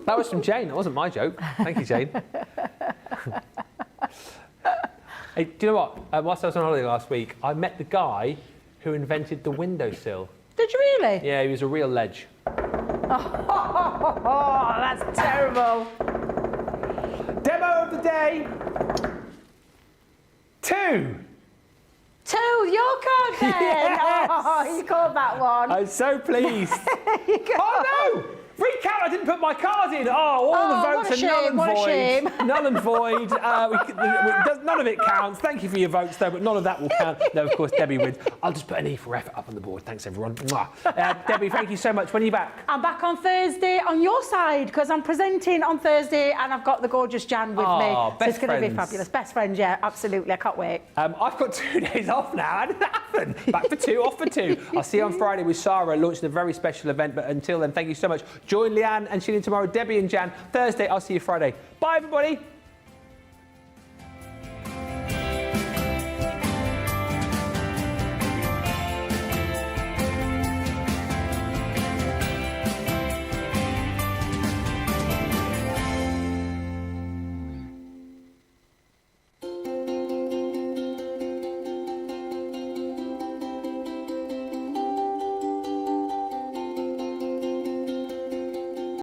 That was from Jane. That wasn't my joke. Thank you, Jane. Hey, do you know what? Whilst I was on holiday last week, I met the guy who invented the windowsill. Did you really? Yeah, he was a real ledge. Oh, that's terrible. Demo of the day. 2. 2, your card then. Yes. Oh, you called that one. I'm so pleased. Oh no! Recount, I didn't put my card in. Oh, all the votes are null and void. Null and void. None of it counts. Thank you for your votes, though, but none of that will count. No, of course, Debbie wins. I'll just put an E for effort up on the board. Thanks, everyone. Debbie, thank you so much. When are you back? I'm back on Thursday on your side because I'm presenting on Thursday and I've got the gorgeous Jan with me. So it's going to be fabulous. Best friends, yeah, absolutely. I can't wait. I've got 2 days off now. How did that happen? Back for 2, off for 2. I'll see you on Friday with Sarah launching a very special event. But until then, thank you so much. Join Leanne and Sheila tomorrow, Debbie and Jan. Thursday, I'll see you Friday. Bye, everybody.